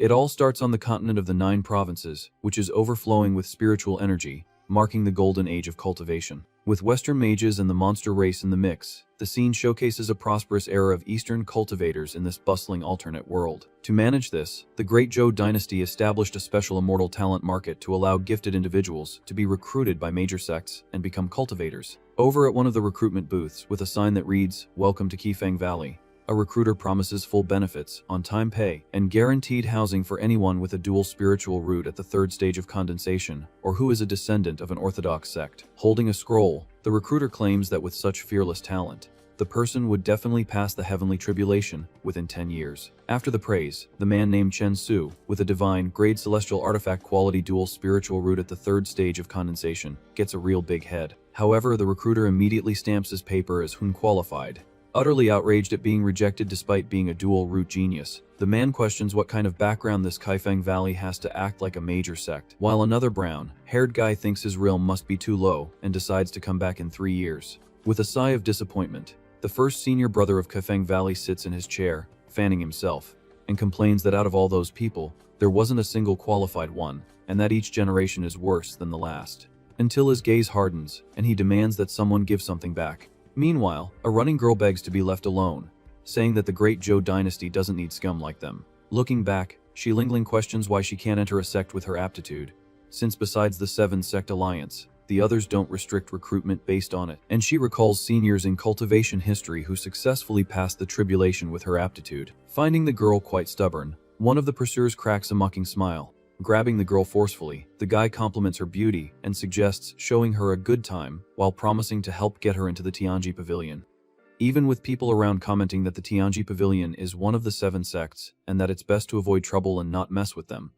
It all starts on the continent of the 9 provinces, which is overflowing with spiritual energy, marking the golden age of cultivation. With Western mages and the monster race in the mix, the scene showcases a prosperous era of Eastern cultivators in this bustling alternate world. To manage this, the Great Zhou dynasty established a special immortal talent market to allow gifted individuals to be recruited by major sects and become cultivators. Over at one of the recruitment booths, with a sign that reads, "Welcome to Qifeng Valley," a recruiter promises full benefits, on-time pay, and guaranteed housing for anyone with a dual spiritual root at the 3rd stage of condensation, or who is a descendant of an orthodox sect. Holding a scroll, the recruiter claims that with such fearless talent, the person would definitely pass the heavenly tribulation within 10 years. After the praise, the man named Chen Su, with a divine, grade celestial artifact quality dual spiritual root at the 3rd stage of condensation, gets a real big head. However, the recruiter immediately stamps his paper as unqualified. Utterly outraged at being rejected despite being a dual root genius, the man questions what kind of background this Qifeng Valley has to act like a major sect, while another brown-haired guy thinks his realm must be too low and decides to come back in 3 years. With a sigh of disappointment, the first senior brother of Qifeng Valley sits in his chair, fanning himself, and complains that out of all those people, there wasn't a single qualified one, and that each generation is worse than the last. Until his gaze hardens, and he demands that someone give something back. Meanwhile, a running girl begs to be left alone, saying that the Great Zhou dynasty doesn't need scum like them. Looking back, Shi Lingling questions why she can't enter a sect with her aptitude, since besides the 7-sect alliance, the others don't restrict recruitment based on it, and she recalls seniors in cultivation history who successfully passed the tribulation with her aptitude. Finding the girl quite stubborn, one of the pursuers cracks a mocking smile. Grabbing the girl forcefully, the guy compliments her beauty and suggests showing her a good time while promising to help get her into the Tianji Pavilion. Even with people around commenting that the Tianji Pavilion is one of the 7 sects and that it's best to avoid trouble and not mess with them,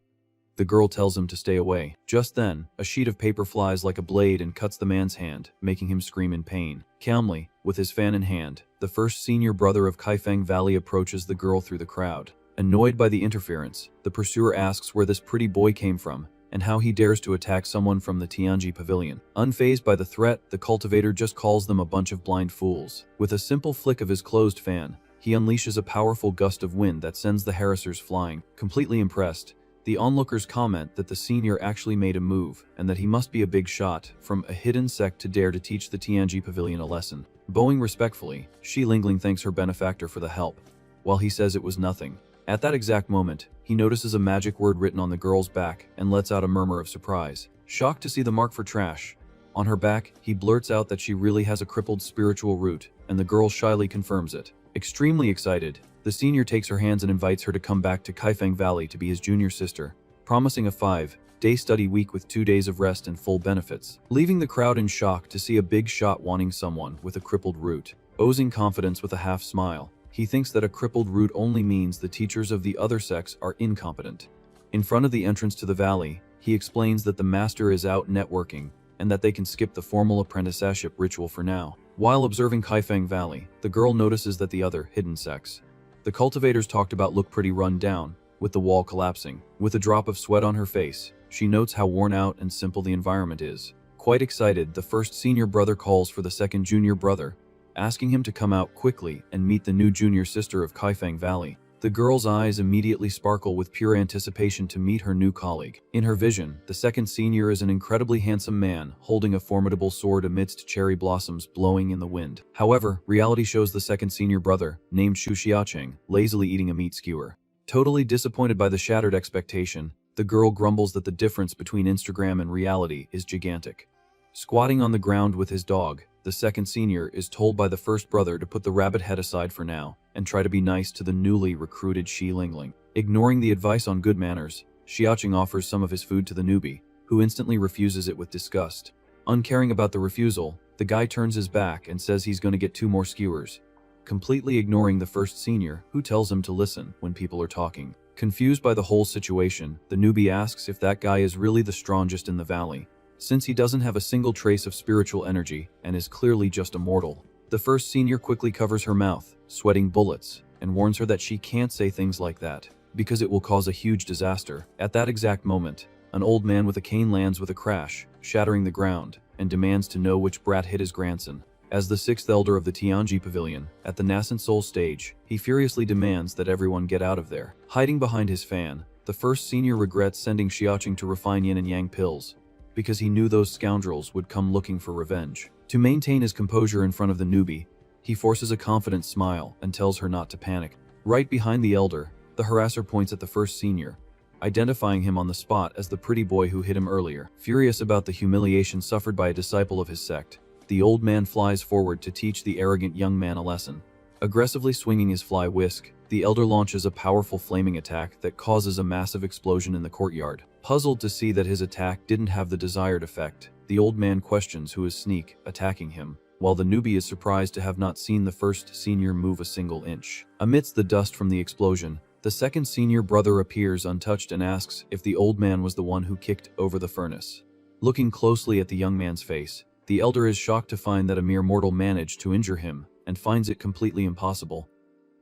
the girl tells him to stay away. Just then, a sheet of paper flies like a blade and cuts the man's hand, making him scream in pain. Calmly, with his fan in hand, the first senior brother of Qifeng Valley approaches the girl through the crowd. Annoyed by the interference, the pursuer asks where this pretty boy came from and how he dares to attack someone from the Tianji Pavilion. Unfazed by the threat, the cultivator just calls them a bunch of blind fools. With a simple flick of his closed fan, he unleashes a powerful gust of wind that sends the harassers flying. Completely impressed, the onlookers comment that the senior actually made a move and that he must be a big shot from a hidden sect to dare to teach the Tianji Pavilion a lesson. Bowing respectfully, Shi Lingling thanks her benefactor for the help, while he says it was nothing. At that exact moment, he notices a magic word written on the girl's back and lets out a murmur of surprise. Shocked to see the mark for trash on her back, he blurts out that she really has a crippled spiritual root, and the girl shyly confirms it. Extremely excited, the senior takes her hands and invites her to come back to Qifeng Valley to be his junior sister, promising a 5-day study week with 2 days of rest and full benefits. Leaving the crowd in shock to see a big shot wanting someone with a crippled root, oozing confidence with a half smile. He thinks that a crippled root only means the teachers of the other sects are incompetent. In front of the entrance to the valley, he explains that the master is out networking and that they can skip the formal apprenticeship ritual for now. While observing Qifeng Valley, the girl notices that the other hidden sects the cultivators talked about look pretty run down, with the wall collapsing. With a drop of sweat on her face, she notes how worn out and simple the environment is. Quite excited, the first senior brother calls for the second junior brother, asking him to come out quickly and meet the new junior sister of Qifeng Valley. The girl's eyes immediately sparkle with pure anticipation to meet her new colleague. In her vision, the second senior is an incredibly handsome man holding a formidable sword amidst cherry blossoms blowing in the wind. However, reality shows the second senior brother, named Xu Xiaoqing, lazily eating a meat skewer. Totally disappointed by the shattered expectation, the girl grumbles that the difference between Instagram and reality is gigantic. Squatting on the ground with his dog, the second senior is told by the first brother to put the rabbit head aside for now and try to be nice to the newly recruited Shi Lingling. Ignoring the advice on good manners, Xiaoqing offers some of his food to the newbie, who instantly refuses it with disgust. Uncaring about the refusal, the guy turns his back and says he's going to get 2 more skewers, completely ignoring the first senior, who tells him to listen when people are talking. Confused by the whole situation, the newbie asks if that guy is really the strongest in the valley, since he doesn't have a single trace of spiritual energy and is clearly just a mortal. The first senior quickly covers her mouth, sweating bullets, and warns her that she can't say things like that, because it will cause a huge disaster. At that exact moment, an old man with a cane lands with a crash, shattering the ground, and demands to know which brat hit his grandson. As the sixth elder of the Tianji Pavilion, at the nascent soul stage, he furiously demands that everyone get out of there. Hiding behind his fan, the first senior regrets sending Xiaoqing to refine yin and yang pills, because he knew those scoundrels would come looking for revenge. To maintain his composure in front of the newbie, he forces a confident smile and tells her not to panic. Right behind the elder, the harasser points at the first senior, identifying him on the spot as the pretty boy who hit him earlier. Furious about the humiliation suffered by a disciple of his sect, the old man flies forward to teach the arrogant young man a lesson. Aggressively swinging his fly whisk, the elder launches a powerful flaming attack that causes a massive explosion in the courtyard. Puzzled to see that his attack didn't have the desired effect, the old man questions who is sneak attacking him, while the newbie is surprised to have not seen the first senior move a single inch. Amidst the dust from the explosion, the second senior brother appears untouched and asks if the old man was the one who kicked over the furnace. Looking closely at the young man's face, the elder is shocked to find that a mere mortal managed to injure him, and finds it completely impossible.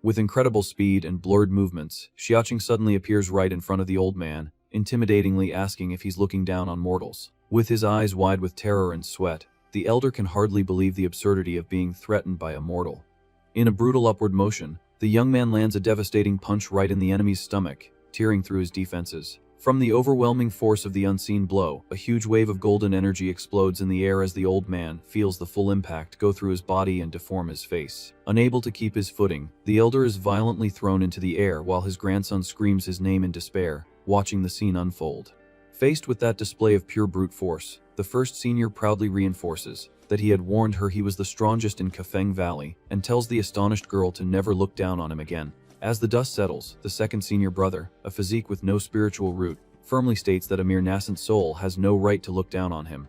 With incredible speed and blurred movements, Xiaoqing suddenly appears right in front of the old man, intimidatingly asking if he's looking down on mortals. With his eyes wide with terror and sweat, the elder can hardly believe the absurdity of being threatened by a mortal. In a brutal upward motion, the young man lands a devastating punch right in the enemy's stomach, tearing through his defenses. From the overwhelming force of the unseen blow, a huge wave of golden energy explodes in the air as the old man feels the full impact go through his body and deform his face. Unable to keep his footing, the elder is violently thrown into the air while his grandson screams his name in despair, watching the scene unfold. Faced with that display of pure brute force, the first senior proudly reinforces that he had warned her he was the strongest in Kafeng Valley, and tells the astonished girl to never look down on him again. As the dust settles, the second senior brother, a physique with no spiritual root, firmly states that a mere nascent soul has no right to look down on him,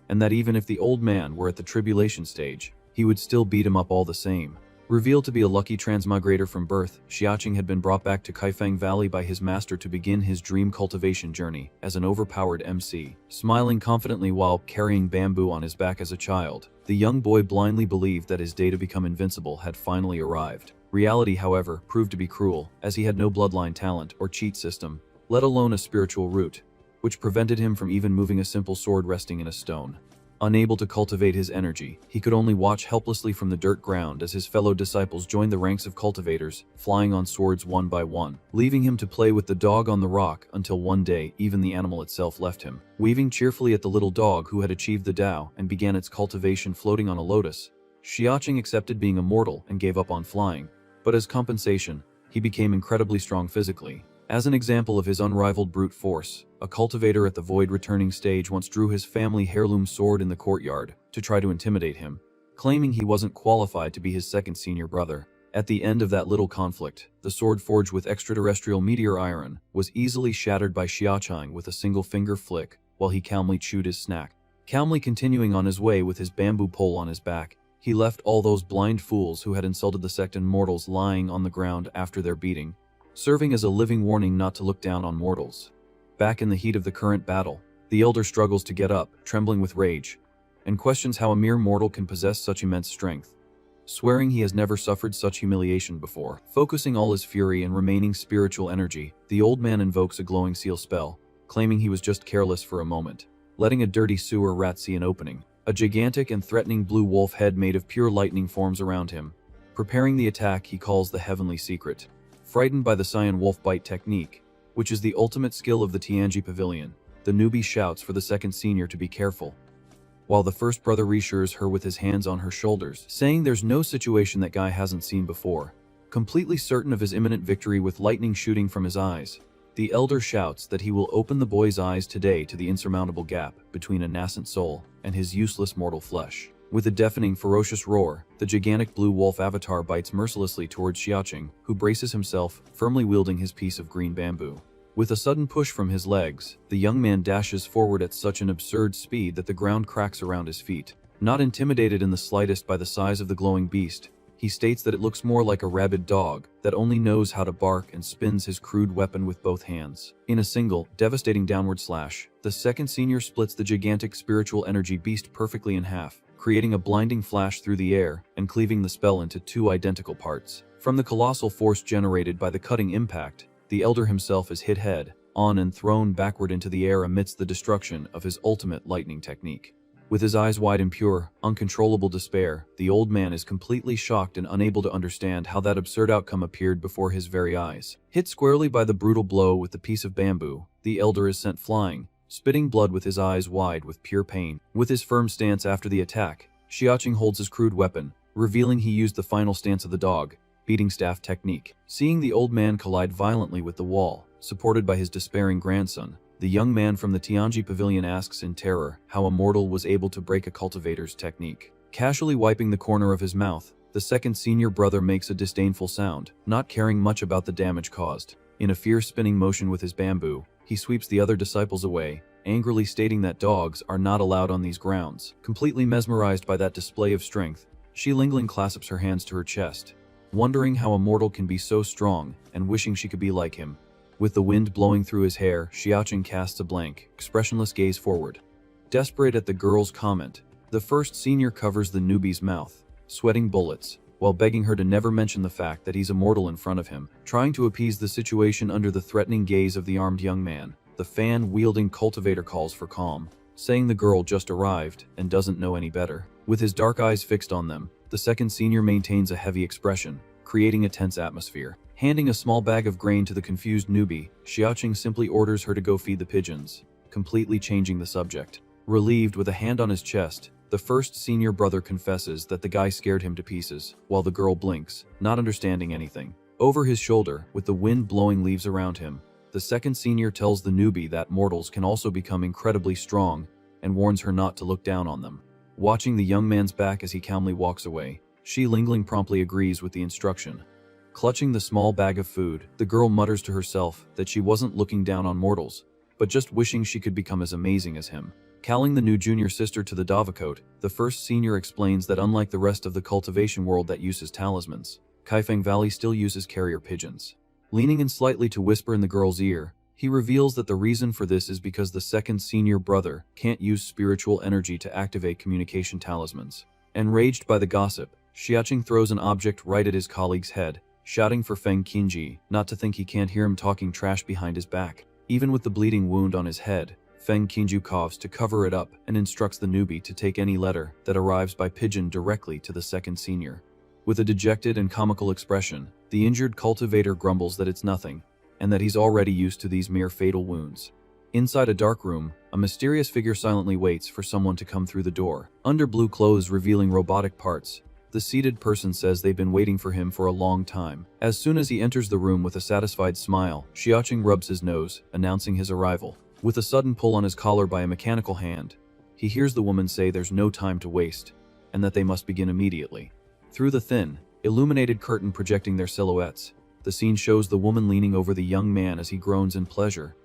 and that even if the old man were at the tribulation stage, he would still beat him up all the same. Revealed to be a lucky transmigrator from birth, Xiaoqing had been brought back to Kaifeng Valley by his master to begin his dream cultivation journey as an overpowered MC. Smiling confidently while carrying bamboo on his back as a child, the young boy blindly believed that his day to become invincible had finally arrived. Reality, however, proved to be cruel, as he had no bloodline talent or cheat system, let alone a spiritual root, which prevented him from even moving a simple sword resting in a stone. Unable to cultivate his energy, he could only watch helplessly from the dirt ground as his fellow disciples joined the ranks of cultivators, flying on swords one by one, leaving him to play with the dog on the rock until one day even the animal itself left him. Weaving cheerfully at the little dog who had achieved the Tao and began its cultivation floating on a lotus, Xiaoqing accepted being a mortal and gave up on flying, but as compensation, he became incredibly strong physically. As an example of his unrivaled brute force, a cultivator at the void returning stage once drew his family heirloom sword in the courtyard to try to intimidate him, claiming he wasn't qualified to be his second senior brother. At the end of that little conflict, the sword forged with extraterrestrial meteor iron was easily shattered by Xiaoqing with a single finger flick while he calmly chewed his snack. Calmly continuing on his way with his bamboo pole on his back, he left all those blind fools who had insulted the sect and mortals lying on the ground after their beating, serving as a living warning not to look down on mortals. Back in the heat of the current battle, the elder struggles to get up, trembling with rage, and questions how a mere mortal can possess such immense strength, swearing he has never suffered such humiliation before. Focusing all his fury and remaining spiritual energy, the old man invokes a glowing seal spell, claiming he was just careless for a moment, letting a dirty sewer rat see an opening. A gigantic and threatening blue wolf head made of pure lightning forms around him, preparing the attack he calls the Heavenly Secret. Frightened by the Cyan Wolf Bite technique, which is the ultimate skill of the Tianji Pavilion, the newbie shouts for the second senior to be careful, while the first brother reassures her with his hands on her shoulders, saying there's no situation that guy hasn't seen before. Completely certain of his imminent victory with lightning shooting from his eyes, the elder shouts that he will open the boy's eyes today to the insurmountable gap between a nascent soul and his useless mortal flesh. With a deafening, ferocious roar, the gigantic blue wolf avatar bites mercilessly towards Xiaoqing, who braces himself, firmly wielding his piece of green bamboo. With a sudden push from his legs, the young man dashes forward at such an absurd speed that the ground cracks around his feet. Not intimidated in the slightest by the size of the glowing beast, he states that it looks more like a rabid dog that only knows how to bark and spins his crude weapon with both hands. In a single, devastating downward slash, the second senior splits the gigantic spiritual energy beast perfectly in half, creating a blinding flash through the air and cleaving the spell into two identical parts. From the colossal force generated by the cutting impact, the elder himself is hit head on and thrown backward into the air amidst the destruction of his ultimate lightning technique. With his eyes wide in pure, uncontrollable despair, the old man is completely shocked and unable to understand how that absurd outcome appeared before his very eyes. Hit squarely by the brutal blow with the piece of bamboo, the elder is sent flying, spitting blood with his eyes wide with pure pain. With his firm stance after the attack, Xiaoqing holds his crude weapon, revealing he used the final stance of the dog, beating staff technique. Seeing the old man collide violently with the wall, supported by his despairing grandson, the young man from the Tianji pavilion asks in terror how Immortal was able to break a cultivator's technique. Casually wiping the corner of his mouth, the second senior brother makes a disdainful sound, not caring much about the damage caused. In a fierce spinning motion with his bamboo, he sweeps the other disciples away, angrily stating that dogs are not allowed on these grounds. Completely mesmerized by that display of strength, Shi Lingling clasps her hands to her chest, wondering how Immortal can be so strong and wishing she could be like him. With the wind blowing through his hair, Xiaoqing casts a blank, expressionless gaze forward. Desperate at the girl's comment, the first senior covers the newbie's mouth, sweating bullets, while begging her to never mention the fact that he's immortal in front of him. Trying to appease the situation under the threatening gaze of the armed young man, the fan-wielding cultivator calls for calm, saying the girl just arrived and doesn't know any better. With his dark eyes fixed on them, the second senior maintains a heavy expression, creating a tense atmosphere. Handing a small bag of grain to the confused newbie, Xiaoqing simply orders her to go feed the pigeons, completely changing the subject. Relieved with a hand on his chest, the first senior brother confesses that the guy scared him to pieces, while the girl blinks, not understanding anything. Over his shoulder, with the wind blowing leaves around him, the second senior tells the newbie that mortals can also become incredibly strong, and warns her not to look down on them. Watching the young man's back as he calmly walks away, Shi Lingling promptly agrees with the instruction. Clutching the small bag of food, the girl mutters to herself that she wasn't looking down on mortals, but just wishing she could become as amazing as him. Calling the new junior sister to the Davacote, the first senior explains that unlike the rest of the cultivation world that uses talismans, Kaifeng Valley still uses carrier pigeons. Leaning in slightly to whisper in the girl's ear, he reveals that the reason for this is because the second senior brother can't use spiritual energy to activate communication talismans. Enraged by the gossip, Xiaoqing throws an object right at his colleague's head, shouting for Feng Qinji not to think he can't hear him talking trash behind his back. Even with the bleeding wound on his head, Feng Qinji coughs to cover it up and instructs the newbie to take any letter that arrives by pigeon directly to the second senior. With a dejected and comical expression, the injured cultivator grumbles that it's nothing, and that he's already used to these mere fatal wounds. Inside a dark room, a mysterious figure silently waits for someone to come through the door. Under blue clothes revealing robotic parts, the seated person says they've been waiting for him for a long time. As soon as he enters the room with a satisfied smile, Xiaoqing rubs his nose, announcing his arrival. With a sudden pull on his collar by a mechanical hand, he hears the woman say there's no time to waste, and that they must begin immediately. Through the thin, illuminated curtain projecting their silhouettes, the scene shows the woman leaning over the young man as he groans in pleasure,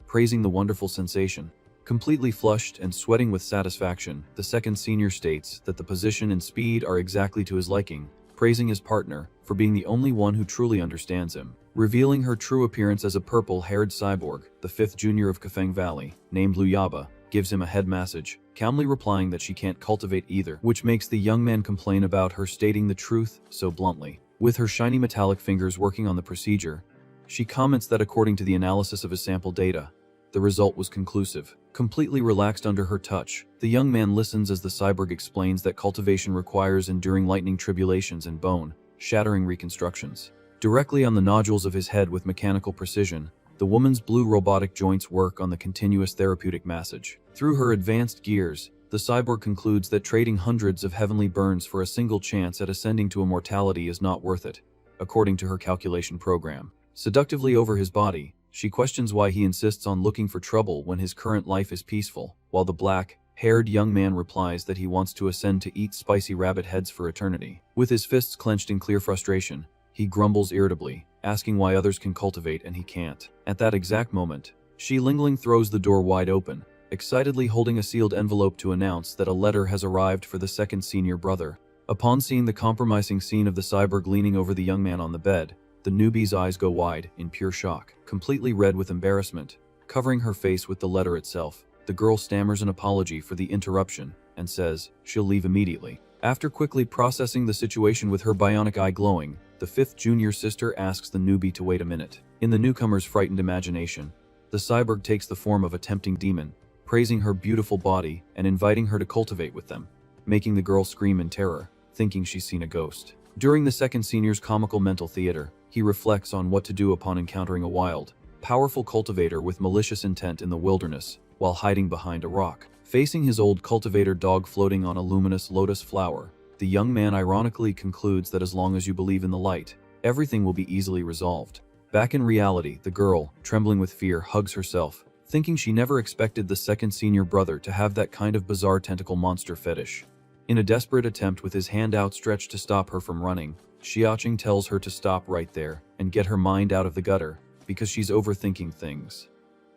praising the wonderful sensation. Completely flushed and sweating with satisfaction, the second senior states that the position and speed are exactly to his liking, praising his partner for being the only one who truly understands him. Revealing her true appearance as a purple-haired cyborg, the fifth junior of Kaifeng Valley, named Luyaba, gives him a head massage, calmly replying that she can't cultivate either, which makes the young man complain about her stating the truth so bluntly. With her shiny metallic fingers working on the procedure, she comments that according to the analysis of his sample data, the result was conclusive. Completely relaxed under her touch, the young man listens as the cyborg explains that cultivation requires enduring lightning tribulations and bone-shattering reconstructions. Directly on the nodules of his head with mechanical precision, the woman's blue robotic joints work on the continuous therapeutic massage. Through her advanced gears, the cyborg concludes that trading hundreds of heavenly burns for a single chance at ascending to immortality is not worth it, according to her calculation program. Seductively over his body, she questions why he insists on looking for trouble when his current life is peaceful, while the black-haired young man replies that he wants to ascend to eat spicy rabbit heads for eternity. With his fists clenched in clear frustration, he grumbles irritably, asking why others can cultivate and he can't. At that exact moment, Shi Lingling throws the door wide open, excitedly holding a sealed envelope to announce that a letter has arrived for the second senior brother. Upon seeing the compromising scene of the cyborg leaning over the young man on the bed, the newbie's eyes go wide in pure shock. Completely red with embarrassment, covering her face with the letter itself, the girl stammers an apology for the interruption and says she'll leave immediately. After quickly processing the situation with her bionic eye glowing, the fifth junior sister asks the newbie to wait a minute. In the newcomer's frightened imagination, the cyborg takes the form of a tempting demon, praising her beautiful body and inviting her to cultivate with them, making the girl scream in terror, thinking she's seen a ghost. During the second senior's comical mental theater, he reflects on what to do upon encountering a wild, powerful cultivator with malicious intent in the wilderness while hiding behind a rock. Facing his old cultivator dog floating on a luminous lotus flower, the young man ironically concludes that as long as you believe in the light, everything will be easily resolved. Back in reality, the girl, trembling with fear, hugs herself, thinking she never expected the second senior brother to have that kind of bizarre tentacle monster fetish. In a desperate attempt with his hand outstretched to stop her from running, Xiaoqing tells her to stop right there and get her mind out of the gutter, because she's overthinking things.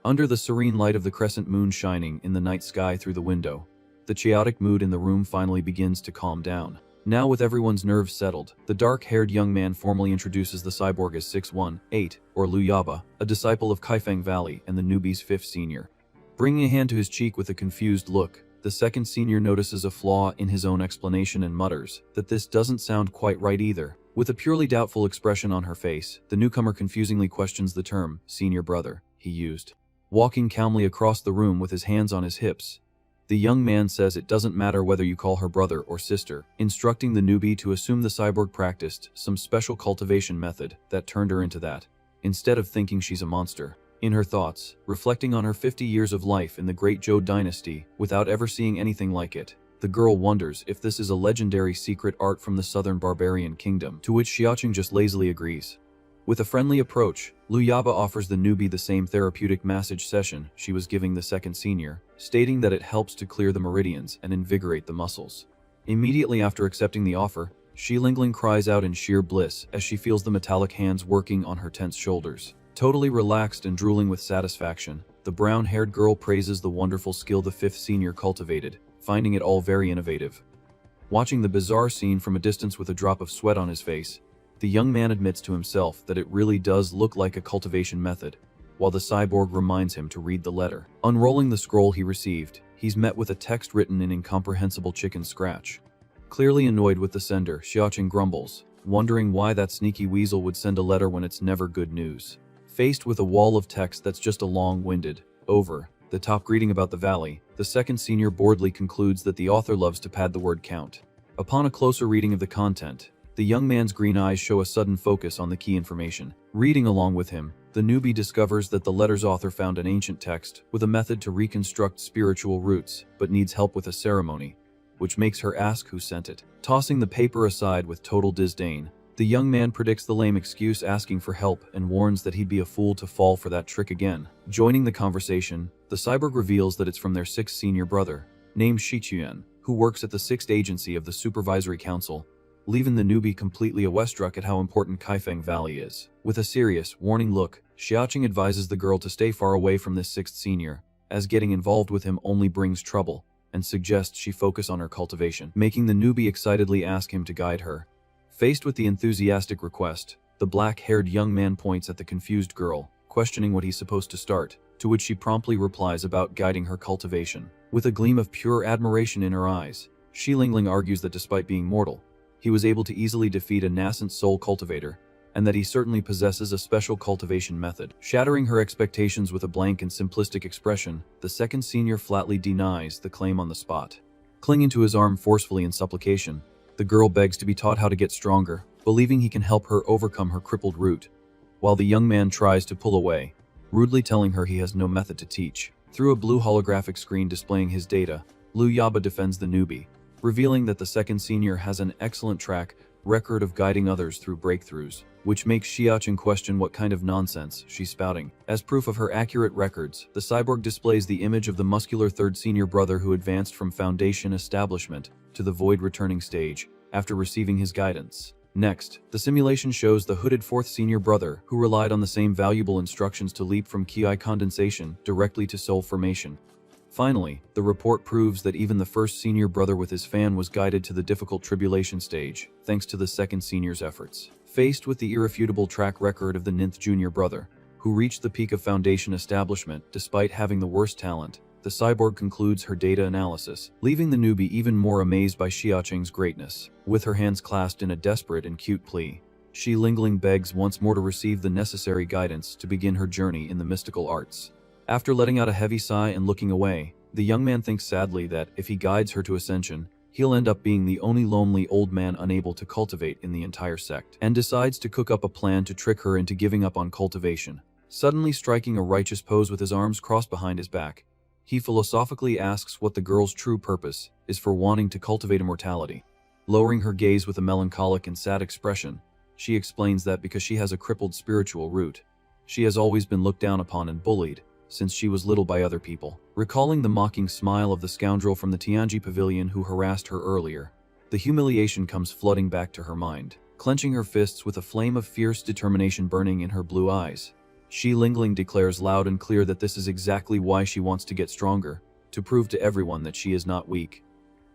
Under the serene light of the crescent moon shining in the night sky through the window, the chaotic mood in the room finally begins to calm down. Now with everyone's nerves settled, the dark-haired young man formally introduces the cyborg as 618, or Lu Yaba, a disciple of Kaifeng Valley and the newbie's fifth senior. Bringing a hand to his cheek with a confused look, the second senior notices a flaw in his own explanation and mutters that this doesn't sound quite right either. With a purely doubtful expression on her face, the newcomer confusingly questions the term senior brother he used. Walking calmly across the room with his hands on his hips, the young man says it doesn't matter whether you call her brother or sister, instructing the newbie to assume the cyborg practiced some special cultivation method that turned her into that, instead of thinking she's a monster. In her thoughts, reflecting on her 50 years of life in the Great Zhou dynasty without ever seeing anything like it, the girl wonders if this is a legendary secret art from the southern barbarian kingdom, to which Xiaoqing just lazily agrees. With a friendly approach, Lu Yaba offers the newbie the same therapeutic massage session she was giving the second senior, stating that it helps to clear the meridians and invigorate the muscles. Immediately after accepting the offer, Shi Lingling cries out in sheer bliss as she feels the metallic hands working on her tense shoulders. Totally relaxed and drooling with satisfaction, the brown-haired girl praises the wonderful skill the fifth senior cultivated, finding it all very innovative. Watching the bizarre scene from a distance with a drop of sweat on his face, the young man admits to himself that it really does look like a cultivation method, while the cyborg reminds him to read the letter. Unrolling the scroll he received, he's met with a text written in incomprehensible chicken scratch. Clearly annoyed with the sender, Xiaoqing grumbles, wondering why that sneaky weasel would send a letter when it's never good news. Faced with a wall of text that's just a long-winded, over-the-top greeting about the valley, the second senior boredly concludes that the author loves to pad the word count. Upon a closer reading of the content, the young man's green eyes show a sudden focus on the key information. Reading along with him, the newbie discovers that the letter's author found an ancient text with a method to reconstruct spiritual roots, but needs help with a ceremony, which makes her ask who sent it. Tossing the paper aside with total disdain, the young man predicts the lame excuse asking for help and warns that he'd be a fool to fall for that trick again. Joining the conversation, the cyborg reveals that it's from their sixth senior brother, named Shichuan, who works at the sixth agency of the Supervisory Council, leaving the newbie completely awestruck at how important Kaifeng Valley is. With a serious, warning look, Xiaoqing advises the girl to stay far away from this sixth senior, as getting involved with him only brings trouble, and suggests she focus on her cultivation, making the newbie excitedly ask him to guide her. Faced with the enthusiastic request, the black-haired young man points at the confused girl, questioning what he's supposed to start, to which she promptly replies about guiding her cultivation. With a gleam of pure admiration in her eyes, Shi Lingling argues that despite being mortal, he was able to easily defeat a nascent soul cultivator, and that he certainly possesses a special cultivation method. Shattering her expectations with a blank and simplistic expression, the second senior flatly denies the claim on the spot. Clinging to his arm forcefully in supplication, the girl begs to be taught how to get stronger, believing he can help her overcome her crippled root, while the young man tries to pull away, rudely telling her he has no method to teach. Through a blue holographic screen displaying his data, Lu Yaba defends the newbie, revealing that the second senior has an excellent track record of guiding others through breakthroughs, which makes Xiaoqing question what kind of nonsense she's spouting. As proof of her accurate records, the cyborg displays the image of the muscular third senior brother who advanced from foundation establishment to the void returning stage after receiving his guidance. Next, the simulation shows the hooded fourth senior brother who relied on the same valuable instructions to leap from ki condensation directly to soul formation. Finally, the report proves that even the first senior brother with his fan was guided to the difficult tribulation stage, thanks to the second senior's efforts. Faced with the irrefutable track record of the ninth junior brother, who reached the peak of foundation establishment despite having the worst talent, the cyborg concludes her data analysis, leaving the newbie even more amazed by Xiaoqing's greatness. With her hands clasped in a desperate and cute plea, Shi Lingling begs once more to receive the necessary guidance to begin her journey in the mystical arts. After letting out a heavy sigh and looking away, The young man thinks sadly that if he guides her to ascension, he'll end up being the only lonely old man unable to cultivate in the entire sect, and decides to cook up a plan to trick her into giving up on cultivation. Suddenly striking a righteous pose with his arms crossed behind his back, he philosophically asks what the girl's true purpose is for wanting to cultivate immortality. Lowering her gaze with a melancholic and sad expression, she explains that because she has a crippled spiritual root, she has always been looked down upon and bullied since she was little by other people. Recalling the mocking smile of the scoundrel from the Tianji pavilion who harassed her earlier, the humiliation comes flooding back to her mind. Clenching her fists with a flame of fierce determination burning in her blue eyes, Shi Lingling declares loud and clear that this is exactly why she wants to get stronger, to prove to everyone that she is not weak.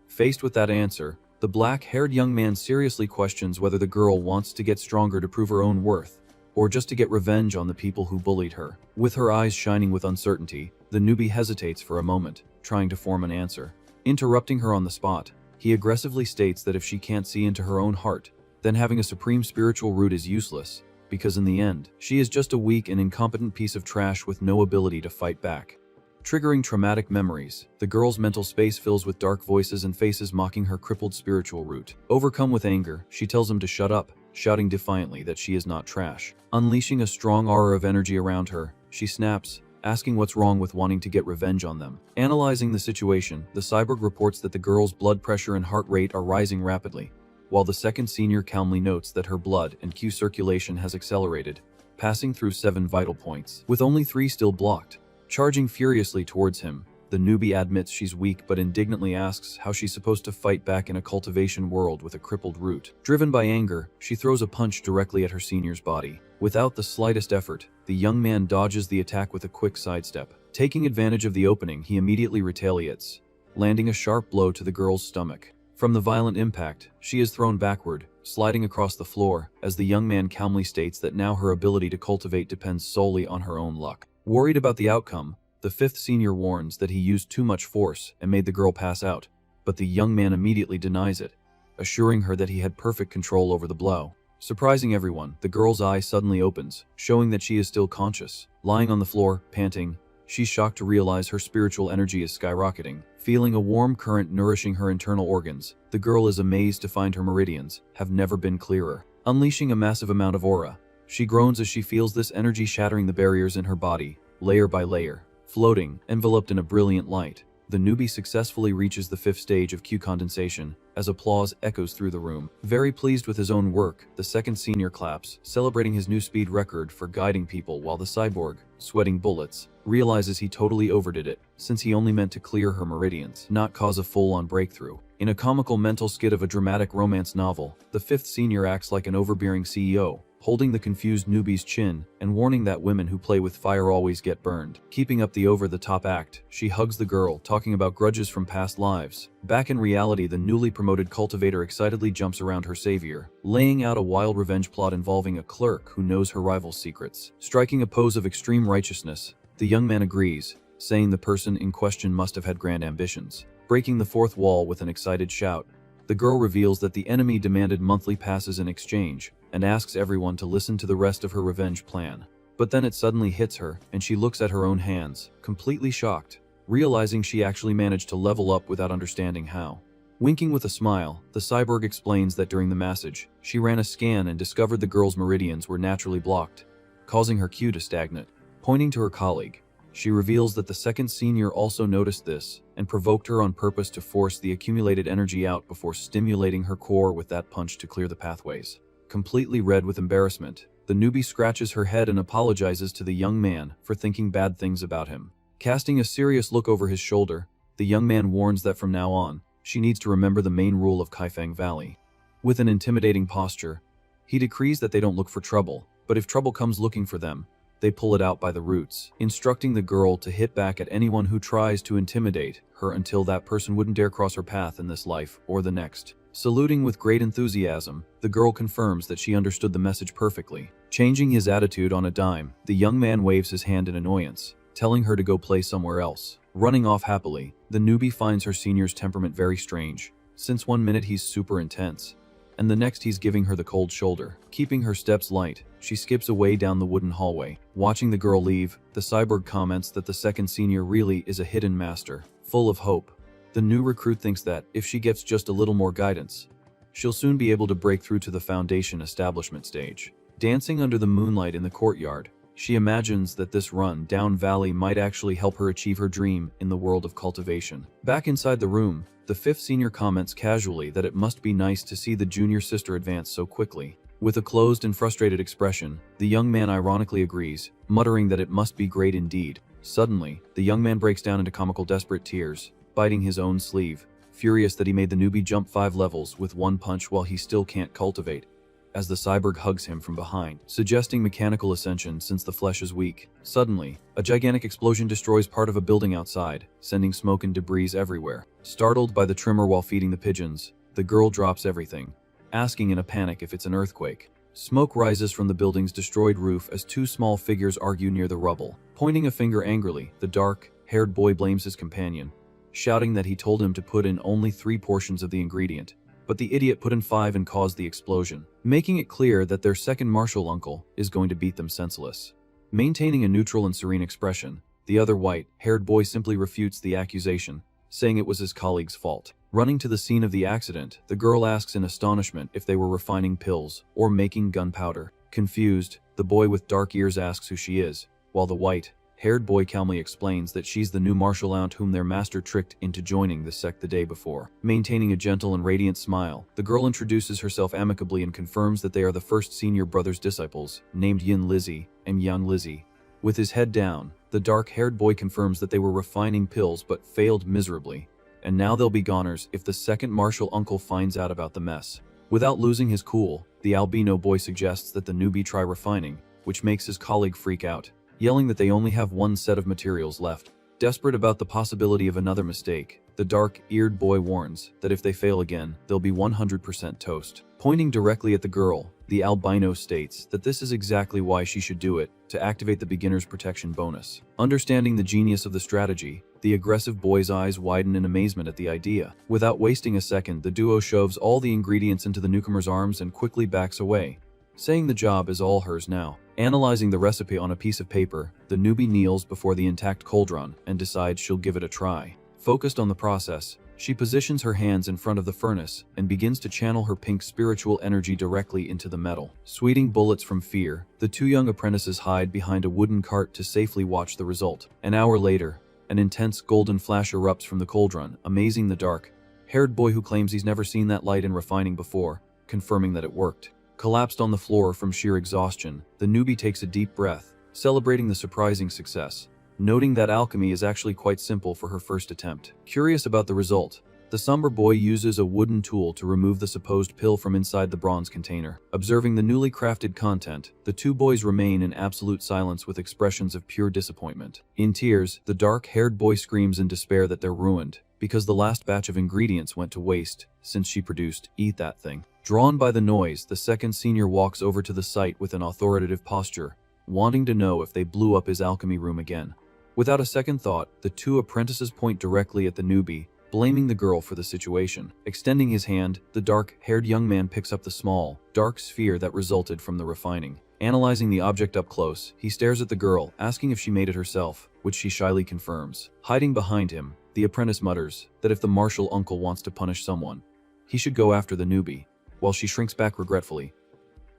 Faced with that answer, the black-haired young man seriously questions whether the girl wants to get stronger to prove her own worth, or just to get revenge on the people who bullied her. With her eyes shining with uncertainty, the newbie hesitates for a moment, trying to form an answer. Interrupting her on the spot, he aggressively states that if she can't see into her own heart, then having a supreme spiritual root is useless, because in the end, she is just a weak and incompetent piece of trash with no ability to fight back. Triggering traumatic memories, the girl's mental space fills with dark voices and faces mocking her crippled spiritual root. Overcome with anger, she tells him to shut up, shouting defiantly that she is not trash. Unleashing a strong aura of energy around her, she snaps, asking what's wrong with wanting to get revenge on them. Analyzing the situation, the cyborg reports that the girl's blood pressure and heart rate are rising rapidly, while the second senior calmly notes that her blood and Q circulation has accelerated, passing through 7 vital points, with only 3 still blocked. Charging furiously towards him, the newbie admits she's weak but indignantly asks how she's supposed to fight back in a cultivation world with a crippled root. Driven by anger, she throws a punch directly at her senior's body. Without the slightest effort, the young man dodges the attack with a quick sidestep. Taking advantage of the opening, he immediately retaliates, landing a sharp blow to the girl's stomach. From the violent impact, she is thrown backward, sliding across the floor, as the young man calmly states that now her ability to cultivate depends solely on her own luck. Worried about the outcome, the 5th senior warns that he used too much force and made the girl pass out, but the young man immediately denies it, assuring her that he had perfect control over the blow. Surprising everyone, the girl's eye suddenly opens, showing that she is still conscious. Lying on the floor, panting, she's shocked to realize her spiritual energy is skyrocketing. Feeling a warm current nourishing her internal organs, the girl is amazed to find her meridians have never been clearer. Unleashing a massive amount of aura, she groans as she feels this energy shattering the barriers in her body, layer by layer. Floating, enveloped in a brilliant light, the newbie successfully reaches the 5th stage of Q condensation, as applause echoes through the room. Very pleased with his own work, the second senior claps, celebrating his new speed record for guiding people, while the cyborg, sweating bullets, realizes he totally overdid it, since he only meant to clear her meridians, not cause a full-on breakthrough. In a comical mental skit of a dramatic romance novel, the 5th senior acts like an overbearing CEO, holding the confused newbie's chin and warning that women who play with fire always get burned. Keeping up the over-the-top act, she hugs the girl, talking about grudges from past lives. Back in reality, the newly promoted cultivator excitedly jumps around her savior, laying out a wild revenge plot involving a clerk who knows her rival's secrets. Striking a pose of extreme righteousness, the young man agrees, saying the person in question must have had grand ambitions. Breaking the 4th wall with an excited shout, the girl reveals that the enemy demanded monthly passes in exchange, and asks everyone to listen to the rest of her revenge plan. But then it suddenly hits her, and she looks at her own hands, completely shocked, realizing she actually managed to level up without understanding how. Winking with a smile, the cyborg explains that during the massage, she ran a scan and discovered the girl's meridians were naturally blocked, causing her Q to stagnate. Pointing to her colleague, she reveals that the second senior also noticed this and provoked her on purpose to force the accumulated energy out before stimulating her core with that punch to clear the pathways. Completely red with embarrassment, the newbie scratches her head and apologizes to the young man for thinking bad things about him. Casting a serious look over his shoulder, the young man warns that from now on, she needs to remember the main rule of Kaifeng Valley. With an intimidating posture, he decrees that they don't look for trouble, but if trouble comes looking for them, they pull it out by the roots, instructing the girl to hit back at anyone who tries to intimidate her until that person wouldn't dare cross her path in this life or the next. Saluting with great enthusiasm, the girl confirms that she understood the message perfectly. Changing his attitude on a dime, the young man waves his hand in annoyance, telling her to go play somewhere else. Running off happily, the newbie finds her senior's temperament very strange, since one minute he's super intense, and the next he's giving her the cold shoulder. Keeping her steps light, she skips away down the wooden hallway. Watching the girl leave, the cyborg comments that the second senior really is a hidden master, full of hope. The new recruit thinks that, if she gets just a little more guidance, she'll soon be able to break through to the foundation establishment stage. Dancing under the moonlight in the courtyard, she imagines that this run down valley might actually help her achieve her dream in the world of cultivation. Back inside the room, the 5th senior comments casually that it must be nice to see the junior sister advance so quickly. With a closed and frustrated expression, the young man ironically agrees, muttering that it must be great indeed. Suddenly, the young man breaks down into comical desperate tears, biting his own sleeve, furious that he made the newbie jump 5 levels with one punch while he still can't cultivate, as the cyborg hugs him from behind, suggesting mechanical ascension since the flesh is weak. Suddenly, a gigantic explosion destroys part of a building outside, sending smoke and debris everywhere. Startled by the tremor while feeding the pigeons, the girl drops everything, asking in a panic if it's an earthquake. Smoke rises from the building's destroyed roof as 2 small figures argue near the rubble. Pointing a finger angrily, the dark-haired boy blames his companion, shouting that he told him to put in only 3 portions of the ingredient, but the idiot put in 5 and caused the explosion, making it clear that their second martial uncle is going to beat them senseless. Maintaining a neutral and serene expression, the other white-haired boy simply refutes the accusation, saying it was his colleague's fault. Running to the scene of the accident, the girl asks in astonishment if they were refining pills or making gunpowder. Confused, the boy with dark ears asks who she is, while the white-haired boy calmly explains that she's the new martial aunt whom their master tricked into joining the sect the day before. Maintaining a gentle and radiant smile, the girl introduces herself amicably and confirms that they are the 1st senior brother's disciples, named Yin Lizzie and Yang Lizzie. With his head down, the dark-haired boy confirms that they were refining pills but failed miserably, and now they'll be goners if the second martial uncle finds out about the mess. Without losing his cool, the albino boy suggests that the newbie try refining, which makes his colleague freak out, yelling that they only have 1 set of materials left. Desperate about the possibility of another mistake, the dark-eared boy warns that if they fail again, they'll be 100% toast. Pointing directly at the girl, the albino states that this is exactly why she should do it, to activate the beginner's protection bonus. Understanding the genius of the strategy, the aggressive boy's eyes widen in amazement at the idea. Without wasting a second, the duo shoves all the ingredients into the newcomer's arms and quickly backs away, saying the job is all hers now. Analyzing the recipe on a piece of paper, the newbie kneels before the intact cauldron and decides she'll give it a try. Focused on the process, she positions her hands in front of the furnace and begins to channel her pink spiritual energy directly into the metal. Sweating bullets from fear, the 2 young apprentices hide behind a wooden cart to safely watch the result. An hour later, an intense golden flash erupts from the cauldron, amazing the dark-haired boy who claims he's never seen that light in refining before, confirming that it worked. Collapsed on the floor from sheer exhaustion, the newbie takes a deep breath, celebrating the surprising success, noting that alchemy is actually quite simple for her first attempt. Curious about the result, the somber boy uses a wooden tool to remove the supposed pill from inside the bronze container. Observing the newly crafted content, the 2 boys remain in absolute silence with expressions of pure disappointment. In tears, the dark-haired boy screams in despair that they're ruined, because the last batch of ingredients went to waste, since she produced "eat that thing." Drawn by the noise, the 2nd senior walks over to the site with an authoritative posture, wanting to know if they blew up his alchemy room again. Without a second thought, the 2 apprentices point directly at the newbie, blaming the girl for the situation. Extending his hand, the dark-haired young man picks up the small, dark sphere that resulted from the refining. Analyzing the object up close, he stares at the girl, asking if she made it herself, which she shyly confirms. Hiding behind him, the apprentice mutters that if the martial uncle wants to punish someone, he should go after the newbie, while she shrinks back regretfully,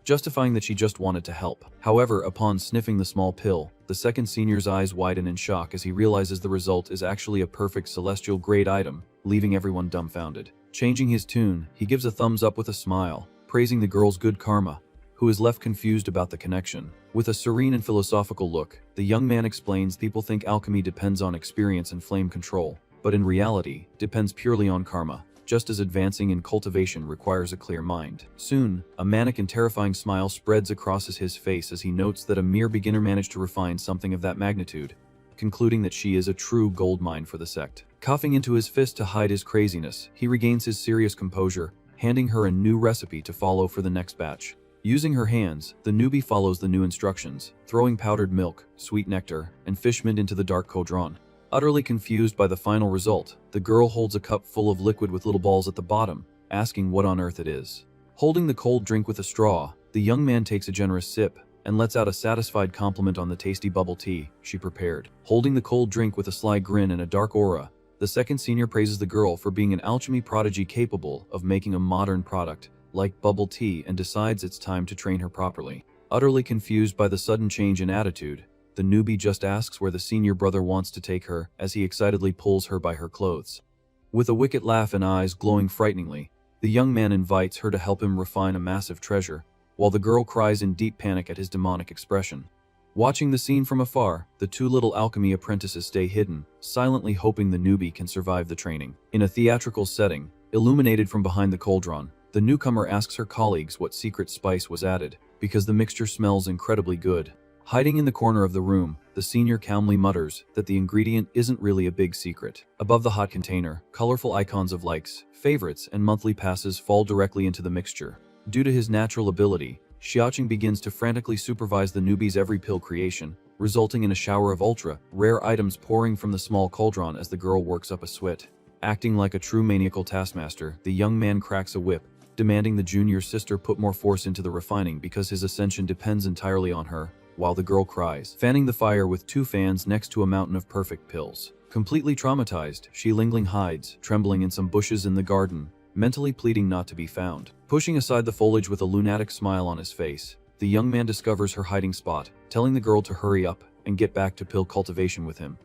justifying that she just wanted to help. However, upon sniffing the small pill, the 2nd senior's eyes widen in shock as he realizes the result is actually a perfect celestial grade item, leaving everyone dumbfounded. Changing his tune, he gives a thumbs up with a smile, praising the girl's good karma, who is left confused about the connection. With a serene and philosophical look, the young man explains people think alchemy depends on experience and flame control, but in reality, depends purely on karma, just as advancing in cultivation requires a clear mind. Soon, a manic and terrifying smile spreads across his face as he notes that a mere beginner managed to refine something of that magnitude, concluding that she is a true gold mine for the sect. Coughing into his fist to hide his craziness, he regains his serious composure, handing her a new recipe to follow for the next batch. Using her hands, the newbie follows the new instructions, throwing powdered milk, sweet nectar, and fish mint into the dark cauldron. Utterly confused by the final result, the girl holds a cup full of liquid with little balls at the bottom, asking what on earth it is. Holding the cold drink with a straw, the young man takes a generous sip and lets out a satisfied compliment on the tasty bubble tea she prepared. Holding the cold drink with a sly grin and a dark aura, The second senior praises the girl for being an alchemy prodigy capable of making a modern product, like bubble tea, and decides it's time to train her properly. Utterly confused by the sudden change in attitude, the newbie just asks where the senior brother wants to take her as he excitedly pulls her by her clothes. With a wicked laugh and eyes glowing frighteningly, the young man invites her to help him refine a massive treasure, while the girl cries in deep panic at his demonic expression. Watching the scene from afar, the two little alchemy apprentices stay hidden, silently hoping the newbie can survive the training. In a theatrical setting, illuminated from behind the cauldron, the newcomer asks her colleagues what secret spice was added, because the mixture smells incredibly good. Hiding in the corner of the room, the senior calmly mutters that the ingredient isn't really a big secret. Above the hot container, colorful icons of likes, favorites, and monthly passes fall directly into the mixture. Due to his natural ability, Xiaoqing begins to frantically supervise the newbie's every pill creation, resulting in a shower of ultra-rare items pouring from the small cauldron as the girl works up a sweat. Acting like a true maniacal taskmaster, the young man cracks a whip, demanding the junior sister put more force into the refining because his ascension depends entirely on her, while the girl cries, fanning the fire with two fans next to a mountain of perfect pills. Completely traumatized, Shi Lingling hides, trembling in some bushes in the garden, mentally pleading not to be found. Pushing aside the foliage with a lunatic smile on his face, the young man discovers her hiding spot, telling the girl to hurry up and get back to pill cultivation with him,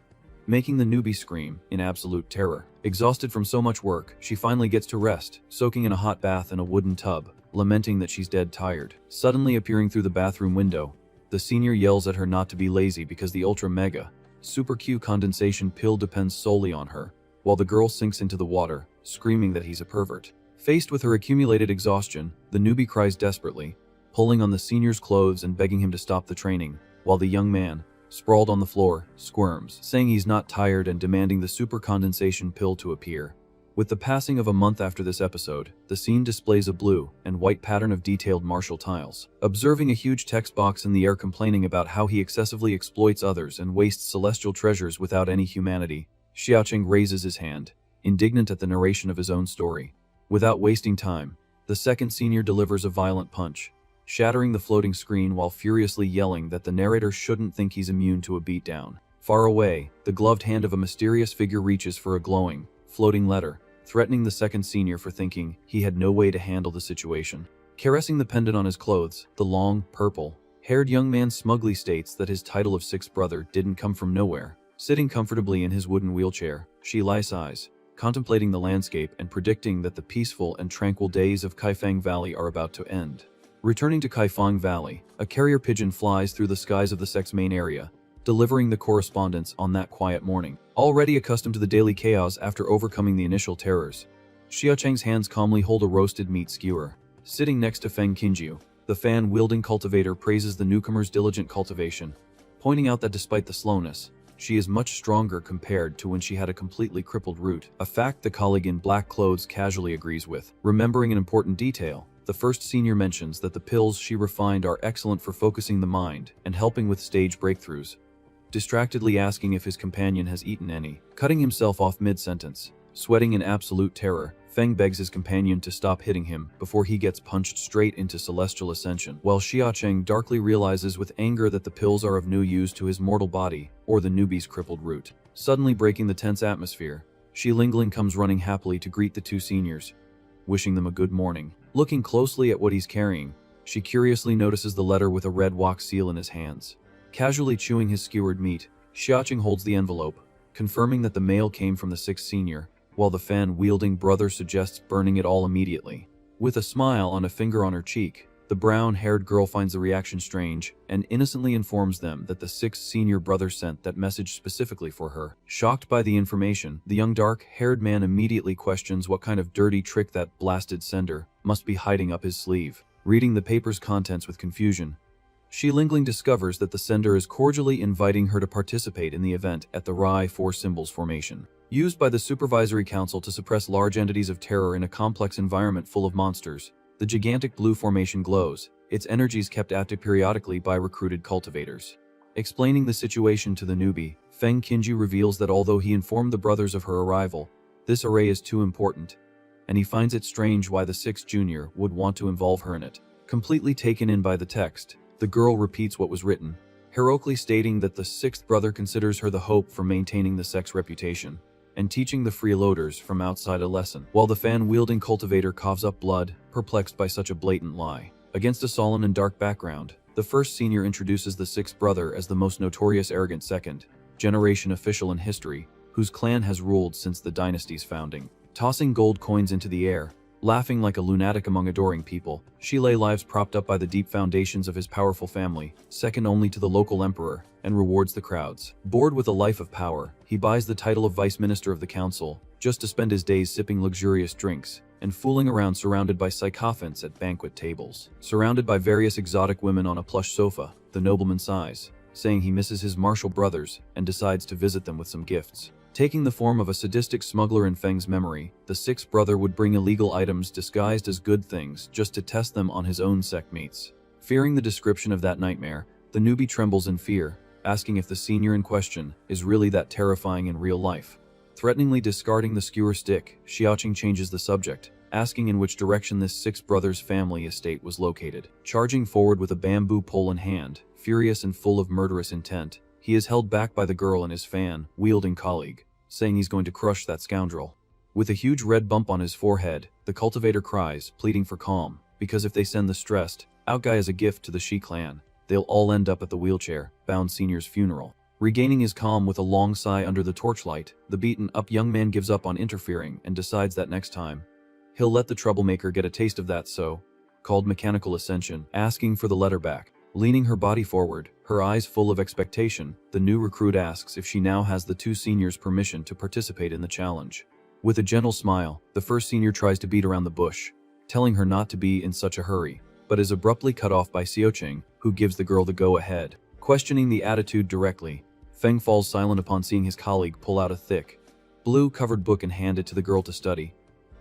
making the newbie scream in absolute terror. Exhausted from so much work, she finally gets to rest, soaking in a hot bath in a wooden tub, lamenting that she's dead tired. Suddenly appearing through the bathroom window, the senior yells at her not to be lazy because the ultra mega super Q condensation pill depends solely on her, while the girl sinks into the water, screaming that he's a pervert. Faced with her accumulated exhaustion, the newbie cries desperately, pulling on the senior's clothes and begging him to stop the training, while the young man, sprawled on the floor, squirms, saying he's not tired and demanding the super condensation pill to appear. With the passing of a month after this episode, the scene displays a blue and white pattern of detailed martial tiles. Observing a huge text box in the air complaining about how he excessively exploits others and wastes celestial treasures without any humanity, Xiaoqing raises his hand, indignant at the narration of his own story. Without wasting time, the second senior delivers a violent punch, shattering the floating screen while furiously yelling that the narrator shouldn't think he's immune to a beatdown. Far away, the gloved hand of a mysterious figure reaches for a glowing, floating letter, threatening the second senior for thinking he had no way to handle the situation. Caressing the pendant on his clothes, the long, purple-haired young man smugly states that his title of sixth brother didn't come from nowhere. Sitting comfortably in his wooden wheelchair, Shi Lai sighs, contemplating the landscape and predicting that the peaceful and tranquil days of Kaifeng Valley are about to end. Returning to Kaifeng Valley, a carrier pigeon flies through the skies of the sect's main area, delivering the correspondence on that quiet morning. Already accustomed to the daily chaos after overcoming the initial terrors, Xiaoqing's hands calmly hold a roasted meat skewer. Sitting next to Feng Qinjiu, the fan-wielding cultivator praises the newcomer's diligent cultivation, pointing out that despite the slowness, she is much stronger compared to when she had a completely crippled root, a fact the colleague in black clothes casually agrees with. Remembering an important detail, the first senior mentions that the pills she refined are excellent for focusing the mind and helping with stage breakthroughs, distractedly asking if his companion has eaten any. Cutting himself off mid-sentence, sweating in absolute terror, Feng begs his companion to stop hitting him before he gets punched straight into celestial ascension, while Xiaoqing darkly realizes with anger that the pills are of no use to his mortal body or the newbie's crippled root. Suddenly breaking the tense atmosphere, Shi Lingling comes running happily to greet the two seniors, wishing them a good morning. Looking closely at what he's carrying, she curiously notices the letter with a red wax seal in his hands. Casually chewing his skewered meat, Xiaoqing holds the envelope, confirming that the mail came from the sixth senior, while the fan-wielding brother suggests burning it all immediately. With a smile on a finger on her cheek, the brown-haired girl finds the reaction strange and innocently informs them that the sixth senior brother sent that message specifically for her. Shocked by the information, the young dark-haired man immediately questions what kind of dirty trick that blasted sender must be hiding up his sleeve. Reading the paper's contents with confusion, Shi Lingling discovers that the sender is cordially inviting her to participate in the event at the Rai 4 Symbols Formation. Used by the Supervisory Council to suppress large entities of terror in a complex environment full of monsters, the gigantic blue formation glows, its energies kept active periodically by recruited cultivators. Explaining the situation to the newbie, Feng Qinjiu reveals that although he informed the brothers of her arrival, this array is too important, and he finds it strange why the sixth junior would want to involve her in it. Completely taken in by the text, the girl repeats what was written, heroically stating that the sixth brother considers her the hope for maintaining the sect's reputation, and teaching the freeloaders from outside a lesson, while the fan-wielding cultivator coughs up blood, perplexed by such a blatant lie. Against a solemn and dark background, the first senior introduces the sixth brother as the most notorious arrogant second-generation official in history, whose clan has ruled since the dynasty's founding. Tossing gold coins into the air, laughing like a lunatic among adoring people, she lay lives propped up by the deep foundations of his powerful family, second only to the local emperor, and rewards the crowds. Bored with a life of power, he buys the title of vice minister of the council, just to spend his days sipping luxurious drinks and fooling around surrounded by sycophants at banquet tables. Surrounded by various exotic women on a plush sofa, the nobleman sighs, saying he misses his martial brothers and decides to visit them with some gifts. Taking the form of a sadistic smuggler in Feng's memory, the sixth brother would bring illegal items disguised as good things just to test them on his own sect mates. Fearing the description of that nightmare, the newbie trembles in fear, asking if the senior in question is really that terrifying in real life. Threateningly discarding the skewer stick, Xiaoqing changes the subject, asking in which direction this sixth brother's family estate was located. Charging forward with a bamboo pole in hand, furious and full of murderous intent, he is held back by the girl and his fan-wielding colleague, saying he's going to crush that scoundrel. With a huge red bump on his forehead, the cultivator cries, pleading for calm, because if they send the stressed out guy as a gift to the Shi clan, they'll all end up at the wheelchair-bound senior's funeral. Regaining his calm with a long sigh under the torchlight, the beaten-up young man gives up on interfering and decides that next time, he'll let the troublemaker get a taste of that so-called mechanical ascension, asking for the letter back. Leaning her body forward, her eyes full of expectation, the new recruit asks if she now has the two seniors' permission to participate in the challenge. With a gentle smile, the first senior tries to beat around the bush, telling her not to be in such a hurry, but is abruptly cut off by Xiaoqing, who gives the girl the go-ahead. Questioning the attitude directly, Feng falls silent upon seeing his colleague pull out a thick, blue-covered book and hand it to the girl to study,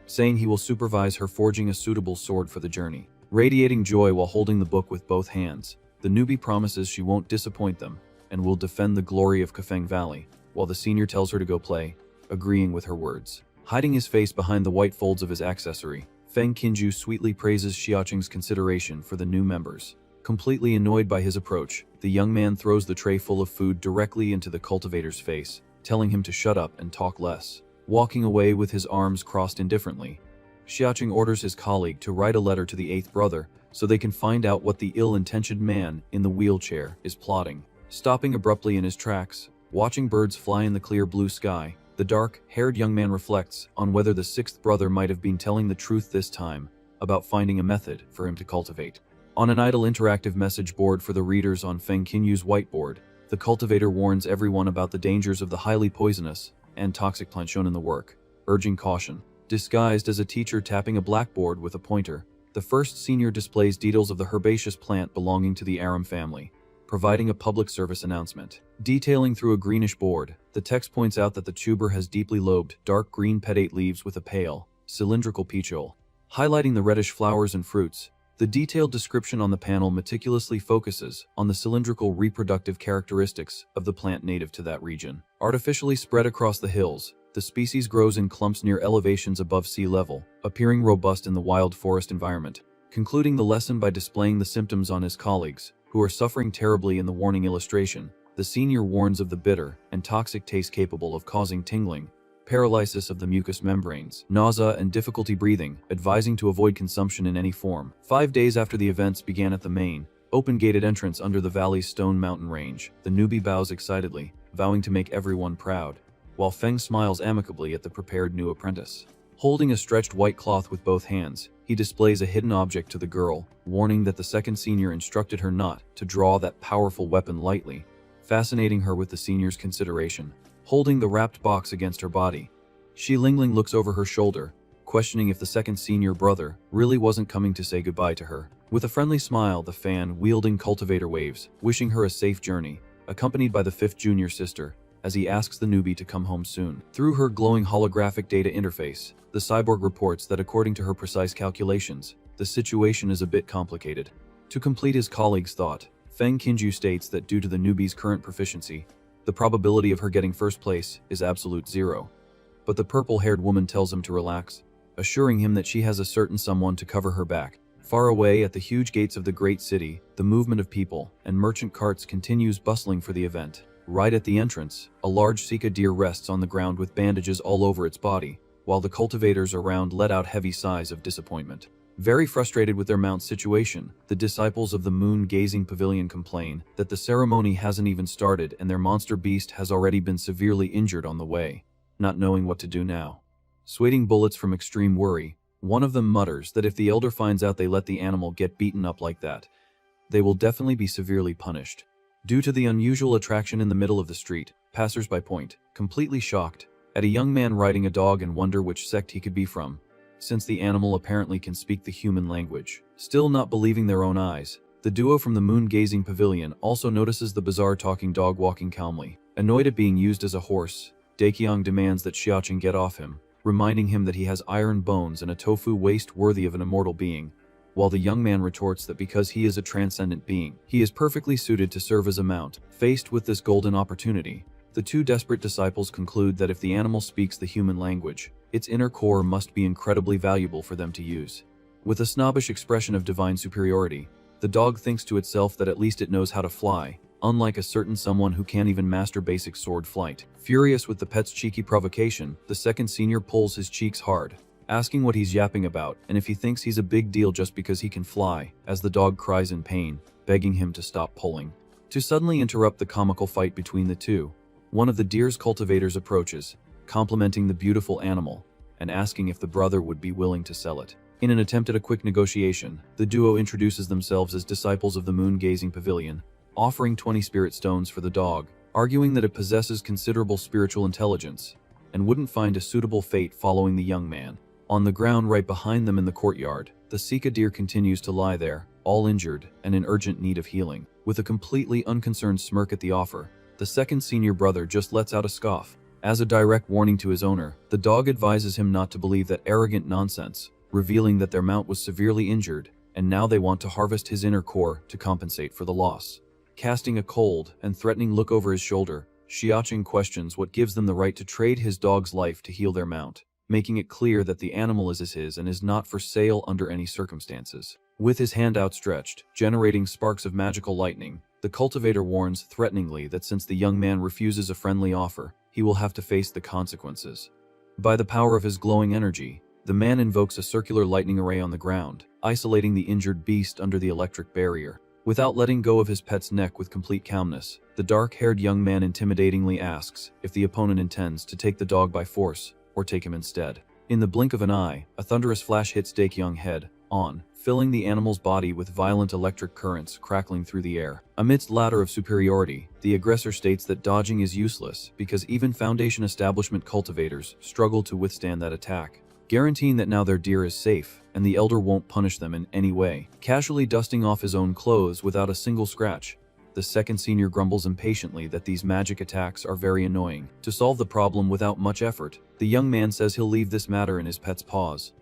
saying he will supervise her forging a suitable sword for the journey. Radiating joy while holding the book with both hands, the newbie promises she won't disappoint them and will defend the glory of Kafeng Valley, while the senior tells her to go play, agreeing with her words. Hiding his face behind the white folds of his accessory, Feng Qinju sweetly praises Xiaoqing's consideration for the new members. Completely annoyed by his approach, the young man throws the tray full of food directly into the cultivator's face, telling him to shut up and talk less. Walking away with his arms crossed indifferently, Xiaoqing orders his colleague to write a letter to the eighth brother so they can find out what the ill-intentioned man in the wheelchair is plotting. Stopping abruptly in his tracks, watching birds fly in the clear blue sky, the dark-haired young man reflects on whether the sixth brother might have been telling the truth this time about finding a method for him to cultivate. On an idle interactive message board for the readers on Feng Qinyu's whiteboard, the cultivator warns everyone about the dangers of the highly poisonous and toxic plant shown in the work, urging caution. Disguised as a teacher tapping a blackboard with a pointer, the first senior displays details of the herbaceous plant belonging to the arum family, providing a public service announcement. Detailing through a greenish board, the text points out that the tuber has deeply lobed, dark green pedate leaves with a pale, cylindrical petiole. Highlighting the reddish flowers and fruits, the detailed description on the panel meticulously focuses on the cylindrical reproductive characteristics of the plant native to that region. Artificially spread across the hills, the species grows in clumps near elevations above sea level, appearing robust in the wild forest environment. Concluding the lesson by displaying the symptoms on his colleagues, who are suffering terribly in the warning illustration, the senior warns of the bitter and toxic taste capable of causing tingling, paralysis of the mucous membranes, nausea and difficulty breathing, advising to avoid consumption in any form. 5 days after the events began at the main, open-gated entrance under the valley's stone mountain range, the newbie bows excitedly, vowing to make everyone proud, while Feng smiles amicably at the prepared new apprentice. Holding a stretched white cloth with both hands, he displays a hidden object to the girl, warning that the second senior instructed her not to draw that powerful weapon lightly, fascinating her with the senior's consideration. Holding the wrapped box against her body, Shi Lingling looks over her shoulder, questioning if the second senior brother really wasn't coming to say goodbye to her. With a friendly smile, the fan-wielding cultivator waves, wishing her a safe journey, accompanied by the fifth junior sister, as he asks the newbie to come home soon. Through her glowing holographic data interface, the cyborg reports that according to her precise calculations, the situation is a bit complicated. To complete his colleague's thought, Feng Qinju states that due to the newbie's current proficiency, the probability of her getting first place is absolute zero. But the purple-haired woman tells him to relax, assuring him that she has a certain someone to cover her back. Far away at the huge gates of the great city, the movement of people and merchant carts continues bustling for the event. Right at the entrance, a large Sika deer rests on the ground with bandages all over its body, while the cultivators around let out heavy sighs of disappointment. Very frustrated with their mount's situation, the disciples of the moon-gazing pavilion complain that the ceremony hasn't even started and their monster beast has already been severely injured on the way, not knowing what to do now. Sweating bullets from extreme worry, one of them mutters that if the elder finds out they let the animal get beaten up like that, they will definitely be severely punished. Due to the unusual attraction in the middle of the street, passers-by point, completely shocked, at a young man riding a dog and wonder which sect he could be from, since the animal apparently can speak the human language. Still not believing their own eyes, the duo from the moon-gazing pavilion also notices the bizarre talking dog walking calmly. Annoyed at being used as a horse, Daekyong demands that Xiaoqing get off him, reminding him that he has iron bones and a tofu waist worthy of an immortal being, while the young man retorts that because he is a transcendent being, he is perfectly suited to serve as a mount. Faced with this golden opportunity, the two desperate disciples conclude that if the animal speaks the human language, its inner core must be incredibly valuable for them to use. With a snobbish expression of divine superiority, the dog thinks to itself that at least it knows how to fly, unlike a certain someone who can't even master basic sword flight. Furious with the pet's cheeky provocation, the second senior pulls his cheeks hard, asking what he's yapping about and if he thinks he's a big deal just because he can fly, as the dog cries in pain, begging him to stop pulling. To suddenly interrupt the comical fight between the two, one of the deer's cultivators approaches, complimenting the beautiful animal, and asking if the brother would be willing to sell it. In an attempt at a quick negotiation, the duo introduces themselves as disciples of the moon-gazing pavilion, offering 20 spirit stones for the dog, arguing that it possesses considerable spiritual intelligence, and wouldn't find a suitable fate following the young man. On the ground right behind them in the courtyard, the Sika deer continues to lie there, all injured and in urgent need of healing. With a completely unconcerned smirk at the offer, the second senior brother just lets out a scoff. As a direct warning to his owner, the dog advises him not to believe that arrogant nonsense, revealing that their mount was severely injured, and now they want to harvest his inner core to compensate for the loss. Casting a cold and threatening look over his shoulder, Xiaoqing questions what gives them the right to trade his dog's life to heal their mount, making it clear that the animal is his and is not for sale under any circumstances. With his hand outstretched, generating sparks of magical lightning, the cultivator warns threateningly that since the young man refuses a friendly offer, he will have to face the consequences. By the power of his glowing energy, the man invokes a circular lightning array on the ground, isolating the injured beast under the electric barrier. Without letting go of his pet's neck with complete calmness, the dark-haired young man intimidatingly asks if the opponent intends to take the dog by force or take him instead. In the blink of an eye, a thunderous flash hits Daekyong head on, filling the animal's body with violent electric currents crackling through the air. Amidst ladder of superiority, the aggressor states that dodging is useless because even Foundation establishment cultivators struggle to withstand that attack, guaranteeing that now their deer is safe and the elder won't punish them in any way. Casually dusting off his own clothes without a single scratch, the second senior grumbles impatiently that these magic attacks are very annoying. To solve the problem without much effort, the young man says he'll leave this matter in his pet's paws,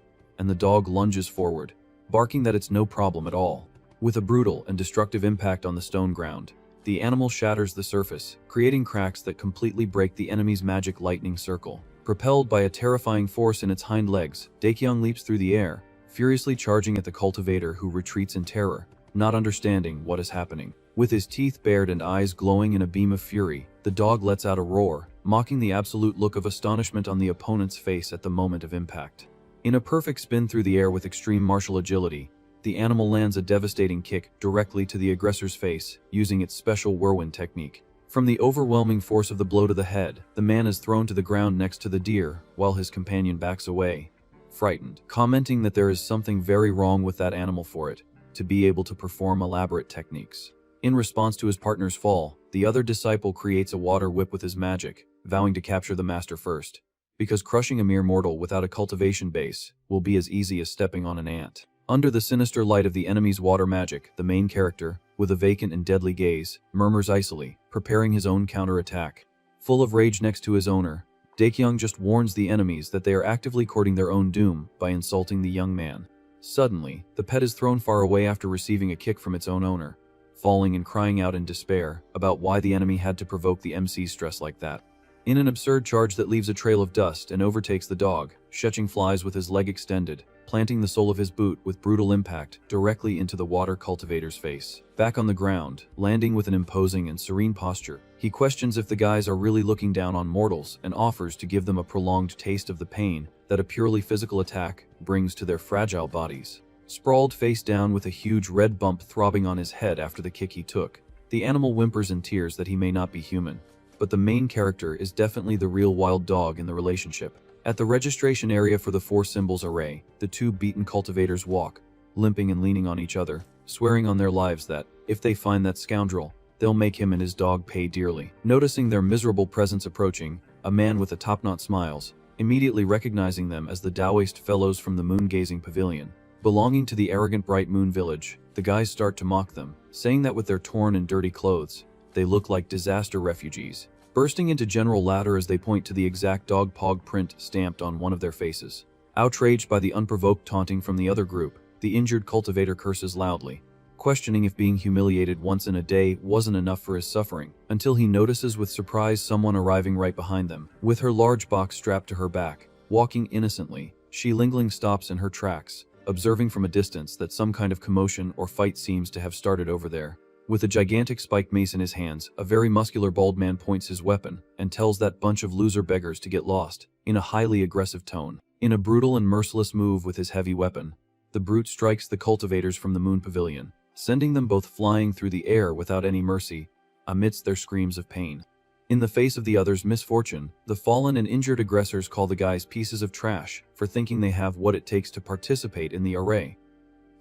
and the dog lunges forward, barking that it's no problem at all. With a brutal and destructive impact on the stone ground, the animal shatters the surface, creating cracks that completely break the enemy's magic lightning circle. Propelled by a terrifying force in its hind legs, Daekyong leaps through the air, furiously charging at the cultivator who retreats in terror, not understanding what is happening. With his teeth bared and eyes glowing in a beam of fury, the dog lets out a roar, mocking the absolute look of astonishment on the opponent's face at the moment of impact. In a perfect spin through the air with extreme martial agility, the animal lands a devastating kick directly to the aggressor's face, using its special whirlwind technique. From the overwhelming force of the blow to the head, the man is thrown to the ground next to the deer, while his companion backs away, frightened, commenting that there is something very wrong with that animal for it to be able to perform elaborate techniques. In response to his partner's fall, the other disciple creates a water whip with his magic, vowing to capture the master first, because crushing a mere mortal without a cultivation base will be as easy as stepping on an ant. Under the sinister light of the enemy's water magic, the main character, with a vacant and deadly gaze, murmurs icily, preparing his own counterattack. Full of rage next to his owner, Daekyong just warns the enemies that they are actively courting their own doom by insulting the young man. Suddenly, the pet is thrown far away after receiving a kick from its own owner, falling and crying out in despair about why the enemy had to provoke the MC's stress like that. In an absurd charge that leaves a trail of dust and overtakes the dog, sheching flies with his leg extended, planting the sole of his boot with brutal impact directly into the water cultivator's face. Back on the ground, landing with an imposing and serene posture, he questions if the guys are really looking down on mortals and offers to give them a prolonged taste of the pain that a purely physical attack brings to their fragile bodies. Sprawled face down with a huge red bump throbbing on his head after the kick he took, the animal whimpers in tears that he may not be human. But the main character is definitely the real wild dog in the relationship. At the registration area for the four symbols array, the two beaten cultivators walk, limping and leaning on each other, swearing on their lives that, if they find that scoundrel, they'll make him and his dog pay dearly. Noticing their miserable presence approaching, a man with a top-knot smiles, immediately recognizing them as the Taoist fellows from the moon-gazing pavilion. Belonging to the arrogant Bright Moon Village, the guys start to mock them, saying that with their torn and dirty clothes, they look like disaster refugees, bursting into general laughter as they point to the exact dog pog print stamped on one of their faces. Outraged by the unprovoked taunting from the other group, the injured cultivator curses loudly, questioning if being humiliated once in a day wasn't enough for his suffering, until he notices with surprise someone arriving right behind them. With her large box strapped to her back, walking innocently, she Lingling stops in her tracks, observing from a distance that some kind of commotion or fight seems to have started over there. With a gigantic spiked mace in his hands, a very muscular bald man points his weapon and tells that bunch of loser beggars to get lost, in a highly aggressive tone. In a brutal and merciless move with his heavy weapon, the brute strikes the cultivators from the moon pavilion, sending them both flying through the air without any mercy, amidst their screams of pain. In the face of the others' misfortune, the fallen and injured aggressors call the guys pieces of trash for thinking they have what it takes to participate in the array,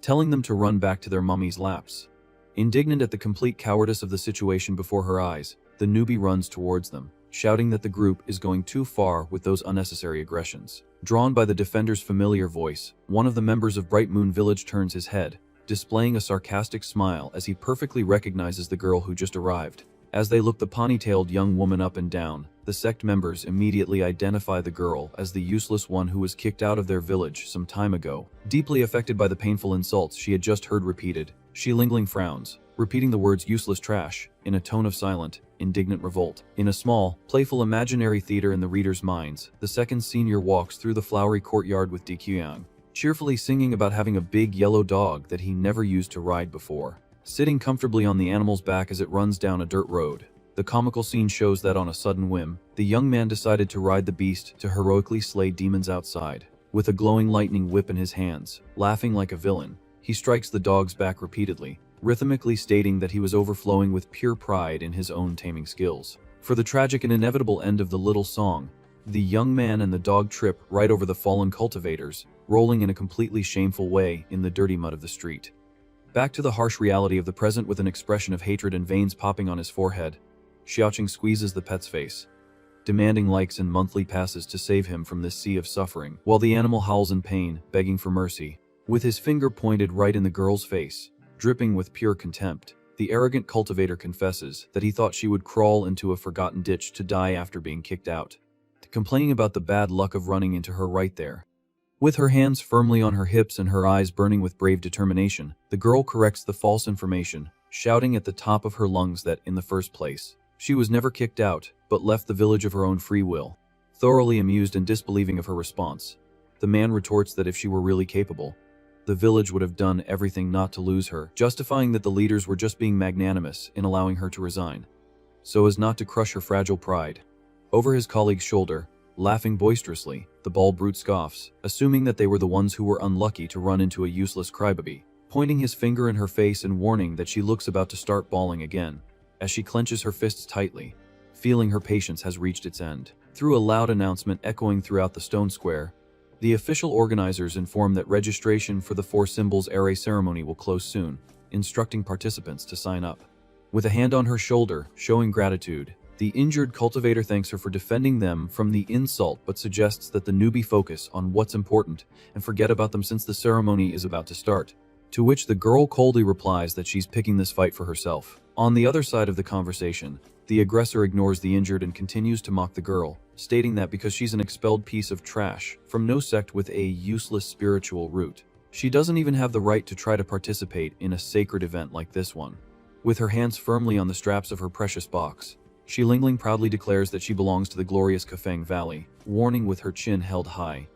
telling them to run back to their mummies' laps. Indignant at the complete cowardice of the situation before her eyes, the newbie runs towards them, shouting that the group is going too far with those unnecessary aggressions. Drawn by the defender's familiar voice, one of the members of Bright Moon Village turns his head, displaying a sarcastic smile as he perfectly recognizes the girl who just arrived. As they look the ponytailed young woman up and down, the sect members immediately identify the girl as the useless one who was kicked out of their village some time ago. Deeply affected by the painful insults she had just heard repeated, she Lingling frowns, repeating the words useless trash, in a tone of silent, indignant revolt. In a small, playful imaginary theater in the reader's minds, the second senior walks through the flowery courtyard with Dikyang, cheerfully singing about having a big yellow dog that he never used to ride before, sitting comfortably on the animal's back as it runs down a dirt road. The comical scene shows that on a sudden whim, the young man decided to ride the beast to heroically slay demons outside. With a glowing lightning whip in his hands, laughing like a villain, he strikes the dog's back repeatedly, rhythmically stating that he was overflowing with pure pride in his own taming skills. For the tragic and inevitable end of the little song, the young man and the dog trip right over the fallen cultivators, rolling in a completely shameful way in the dirty mud of the street. Back to the harsh reality of the present with an expression of hatred and veins popping on his forehead, Xiaoqing squeezes the pet's face, demanding likes and monthly passes to save him from this sea of suffering, while the animal howls in pain, begging for mercy. With his finger pointed right in the girl's face, dripping with pure contempt, the arrogant cultivator confesses that he thought she would crawl into a forgotten ditch to die after being kicked out, complaining about the bad luck of running into her right there. With her hands firmly on her hips and her eyes burning with brave determination, the girl corrects the false information, shouting at the top of her lungs that, in the first place, she was never kicked out, but left the village of her own free will. Thoroughly amused and disbelieving of her response, the man retorts that if she were really capable, the village would have done everything not to lose her, justifying that the leaders were just being magnanimous in allowing her to resign, so as not to crush her fragile pride. Over his colleague's shoulder, laughing boisterously, the bald brute scoffs, assuming that they were the ones who were unlucky to run into a useless crybaby, pointing his finger in her face and warning that she looks about to start bawling again, as she clenches her fists tightly, feeling her patience has reached its end. Through a loud announcement echoing throughout the stone square, the official organizers inform that registration for the Four Symbols Array ceremony will close soon, instructing participants to sign up. With a hand on her shoulder, showing gratitude, the injured cultivator thanks her for defending them from the insult but suggests that the newbie focus on what's important and forget about them since the ceremony is about to start, to which the girl coldly replies that she's picking this fight for herself. On the other side of the conversation, the aggressor ignores the injured and continues to mock the girl, stating that because she's an expelled piece of trash from no sect with a useless spiritual root, she doesn't even have the right to try to participate in a sacred event like this one. With her hands firmly on the straps of her precious box, Shi Lingling proudly declares that she belongs to the glorious Kafeng Valley, warning with her chin held high,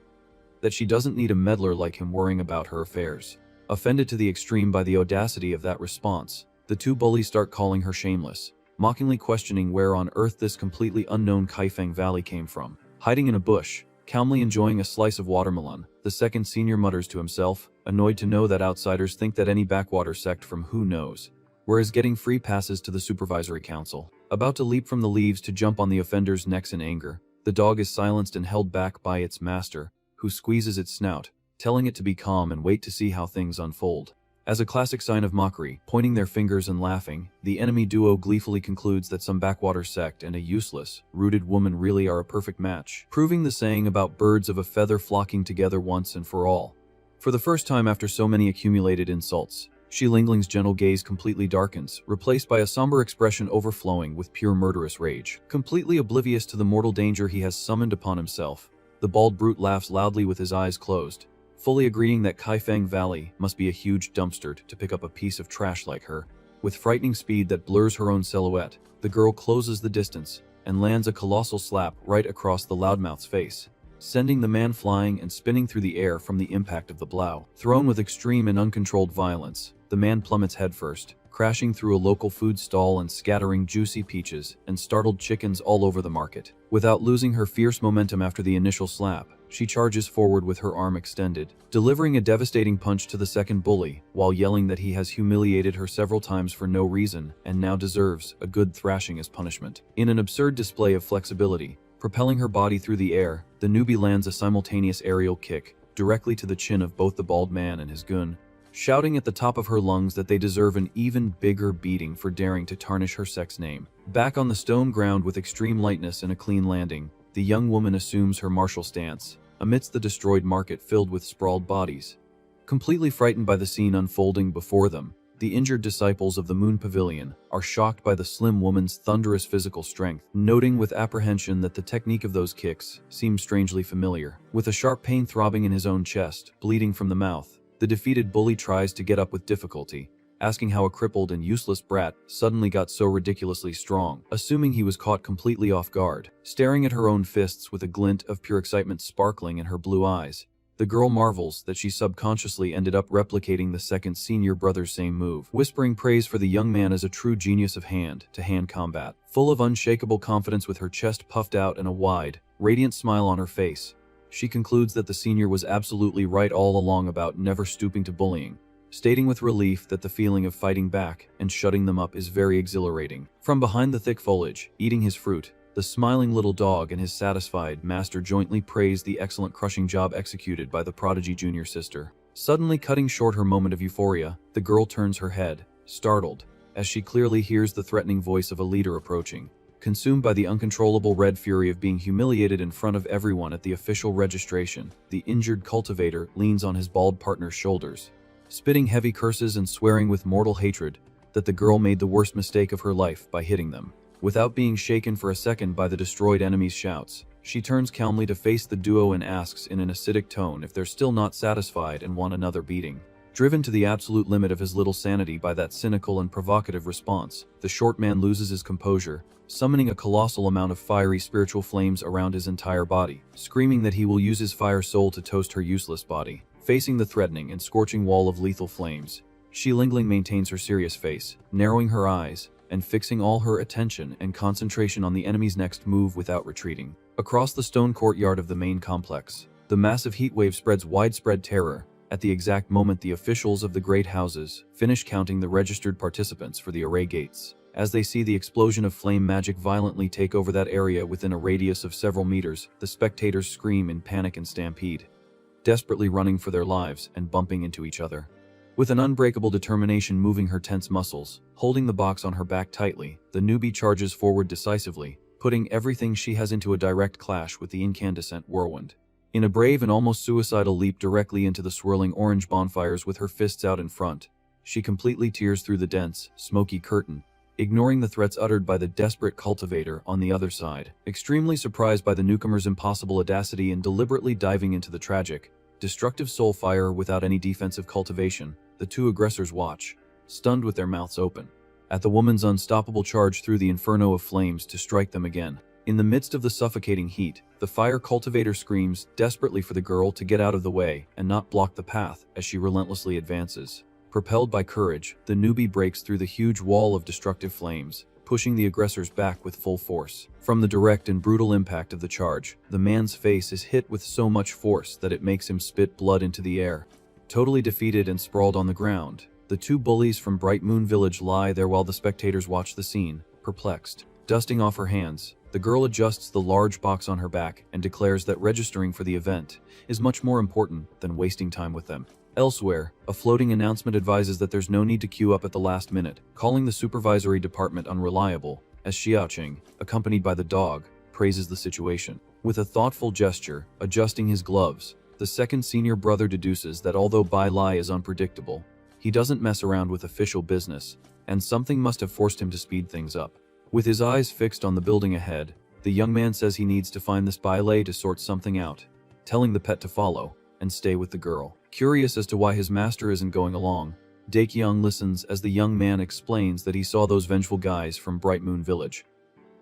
that she doesn't need a meddler like him worrying about her affairs. Offended to the extreme by the audacity of that response, the two bullies start calling her shameless, mockingly questioning where on earth this completely unknown Kaifeng Valley came from. Hiding in a bush, calmly enjoying a slice of watermelon, the second senior mutters to himself, annoyed to know that outsiders think that any backwater sect from who knows, whereas getting free passes to the supervisory council. About to leap from the leaves to jump on the offender's necks in anger, the dog is silenced and held back by its master, who squeezes its snout, telling it to be calm and wait to see how things unfold. As a classic sign of mockery, pointing their fingers and laughing, the enemy duo gleefully concludes that some backwater sect and a useless, rooted woman really are a perfect match, proving the saying about birds of a feather flocking together once and for all. For the first time after so many accumulated insults, Shi Lingling's gentle gaze completely darkens, replaced by a somber expression overflowing with pure murderous rage. Completely oblivious to the mortal danger he has summoned upon himself, the bald brute laughs loudly with his eyes closed, fully agreeing that Kaifeng Valley must be a huge dumpster to pick up a piece of trash like her. With frightening speed that blurs her own silhouette, the girl closes the distance and lands a colossal slap right across the loudmouth's face, sending the man flying and spinning through the air from the impact of the blow. Thrown with extreme and uncontrolled violence, the man plummets headfirst, crashing through a local food stall and scattering juicy peaches and startled chickens all over the market. Without losing her fierce momentum after the initial slap, she charges forward with her arm extended, delivering a devastating punch to the second bully, while yelling that he has humiliated her several times for no reason and now deserves a good thrashing as punishment. In an absurd display of flexibility, propelling her body through the air, the newbie lands a simultaneous aerial kick directly to the chin of both the bald man and his goon, shouting at the top of her lungs that they deserve an even bigger beating for daring to tarnish her sex name. Back on the stone ground with extreme lightness and a clean landing, the young woman assumes her martial stance, amidst the destroyed market filled with sprawled bodies. Completely frightened by the scene unfolding before them, the injured disciples of the Moon Pavilion are shocked by the slim woman's thunderous physical strength, noting with apprehension that the technique of those kicks seems strangely familiar. With a sharp pain throbbing in his own chest, bleeding from the mouth, the defeated bully tries to get up with difficulty, asking how a crippled and useless brat suddenly got so ridiculously strong, assuming he was caught completely off guard. Staring at her own fists with a glint of pure excitement sparkling in her blue eyes, the girl marvels that she subconsciously ended up replicating the second senior brother's same move, whispering praise for the young man as a true genius of hand-to-hand combat. Full of unshakable confidence with her chest puffed out and a wide, radiant smile on her face, she concludes that the senior was absolutely right all along about never stooping to bullying, stating with relief that the feeling of fighting back and shutting them up is very exhilarating. From behind the thick foliage, eating his fruit, the smiling little dog and his satisfied master jointly praise the excellent crushing job executed by the prodigy junior sister. Suddenly cutting short her moment of euphoria, the girl turns her head, startled, as she clearly hears the threatening voice of a leader approaching. Consumed by the uncontrollable red fury of being humiliated in front of everyone at the official registration, the injured cultivator leans on his bald partner's shoulders, spitting heavy curses and swearing with mortal hatred that the girl made the worst mistake of her life by hitting them. Without being shaken for a second by the destroyed enemy's shouts, she turns calmly to face the duo and asks in an acidic tone if they're still not satisfied and want another beating. Driven to the absolute limit of his little sanity by that cynical and provocative response, the short man loses his composure, summoning a colossal amount of fiery spiritual flames around his entire body, screaming that he will use his fire soul to toast her useless body. Facing the threatening and scorching wall of lethal flames, Shi Lingling maintains her serious face, narrowing her eyes, and fixing all her attention and concentration on the enemy's next move without retreating. Across the stone courtyard of the main complex, the massive heatwave spreads widespread terror at the exact moment the officials of the great houses finish counting the registered participants for the array gates. As they see the explosion of flame magic violently take over that area within a radius of several meters, the spectators scream in panic and stampede, desperately running for their lives and bumping into each other. With an unbreakable determination moving her tense muscles, holding the box on her back tightly, the newbie charges forward decisively, putting everything she has into a direct clash with the incandescent whirlwind. In a brave and almost suicidal leap directly into the swirling orange bonfires with her fists out in front, she completely tears through the dense, smoky curtain, ignoring the threats uttered by the desperate cultivator on the other side. Extremely surprised by the newcomer's impossible audacity in deliberately diving into the tragic, destructive soul fire without any defensive cultivation, the two aggressors watch, stunned with their mouths open, at the woman's unstoppable charge through the inferno of flames to strike them again. In the midst of the suffocating heat, the fire cultivator screams desperately for the girl to get out of the way and not block the path as she relentlessly advances. Propelled by courage, the newbie breaks through the huge wall of destructive flames, pushing the aggressors back with full force. From the direct and brutal impact of the charge, the man's face is hit with so much force that it makes him spit blood into the air. Totally defeated and sprawled on the ground, the two bullies from Bright Moon Village lie there while the spectators watch the scene, perplexed. Dusting off her hands, the girl adjusts the large box on her back and declares that registering for the event is much more important than wasting time with them. Elsewhere, a floating announcement advises that there's no need to queue up at the last minute, calling the supervisory department unreliable, as Xiaoqing, accompanied by the dog, praises the situation. With a thoughtful gesture, adjusting his gloves, the second senior brother deduces that although Bai Lai is unpredictable, he doesn't mess around with official business, and something must have forced him to speed things up. With his eyes fixed on the building ahead, the young man says he needs to find this Bai Lai to sort something out, telling the pet to follow and stay with the girl. Curious as to why his master isn't going along, Daekyung listens as the young man explains that he saw those vengeful guys from Bright Moon Village,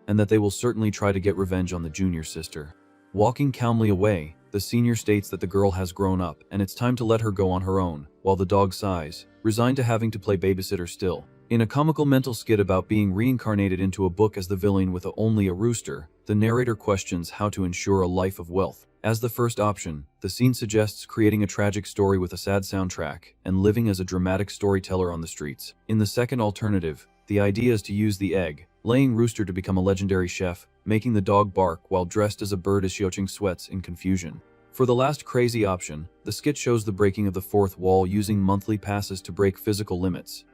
and that they will certainly try to get revenge on the junior sister. Walking calmly away, the senior states that the girl has grown up and it's time to let her go on her own, while the dog sighs, resigned to having to play babysitter still. In a comical mental skit about being reincarnated into a book as the villain with only a rooster, the narrator questions how to ensure a life of wealth. As the first option, the scene suggests creating a tragic story with a sad soundtrack and living as a dramatic storyteller on the streets. In the second alternative, the idea is to use the egg-laying rooster to become a legendary chef, making the dog bark while dressed as a bird as Xiaoqing sweats in confusion. For the last crazy option, the skit shows the breaking of the fourth wall using monthly passes to break physical limits,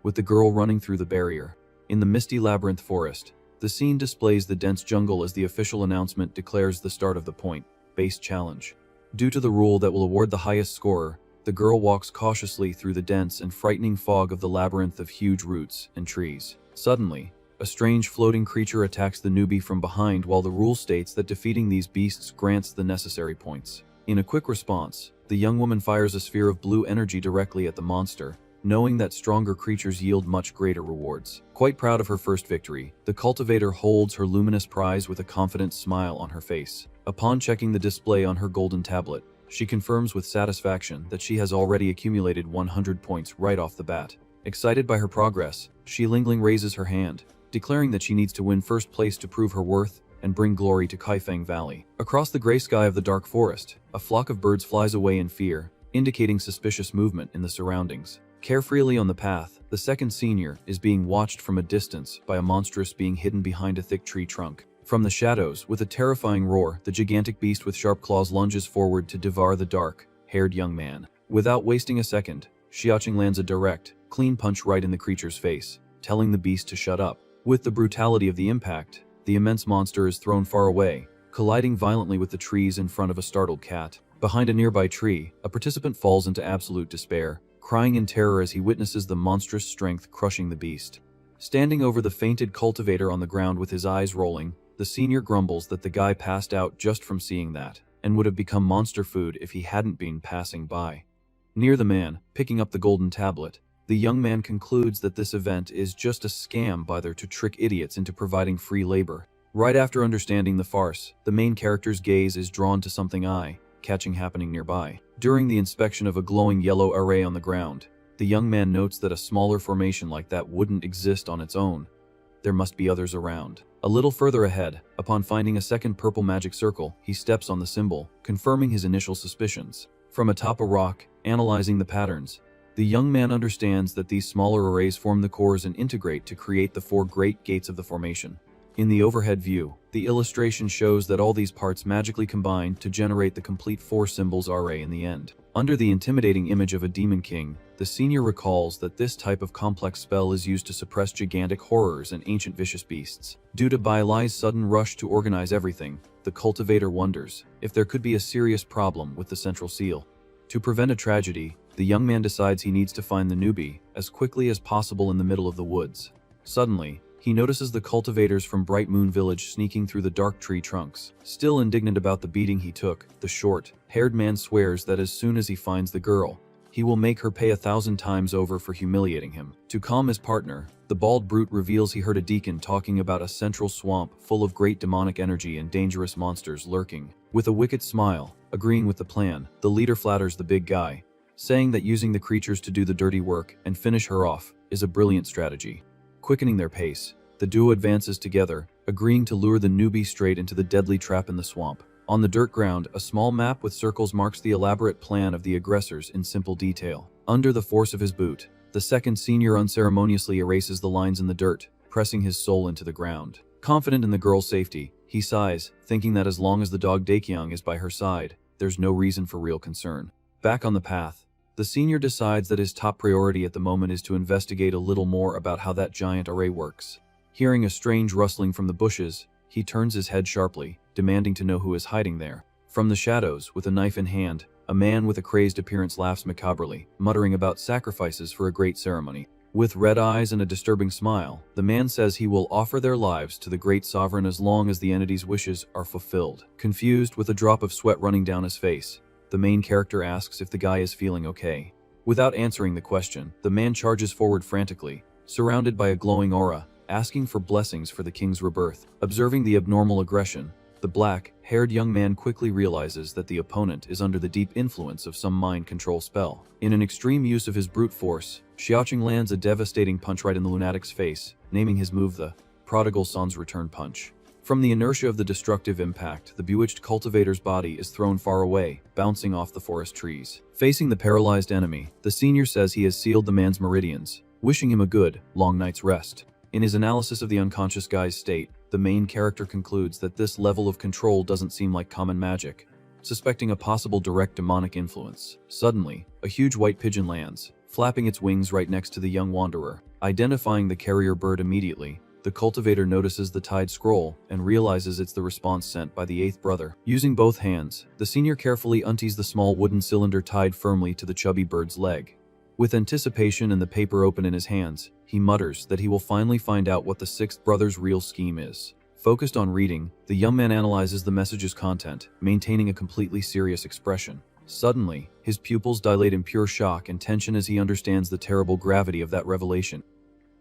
with the girl running through the barrier. In the misty labyrinth forest, the scene displays the dense jungle as the official announcement declares the start of the point-based challenge. Due to the rule that will award the highest scorer, the girl walks cautiously through the dense and frightening fog of the labyrinth of huge roots and trees. Suddenly, a strange floating creature attacks the newbie from behind while the rule states that defeating these beasts grants the necessary points. In a quick response, the young woman fires a sphere of blue energy directly at the monster, knowing that stronger creatures yield much greater rewards. Quite proud of her first victory, the cultivator holds her luminous prize with a confident smile on her face. Upon checking the display on her golden tablet, she confirms with satisfaction that she has already accumulated 100 points right off the bat. Excited by her progress, Shi Lingling raises her hand, declaring that she needs to win first place to prove her worth and bring glory to Kaifeng Valley. Across the gray sky of the dark forest, a flock of birds flies away in fear, indicating suspicious movement in the surroundings. Carefreely on the path, the second senior is being watched from a distance by a monstrous being hidden behind a thick tree trunk. From the shadows, with a terrifying roar, the gigantic beast with sharp claws lunges forward to devour the dark-haired young man. Without wasting a second, Xiaoqing lands a direct, clean punch right in the creature's face, telling the beast to shut up. With the brutality of the impact, the immense monster is thrown far away, colliding violently with the trees in front of a startled cat. Behind a nearby tree, a participant falls into absolute despair, crying in terror as he witnesses the monstrous strength crushing the beast. Standing over the fainted cultivator on the ground with his eyes rolling, the senior grumbles that the guy passed out just from seeing that, and would have become monster food if he hadn't been passing by. Near the man, picking up the golden tablet, the young man concludes that this event is just a scam by there to trick idiots into providing free labor. Right after understanding the farce, the main character's gaze is drawn to something eye-catching happening nearby. During the inspection of a glowing yellow array on the ground, the young man notes that a smaller formation like that wouldn't exist on its own. There must be others around. A little further ahead, upon finding a second purple magic circle, he steps on the symbol, confirming his initial suspicions. From atop a rock, analyzing the patterns, the young man understands that these smaller arrays form the cores and integrate to create the four great gates of the formation. In the overhead view, the illustration shows that all these parts magically combine to generate the complete four symbols array in the end. Under the intimidating image of a demon king, the senior recalls that this type of complex spell is used to suppress gigantic horrors and ancient vicious beasts. Due to Bai Lai's sudden rush to organize everything, the cultivator wonders if there could be a serious problem with the central seal. To prevent a tragedy, the young man decides he needs to find the newbie as quickly as possible in the middle of the woods. Suddenly, he notices the cultivators from Bright Moon Village sneaking through the dark tree trunks. Still indignant about the beating he took, the short-haired man swears that as soon as he finds the girl, he will make her pay 1,000 times over for humiliating him. To calm his partner, The bald brute reveals he heard a deacon talking about a central swamp full of great demonic energy and dangerous monsters lurking. With a wicked smile, agreeing with the plan, the leader flatters the big guy, saying that using the creatures to do the dirty work and finish her off is a brilliant strategy. Quickening their pace, the duo advances together, agreeing to lure the newbie straight into the deadly trap in the swamp. On the dirt ground, a small map with circles marks the elaborate plan of the aggressors in simple detail. Under the force of his boot, the second senior unceremoniously erases the lines in the dirt, pressing his soul into the ground. Confident in the girl's safety, he sighs, thinking that as long as the dog Daekyung is by her side, there's no reason for real concern. Back on the path, the senior decides that his top priority at the moment is to investigate a little more about how that giant array works. Hearing a strange rustling from the bushes, he turns his head sharply, demanding to know who is hiding there. From the shadows, with a knife in hand, a man with a crazed appearance laughs macabrely, muttering about sacrifices for a great ceremony. With red eyes and a disturbing smile, the man says he will offer their lives to the great sovereign as long as the entity's wishes are fulfilled. Confused, with a drop of sweat running down his face, the main character asks if the guy is feeling okay. Without answering the question, the man charges forward frantically, surrounded by a glowing aura, asking for blessings for the king's rebirth. Observing the abnormal aggression, the black-haired young man quickly realizes that the opponent is under the deep influence of some mind control spell. In an extreme use of his brute force, Xiaoqing lands a devastating punch right in the lunatic's face, naming his move the Prodigal Son's Return Punch. From the inertia of the destructive impact, the bewitched cultivator's body is thrown far away, bouncing off the forest trees. Facing the paralyzed enemy, the senior says he has sealed the man's meridians, wishing him a good, long night's rest. In his analysis of the unconscious guy's state, the main character concludes that this level of control doesn't seem like common magic, suspecting a possible direct demonic influence. Suddenly, a huge white pigeon lands, flapping its wings right next to the young wanderer. Identifying the carrier bird immediately, the cultivator notices the tied scroll and realizes it's the response sent by the eighth brother. Using both hands, the senior carefully unties the small wooden cylinder tied firmly to the chubby bird's leg. With anticipation and the paper open in his hands, he mutters that he will finally find out what the sixth brother's real scheme is. Focused on reading, the young man analyzes the message's content, maintaining a completely serious expression. Suddenly, his pupils dilate in pure shock and tension as he understands the terrible gravity of that revelation.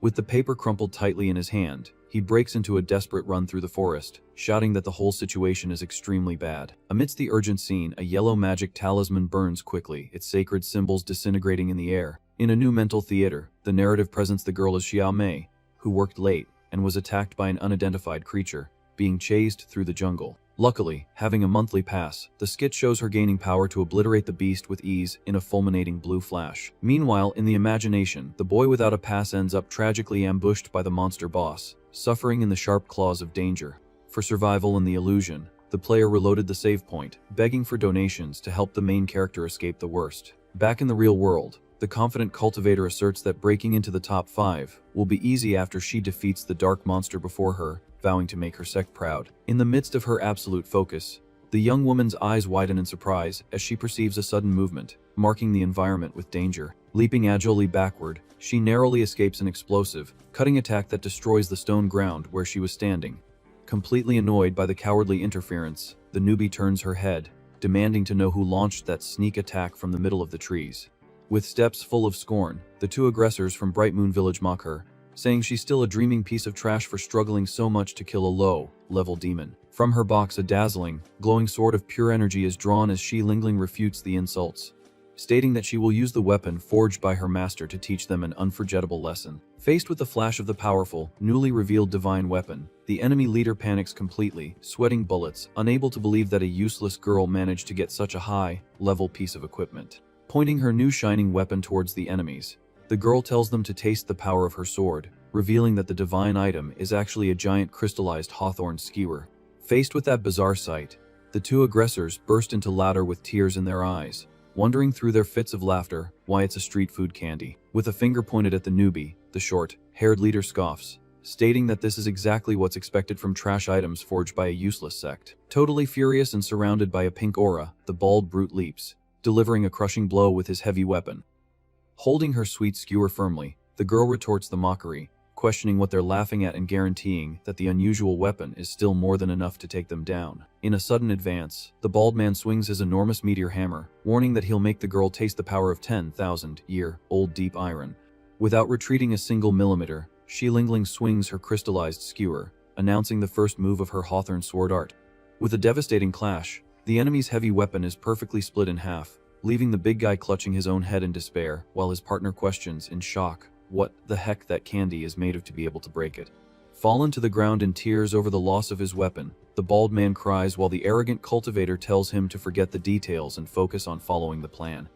With the paper crumpled tightly in his hand, he breaks into a desperate run through the forest, shouting that the whole situation is extremely bad. Amidst the urgent scene, a yellow magic talisman burns quickly, its sacred symbols disintegrating in the air. In a new mental theater, the narrative presents the girl as Xiao Mei, who worked late and was attacked by an unidentified creature, being chased through the jungle. Luckily, having a monthly pass, the skit shows her gaining power to obliterate the beast with ease in a fulminating blue flash. Meanwhile, in the imagination, the boy without a pass ends up tragically ambushed by the monster boss, suffering in the sharp claws of danger. For survival and the illusion, the player reloaded the save point, begging for donations to help the main character escape the worst. Back in the real world, the confident cultivator asserts that breaking into the top 5 will be easy after she defeats the dark monster before her, vowing to make her sect proud. In the midst of her absolute focus, the young woman's eyes widen in surprise as she perceives a sudden movement, marking the environment with danger. Leaping agilely backward, she narrowly escapes an explosive, cutting attack that destroys the stone ground where she was standing. Completely annoyed by the cowardly interference, the newbie turns her head, demanding to know who launched that sneak attack from the middle of the trees. With steps full of scorn, the two aggressors from Bright Moon Village mock her, saying she's still a dreaming piece of trash for struggling so much to kill a low-level demon. From her box, a dazzling, glowing sword of pure energy is drawn as she Lingling refutes the insults, stating that she will use the weapon forged by her master to teach them an unforgettable lesson. Faced with the flash of the powerful, newly revealed divine weapon, the enemy leader panics completely, sweating bullets, unable to believe that a useless girl managed to get such a high-level piece of equipment. Pointing her new shining weapon towards the enemies, the girl tells them to taste the power of her sword, revealing that the divine item is actually a giant crystallized hawthorn skewer. Faced with that bizarre sight, the two aggressors burst into laughter with tears in their eyes, wondering through their fits of laughter why it's a street food candy. With a finger pointed at the newbie, the short-haired leader scoffs, stating that this is exactly what's expected from trash items forged by a useless sect. Totally furious and surrounded by a pink aura, the bald brute leaps, delivering a crushing blow with his heavy weapon. Holding her sweet skewer firmly, the girl retorts the mockery, questioning what they're laughing at and guaranteeing that the unusual weapon is still more than enough to take them down. In a sudden advance, the bald man swings his enormous meteor hammer, warning that he'll make the girl taste the power of 10,000-year-old deep iron. Without retreating a single millimeter, Shi Lingling swings her crystallized skewer, announcing the first move of her Hawthorn sword art. With a devastating clash, the enemy's heavy weapon is perfectly split in half, leaving the big guy clutching his own head in despair, while his partner questions, in shock, what the heck that candy is made of to be able to break it. Fallen to the ground in tears over the loss of his weapon, the bald man cries while the arrogant cultivator tells him to forget the details and focus on following the plan.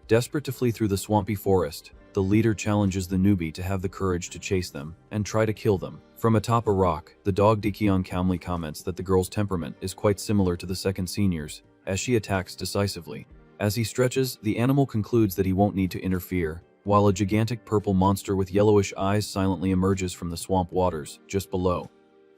Desperate to flee through the swampy forest, the leader challenges the newbie to have the courage to chase them and try to kill them. From atop a rock, the dog Dikyong calmly comments that the girl's temperament is quite similar to the second senior's, as she attacks decisively. As he stretches, the animal concludes that he won't need to interfere, while a gigantic purple monster with yellowish eyes silently emerges from the swamp waters just below.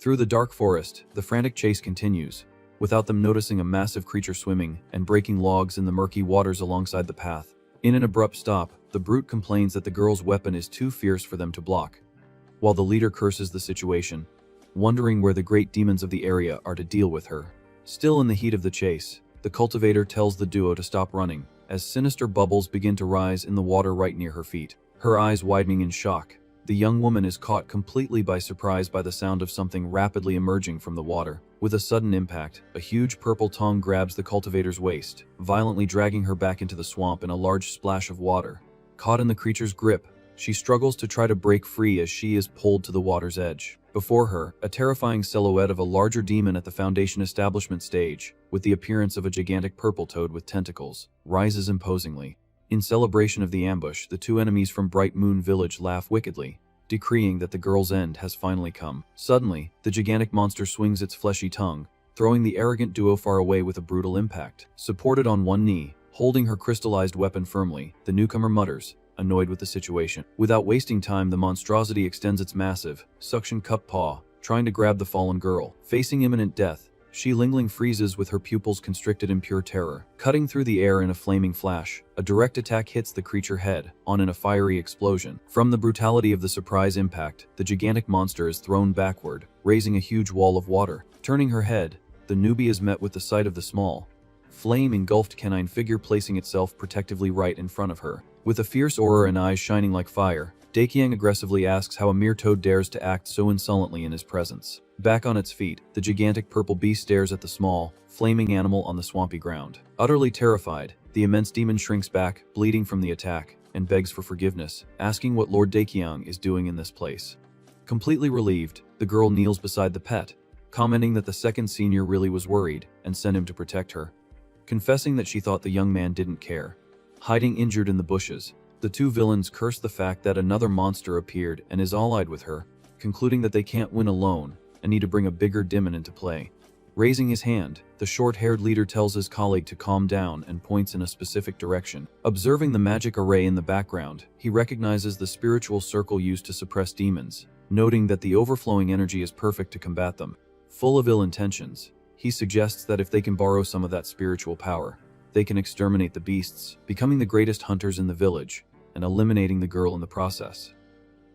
Through the dark forest, the frantic chase continues, without them noticing a massive creature swimming and breaking logs in the murky waters alongside the path. In an abrupt stop, the brute complains that the girl's weapon is too fierce for them to block, while the leader curses the situation, wondering where the great demons of the area are to deal with her. Still in the heat of the chase, the cultivator tells the duo to stop running, as sinister bubbles begin to rise in the water right near her feet. Her eyes widening in shock, the young woman is caught completely by surprise by the sound of something rapidly emerging from the water. With a sudden impact, a huge purple tongue grabs the cultivator's waist, violently dragging her back into the swamp in a large splash of water. Caught in the creature's grip, she struggles to try to break free as she is pulled to the water's edge. Before her, a terrifying silhouette of a larger demon at the Foundation establishment stage, with the appearance of a gigantic purple toad with tentacles, rises imposingly. In celebration of the ambush, the two enemies from Bright Moon Village laugh wickedly, decreeing that the girl's end has finally come. Suddenly, the gigantic monster swings its fleshy tongue, throwing the arrogant duo far away with a brutal impact. Supported on one knee, holding her crystallized weapon firmly, the newcomer mutters, annoyed with the situation. Without wasting time, the monstrosity extends its massive, suction-cup paw, trying to grab the fallen girl. Facing imminent death, Shi Lingling freezes with her pupils constricted in pure terror. Cutting through the air in a flaming flash, a direct attack hits the creature head on in a fiery explosion. From the brutality of the surprise impact, the gigantic monster is thrown backward, raising a huge wall of water. Turning her head, the newbie is met with the sight of the small, flame-engulfed canine figure placing itself protectively right in front of her. With a fierce aura and eyes shining like fire, Daekyang aggressively asks how a mere toad dares to act so insolently in his presence. Back on its feet, the gigantic purple beast stares at the small, flaming animal on the swampy ground. Utterly terrified, the immense demon shrinks back, bleeding from the attack, and begs for forgiveness, asking what Lord Daekyang is doing in this place. Completely relieved, the girl kneels beside the pet, commenting that the second senior really was worried and sent him to protect her, confessing that she thought the young man didn't care. Hiding injured in the bushes, the two villains curse the fact that another monster appeared and is allied with her, concluding that they can't win alone and need to bring a bigger demon into play. Raising his hand, the short-haired leader tells his colleague to calm down and points in a specific direction. Observing the magic array in the background, he recognizes the spiritual circle used to suppress demons, noting that the overflowing energy is perfect to combat them. Full of ill intentions, he suggests that if they can borrow some of that spiritual power, they can exterminate the beasts, becoming the greatest hunters in the village, and eliminating the girl in the process.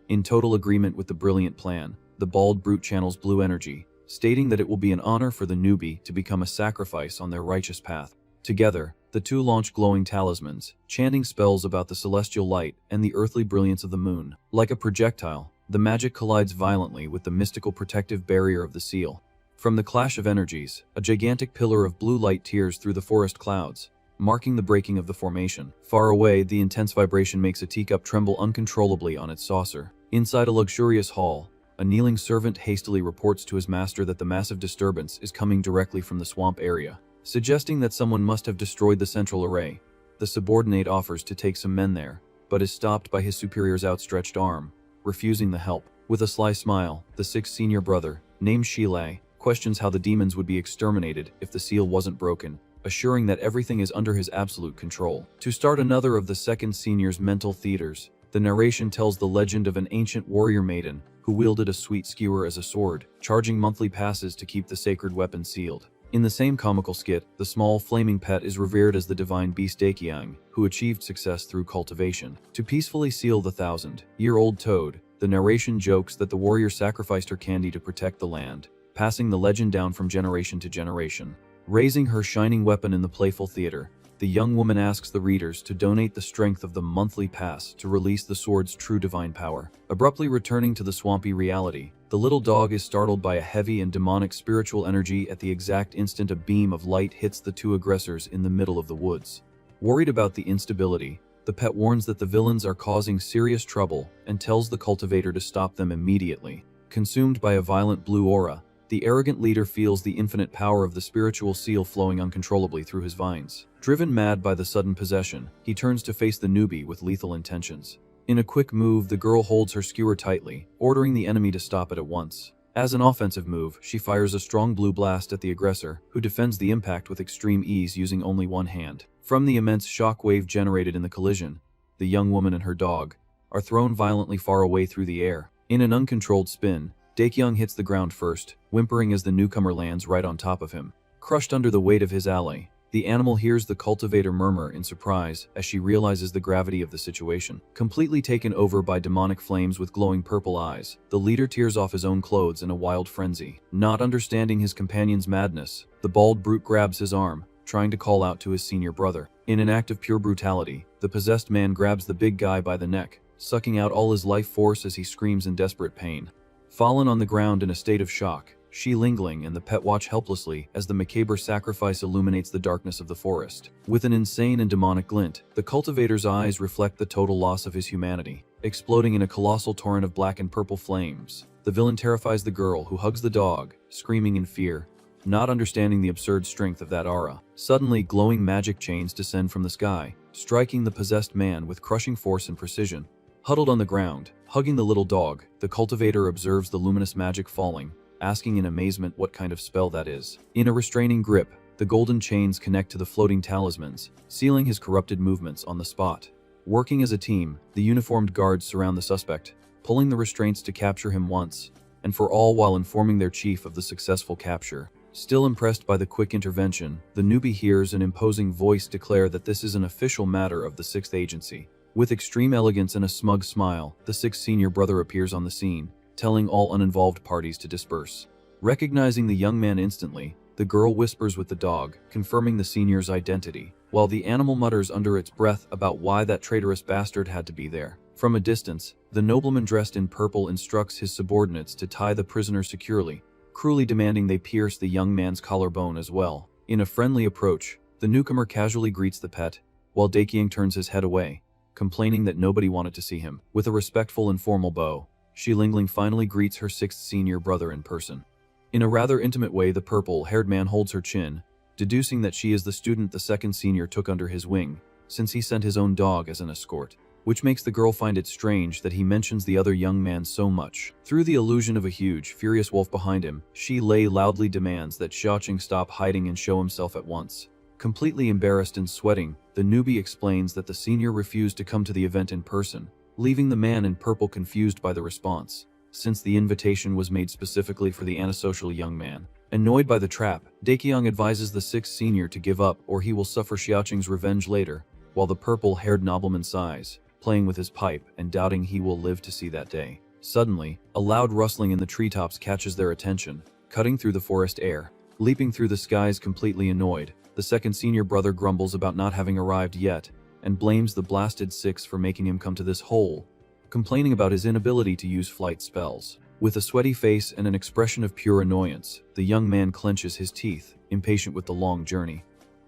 In total agreement with the brilliant plan, the bald brute channels blue energy, stating that it will be an honor for the newbie to become a sacrifice on their righteous path. Together, the two launch glowing talismans, chanting spells about the celestial light and the earthly brilliance of the moon. Like a projectile, the magic collides violently with the mystical protective barrier of the seal. From the clash of energies, a gigantic pillar of blue light tears through the forest clouds, marking the breaking of the formation. Far away, the intense vibration makes a teacup tremble uncontrollably on its saucer. Inside a luxurious hall, a kneeling servant hastily reports to his master that the massive disturbance is coming directly from the swamp area, suggesting that someone must have destroyed the central array. The subordinate offers to take some men there, but is stopped by his superior's outstretched arm, refusing the help. With a sly smile, the sixth senior brother, named Shilei, questions how the demons would be exterminated if the seal wasn't broken, assuring that everything is under his absolute control. To start another of the second senior's mental theaters, the narration tells the legend of an ancient warrior maiden who wielded a sweet skewer as a sword, charging monthly passes to keep the sacred weapon sealed. In the same comical skit, the small flaming pet is revered as the divine beast Daekyang, who achieved success through cultivation. To peacefully seal the 1,000-year-old toad, the narration jokes that the warrior sacrificed her candy to protect the land, passing the legend down from generation to generation. Raising her shining weapon in the playful theater, the young woman asks the readers to donate the strength of the monthly pass to release the sword's true divine power. Abruptly returning to the swampy reality, the little dog is startled by a heavy and demonic spiritual energy at the exact instant a beam of light hits the two aggressors in the middle of the woods. Worried about the instability, the pet warns that the villains are causing serious trouble and tells the cultivator to stop them immediately. Consumed by a violent blue aura, the arrogant leader feels the infinite power of the spiritual seal flowing uncontrollably through his vines. Driven mad by the sudden possession, he turns to face the newbie with lethal intentions. In a quick move, the girl holds her skewer tightly, ordering the enemy to stop it at once. As an offensive move, she fires a strong blue blast at the aggressor, who defends the impact with extreme ease using only one hand. From the immense shock wave generated in the collision, the young woman and her dog are thrown violently far away through the air. In an uncontrolled spin, Daekyung hits the ground first, whimpering as the newcomer lands right on top of him. Crushed under the weight of his ally, the animal hears the cultivator murmur in surprise as she realizes the gravity of the situation. Completely taken over by demonic flames with glowing purple eyes, the leader tears off his own clothes in a wild frenzy. Not understanding his companion's madness, the bald brute grabs his arm, trying to call out to his senior brother. In an act of pure brutality, the possessed man grabs the big guy by the neck, sucking out all his life force as he screams in desperate pain. Fallen on the ground in a state of shock, Shi Lingling and the pet watch helplessly as the macabre sacrifice illuminates the darkness of the forest. With an insane and demonic glint, the cultivator's eyes reflect the total loss of his humanity. Exploding in a colossal torrent of black and purple flames, the villain terrifies the girl, who hugs the dog, screaming in fear, not understanding the absurd strength of that aura. Suddenly, glowing magic chains descend from the sky, striking the possessed man with crushing force and precision. Huddled on the ground, hugging the little dog, the cultivator observes the luminous magic falling, asking in amazement what kind of spell that is. In a restraining grip, the golden chains connect to the floating talismans, sealing his corrupted movements on the spot. Working as a team, the uniformed guards surround the suspect, pulling the restraints to capture him once and for all while informing their chief of the successful capture. Still impressed by the quick intervention, the newbie hears an imposing voice declare that this is an official matter of the 6th Agency. With extreme elegance and a smug smile, the 6th senior brother appears on the scene, telling all uninvolved parties to disperse. Recognizing the young man instantly, the girl whispers with the dog, confirming the senior's identity, while the animal mutters under its breath about why that traitorous bastard had to be there. From a distance, the nobleman dressed in purple instructs his subordinates to tie the prisoner securely, cruelly demanding they pierce the young man's collarbone as well. In a friendly approach, the newcomer casually greets the pet, while Daekyung turns his head away, complaining that nobody wanted to see him. With a respectful and formal bow, Shi Lingling finally greets her 6th senior brother in person. In a rather intimate way, the purple-haired man holds her chin, deducing that she is the student the 2nd senior took under his wing, since he sent his own dog as an escort, which makes the girl find it strange that he mentions the other young man so much. Through the illusion of a huge, furious wolf behind him, Shi Lei loudly demands that Xiaoqing stop hiding and show himself at once. Completely embarrassed and sweating, the newbie explains that the senior refused to come to the event in person, leaving the man in purple confused by the response, since the invitation was made specifically for the antisocial young man. Annoyed by the trap, Daekyung advises the 6th senior to give up or he will suffer Xiaoqing's revenge later, while the purple-haired nobleman sighs, playing with his pipe and doubting he will live to see that day. Suddenly, a loud rustling in the treetops catches their attention, cutting through the forest air. Leaping through the skies completely annoyed, the 2nd senior brother grumbles about not having arrived yet, and blames the blasted 6 for making him come to this hole, complaining about his inability to use flight spells. With a sweaty face and an expression of pure annoyance, the young man clenches his teeth, impatient with the long journey.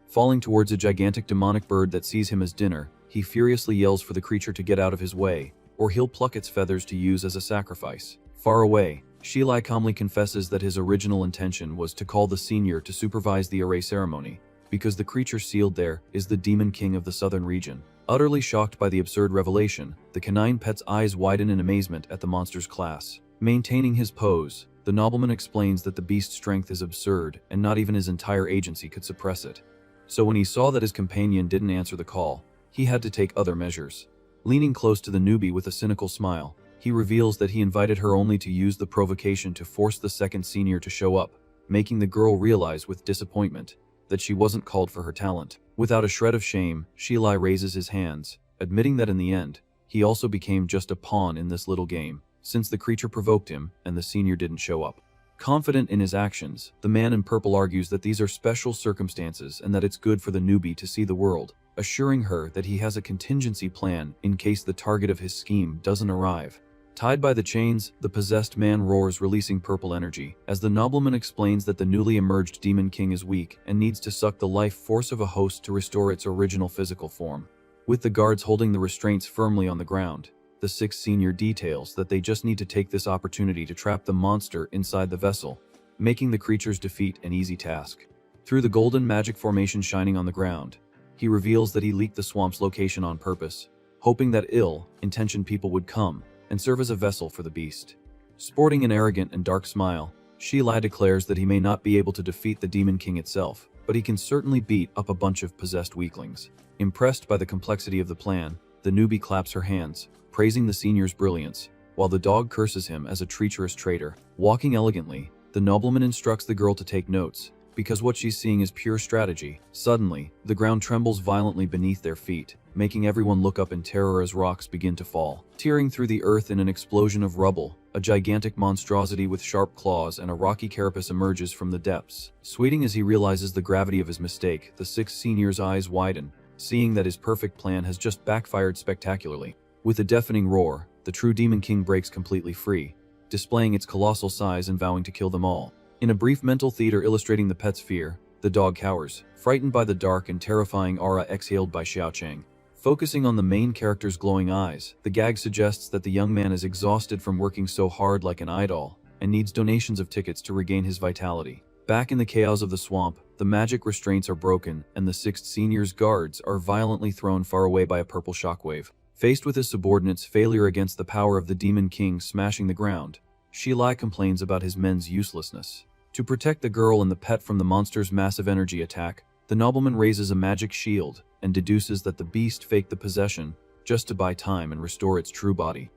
Falling towards a gigantic demonic bird that sees him as dinner, he furiously yells for the creature to get out of his way, or he'll pluck its feathers to use as a sacrifice. Far away, Shi Lei calmly confesses that his original intention was to call the senior to supervise the array ceremony, because the creature sealed there is the demon king of the southern region. Utterly shocked by the absurd revelation, the canine pet's eyes widen in amazement at the monster's class. Maintaining his pose, the nobleman explains that the beast's strength is absurd and not even his entire agency could suppress it. So when he saw that his companion didn't answer the call, he had to take other measures. Leaning close to the newbie with a cynical smile, he reveals that he invited her only to use the provocation to force the 2nd senior to show up, making the girl realize with disappointment that she wasn't called for her talent. Without a shred of shame, Shi Lei raises his hands, admitting that in the end, he also became just a pawn in this little game, since the creature provoked him and the senior didn't show up. Confident in his actions, the man in purple argues that these are special circumstances and that it's good for the newbie to see the world, assuring her that he has a contingency plan in case the target of his scheme doesn't arrive. Tied by the chains, the possessed man roars, releasing purple energy, as the nobleman explains that the newly emerged Demon King is weak and needs to suck the life force of a host to restore its original physical form. With the guards holding the restraints firmly on the ground, the 6th senior details that they just need to take this opportunity to trap the monster inside the vessel, making the creature's defeat an easy task. Through the golden magic formation shining on the ground, he reveals that he leaked the swamp's location on purpose, hoping that ill-intentioned people would come and serve as a vessel for the beast. Sporting an arrogant and dark smile, Shi-Lai declares that he may not be able to defeat the Demon King itself, but he can certainly beat up a bunch of possessed weaklings. Impressed by the complexity of the plan, the newbie claps her hands, praising the senior's brilliance, while the dog curses him as a treacherous traitor. Walking elegantly, the nobleman instructs the girl to take notes, because what she's seeing is pure strategy. Suddenly, the ground trembles violently beneath their feet, making everyone look up in terror as rocks begin to fall. Tearing through the earth in an explosion of rubble, a gigantic monstrosity with sharp claws and a rocky carapace emerges from the depths. Sweating as he realizes the gravity of his mistake, the 6th senior's eyes widen, seeing that his perfect plan has just backfired spectacularly. With a deafening roar, the true Demon King breaks completely free, displaying its colossal size and vowing to kill them all. In a brief mental theater illustrating the pet's fear, the dog cowers, frightened by the dark and terrifying aura exhaled by Xiaocheng. Focusing on the main character's glowing eyes, the gag suggests that the young man is exhausted from working so hard like an idol, and needs donations of tickets to regain his vitality. Back in the chaos of the swamp, the magic restraints are broken, and the 6th senior's guards are violently thrown far away by a purple shockwave. Faced with his subordinates' failure against the power of the Demon King smashing the ground, Shi-Lai complains about his men's uselessness. To protect the girl and the pet from the monster's massive energy attack, the nobleman raises a magic shield and deduces that the beast faked the possession just to buy time and restore its true body.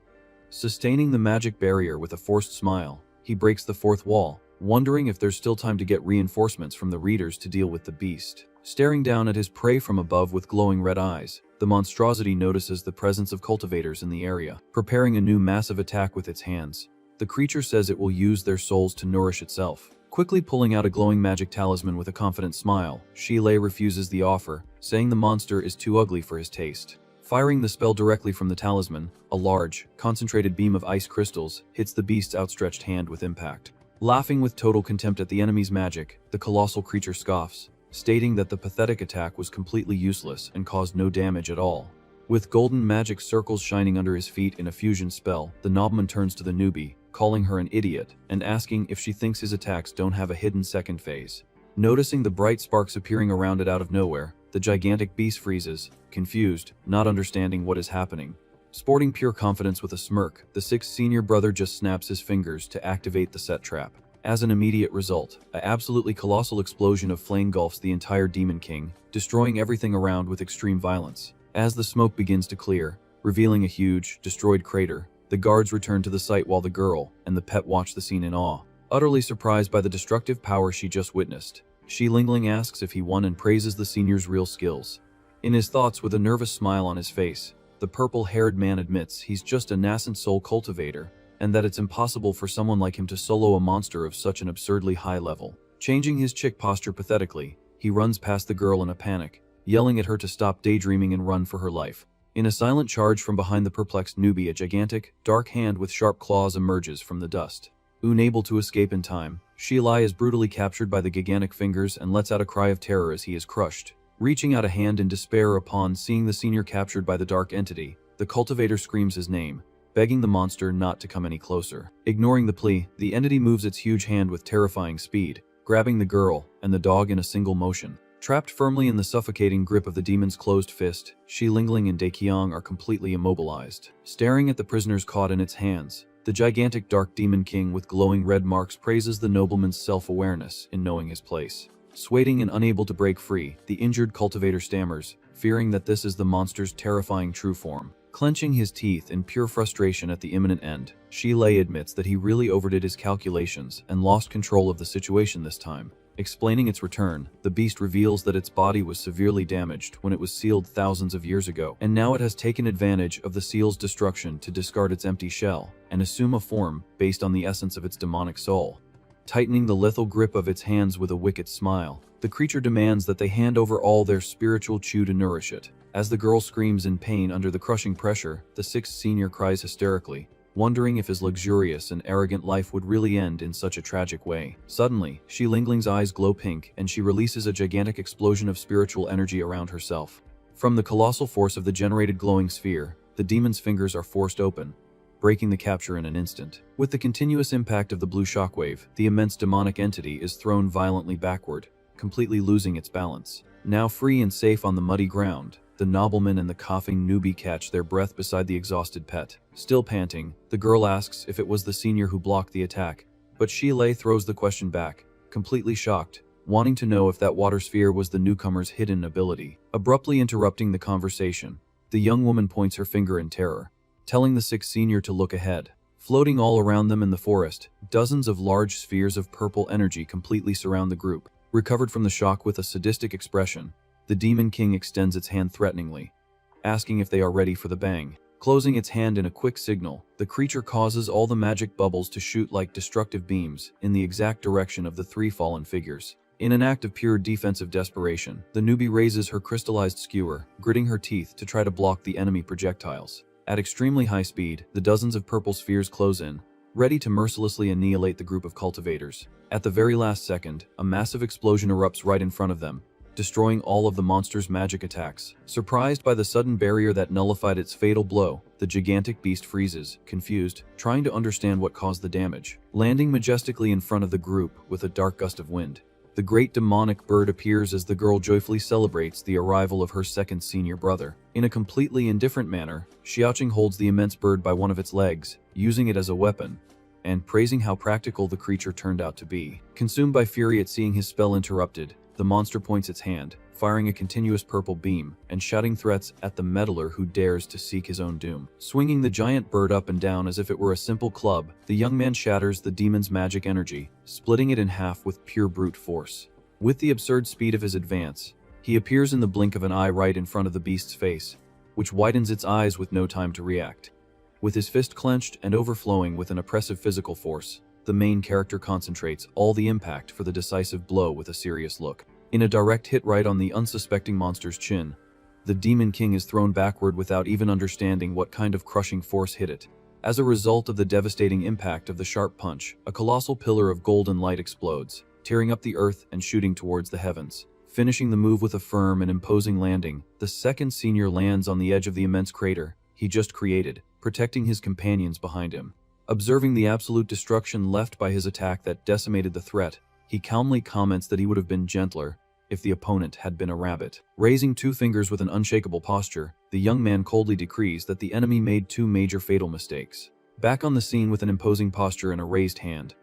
Sustaining the magic barrier with a forced smile, he breaks the 4th wall, wondering if there's still time to get reinforcements from the readers to deal with the beast. Staring down at his prey from above with glowing red eyes, the monstrosity notices the presence of cultivators in the area, preparing a new massive attack with its hands. The creature says it will use their souls to nourish itself. Quickly pulling out a glowing magic talisman with a confident smile, Shi-Lai refuses the offer, saying the monster is too ugly for his taste. Firing the spell directly from the talisman, a large, concentrated beam of ice crystals hits the beast's outstretched hand with impact. Laughing with total contempt at the enemy's magic, the colossal creature scoffs, stating that the pathetic attack was completely useless and caused no damage at all. With golden magic circles shining under his feet in a fusion spell, the nobleman turns to the newbie, calling her an idiot and asking if she thinks his attacks don't have a hidden second phase. Noticing the bright sparks appearing around it out of nowhere, the gigantic beast freezes, confused, not understanding what is happening. Sporting pure confidence with a smirk, the 6th senior brother just snaps his fingers to activate the set trap. As an immediate result, an absolutely colossal explosion of flame engulfs the entire Demon King, destroying everything around with extreme violence. As the smoke begins to clear, revealing a huge, destroyed crater, the guards return to the site while the girl and the pet watch the scene in awe. Utterly surprised by the destructive power she just witnessed, Shi-Lingling asks if he won and praises the senior's real skills. In his thoughts with a nervous smile on his face, the purple-haired man admits he's just a nascent soul cultivator, and that it's impossible for someone like him to solo a monster of such an absurdly high level. Changing his chick posture pathetically, he runs past the girl in a panic, yelling at her to stop daydreaming and run for her life. In a silent charge from behind the perplexed newbie, a gigantic, dark hand with sharp claws emerges from the dust. Unable to escape in time, Shi-Lai is brutally captured by the gigantic fingers and lets out a cry of terror as he is crushed. Reaching out a hand in despair upon seeing the senior captured by the dark entity, the cultivator screams his name, begging the monster not to come any closer. Ignoring the plea, the entity moves its huge hand with terrifying speed, grabbing the girl and the dog in a single motion. Trapped firmly in the suffocating grip of the demon's closed fist, Shi-Lingling and Daqiang are completely immobilized. Staring at the prisoners caught in its hands, the gigantic dark Demon King with glowing red marks praises the nobleman's self-awareness in knowing his place. Swaying and unable to break free, the injured cultivator stammers, fearing that this is the monster's terrifying true form. Clenching his teeth in pure frustration at the imminent end, Shi-Lai admits that he really overdid his calculations and lost control of the situation this time. Explaining its return, the beast reveals that its body was severely damaged when it was sealed thousands of years ago, and now it has taken advantage of the seal's destruction to discard its empty shell and assume a form based on the essence of its demonic soul. tightening the lethal grip of its hands with a wicked smile. The creature demands that they hand over all their spiritual chew to nourish it. As the girl screams in pain under the crushing pressure, the sixth senior cries hysterically, wondering if his luxurious and arrogant life would really end in such a tragic way. Suddenly, Shi Lingling's eyes glow pink and she releases a gigantic explosion of spiritual energy around herself. From the colossal force of the generated glowing sphere, the demon's fingers are forced open, breaking the capture in an instant. With the continuous impact of the blue shockwave, the immense demonic entity is thrown violently backward, completely losing its balance. Now free and safe on the muddy ground, the nobleman and the coughing newbie catch their breath beside the exhausted pet. Still panting, the girl asks if it was the senior who blocked the attack, but Shilei throws the question back, completely shocked, wanting to know if that water sphere was the newcomer's hidden ability. Abruptly interrupting the conversation, the young woman points her finger in terror, telling the sixth senior to look ahead. Floating all around them in the forest, dozens of large spheres of purple energy completely surround the group. Recovered from the shock with a sadistic expression, the Demon King extends its hand threateningly, asking if they are ready for the bang. Closing its hand in a quick signal, the creature causes all the magic bubbles to shoot like destructive beams in the exact direction of the three fallen figures. In an act of pure defensive desperation, the newbie raises her crystallized skewer, gritting her teeth to try to block the enemy projectiles. At extremely high speed, the dozens of purple spheres close in, ready to mercilessly annihilate the group of cultivators. At the very last second, a massive explosion erupts right in front of them, destroying all of the monster's magic attacks. Surprised by the sudden barrier that nullified its fatal blow, the gigantic beast freezes, confused, trying to understand what caused the damage. Landing majestically in front of the group with a dark gust of wind, the great demonic bird appears as the girl joyfully celebrates the arrival of her second senior brother. In a completely indifferent manner, Xiaoqing holds the immense bird by one of its legs, using it as a weapon, and praising how practical the creature turned out to be. Consumed by fury at seeing his spell interrupted, the monster points its hand, firing a continuous purple beam, and shouting threats at the meddler who dares to seek his own doom. Swinging the giant bird up and down as if it were a simple club, the young man shatters the demon's magic energy, splitting it in half with pure brute force. With the absurd speed of his advance, he appears in the blink of an eye right in front of the beast's face, which widens its eyes with no time to react. With his fist clenched and overflowing with an oppressive physical force, the main character concentrates all the impact for the decisive blow with a serious look. In a direct hit right on the unsuspecting monster's chin, the Demon King is thrown backward without even understanding what kind of crushing force hit it. As a result of the devastating impact of the sharp punch, a colossal pillar of golden light explodes, tearing up the earth and shooting towards the heavens. Finishing the move with a firm and imposing landing, the second senior lands on the edge of the immense crater he just created, protecting his companions behind him. Observing the absolute destruction left by his attack that decimated the threat, he calmly comments that he would have been gentler if the opponent had been a rabbit. Raising two fingers with an unshakable posture, the young man coldly decrees that the enemy made two major fatal mistakes. Back on the scene with an imposing posture and a raised hand,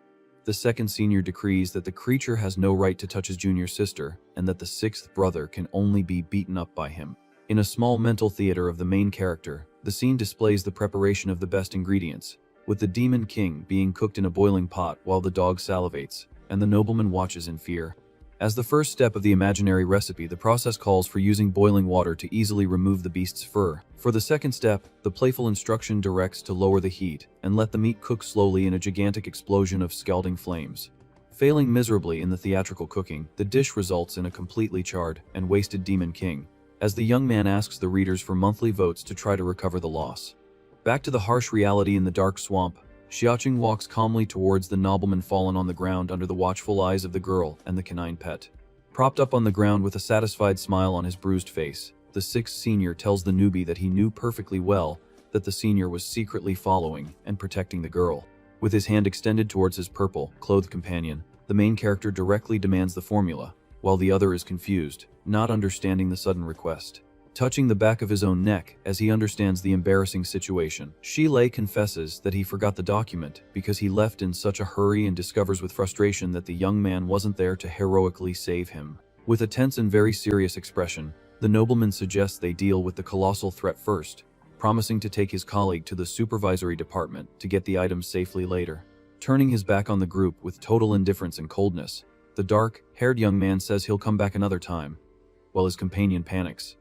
the second senior decrees that the creature has no right to touch his junior sister and that the sixth brother can only be beaten up by him. In a small mental theater of the main character, the scene displays the preparation of the best ingredients, with the Demon King being cooked in a boiling pot while the dog salivates, and the nobleman watches in fear. As the first step of the imaginary recipe, the process calls for using boiling water to easily remove the beast's fur. For the second step, the playful instruction directs to lower the heat and let the meat cook slowly in a gigantic explosion of scalding flames. Failing miserably in the theatrical cooking, the dish results in a completely charred and wasted Demon King, as the young man asks the readers for monthly votes to try to recover the loss. Back to the harsh reality in the dark swamp, Xiaoqing walks calmly towards the nobleman fallen on the ground under the watchful eyes of the girl and the canine pet. Propped up on the ground with a satisfied smile on his bruised face, the sixth senior tells the newbie that he knew perfectly well that the senior was secretly following and protecting the girl. With his hand extended towards his purple, clothed companion, the main character directly demands the formula, while the other is confused, not understanding the sudden request. Touching the back of his own neck as he understands the embarrassing situation, Shilei confesses that he forgot the document because he left in such a hurry and discovers with frustration that the young man wasn't there to heroically save him. With a tense and very serious expression, the nobleman suggests they deal with the colossal threat first, promising to take his colleague to the supervisory department to get the items safely later. Turning his back on the group with total indifference and coldness, the dark-haired young man says he'll come back another time, while his companion panics,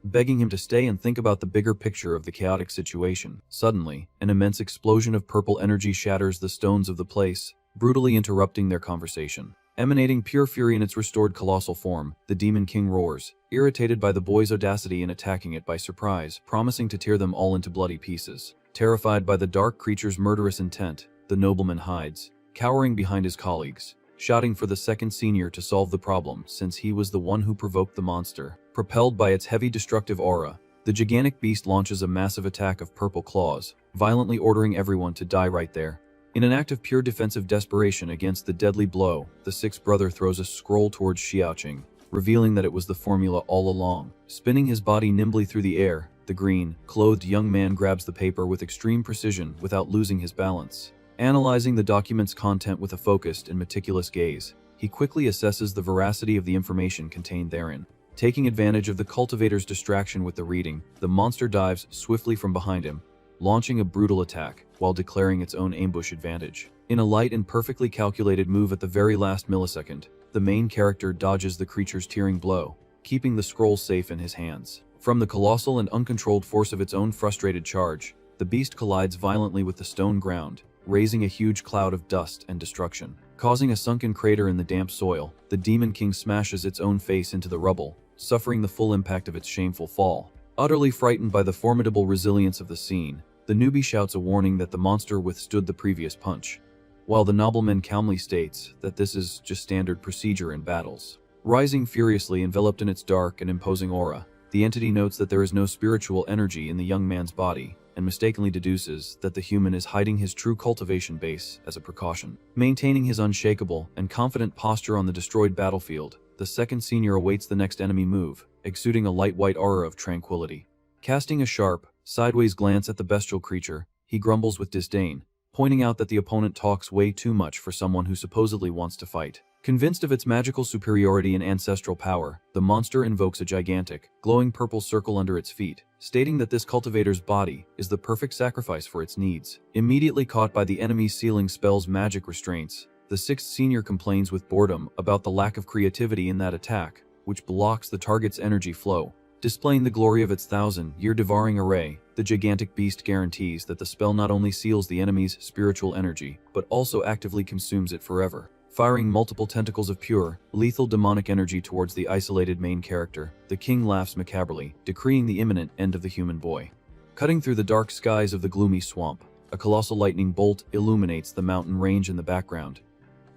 begging him to stay and think about the bigger picture of the chaotic situation. Suddenly, an immense explosion of purple energy shatters the stones of the place, brutally interrupting their conversation. Emanating pure fury in its restored colossal form, the Demon King roars, irritated by the boy's audacity in attacking it by surprise, promising to tear them all into bloody pieces. Terrified by the dark creature's murderous intent, the nobleman hides, cowering behind his colleagues, shouting for the second senior to solve the problem since he was the one who provoked the monster. Propelled by its heavy destructive aura, the gigantic beast launches a massive attack of purple claws, violently ordering everyone to die right there. In an act of pure defensive desperation against the deadly blow, the sixth brother throws a scroll towards Xiaoqing, revealing that it was the formula all along. Spinning his body nimbly through the air, the green, clothed young man grabs the paper with extreme precision without losing his balance. Analyzing the document's content with a focused and meticulous gaze, he quickly assesses the veracity of the information contained therein. Taking advantage of the cultivator's distraction with the reading, the monster dives swiftly from behind him, launching a brutal attack while declaring its own ambush advantage. In a light and perfectly calculated move at the very last millisecond, the main character dodges the creature's tearing blow, keeping the scroll safe in his hands. From the colossal and uncontrolled force of its own frustrated charge, the beast collides violently with the stone ground, raising a huge cloud of dust and destruction. Causing a sunken crater in the damp soil, the Demon King smashes its own face into the rubble, suffering the full impact of its shameful fall. Utterly frightened by the formidable resilience of the scene, the newbie shouts a warning that the monster withstood the previous punch, while the nobleman calmly states that this is just standard procedure in battles. Rising furiously enveloped in its dark and imposing aura, the entity notes that there is no spiritual energy in the young man's body, and mistakenly deduces that the human is hiding his true cultivation base as a precaution. Maintaining his unshakable and confident posture on the destroyed battlefield, the second senior awaits the next enemy move, exuding a light white aura of tranquility. Casting a sharp, sideways glance at the bestial creature, he grumbles with disdain, pointing out that the opponent talks way too much for someone who supposedly wants to fight. Convinced of its magical superiority and ancestral power, the monster invokes a gigantic, glowing purple circle under its feet, stating that this cultivator's body is the perfect sacrifice for its needs. Immediately caught by the enemy's sealing spell's magic restraints, the sixth senior complains with boredom about the lack of creativity in that attack, which blocks the target's energy flow. Displaying the glory of its thousand-year devouring array, the gigantic beast guarantees that the spell not only seals the enemy's spiritual energy, but also actively consumes it forever. Firing multiple tentacles of pure, lethal demonic energy towards the isolated main character, the king laughs macabrely, decreeing the imminent end of the human boy. Cutting through the dark skies of the gloomy swamp, a colossal lightning bolt illuminates the mountain range in the background,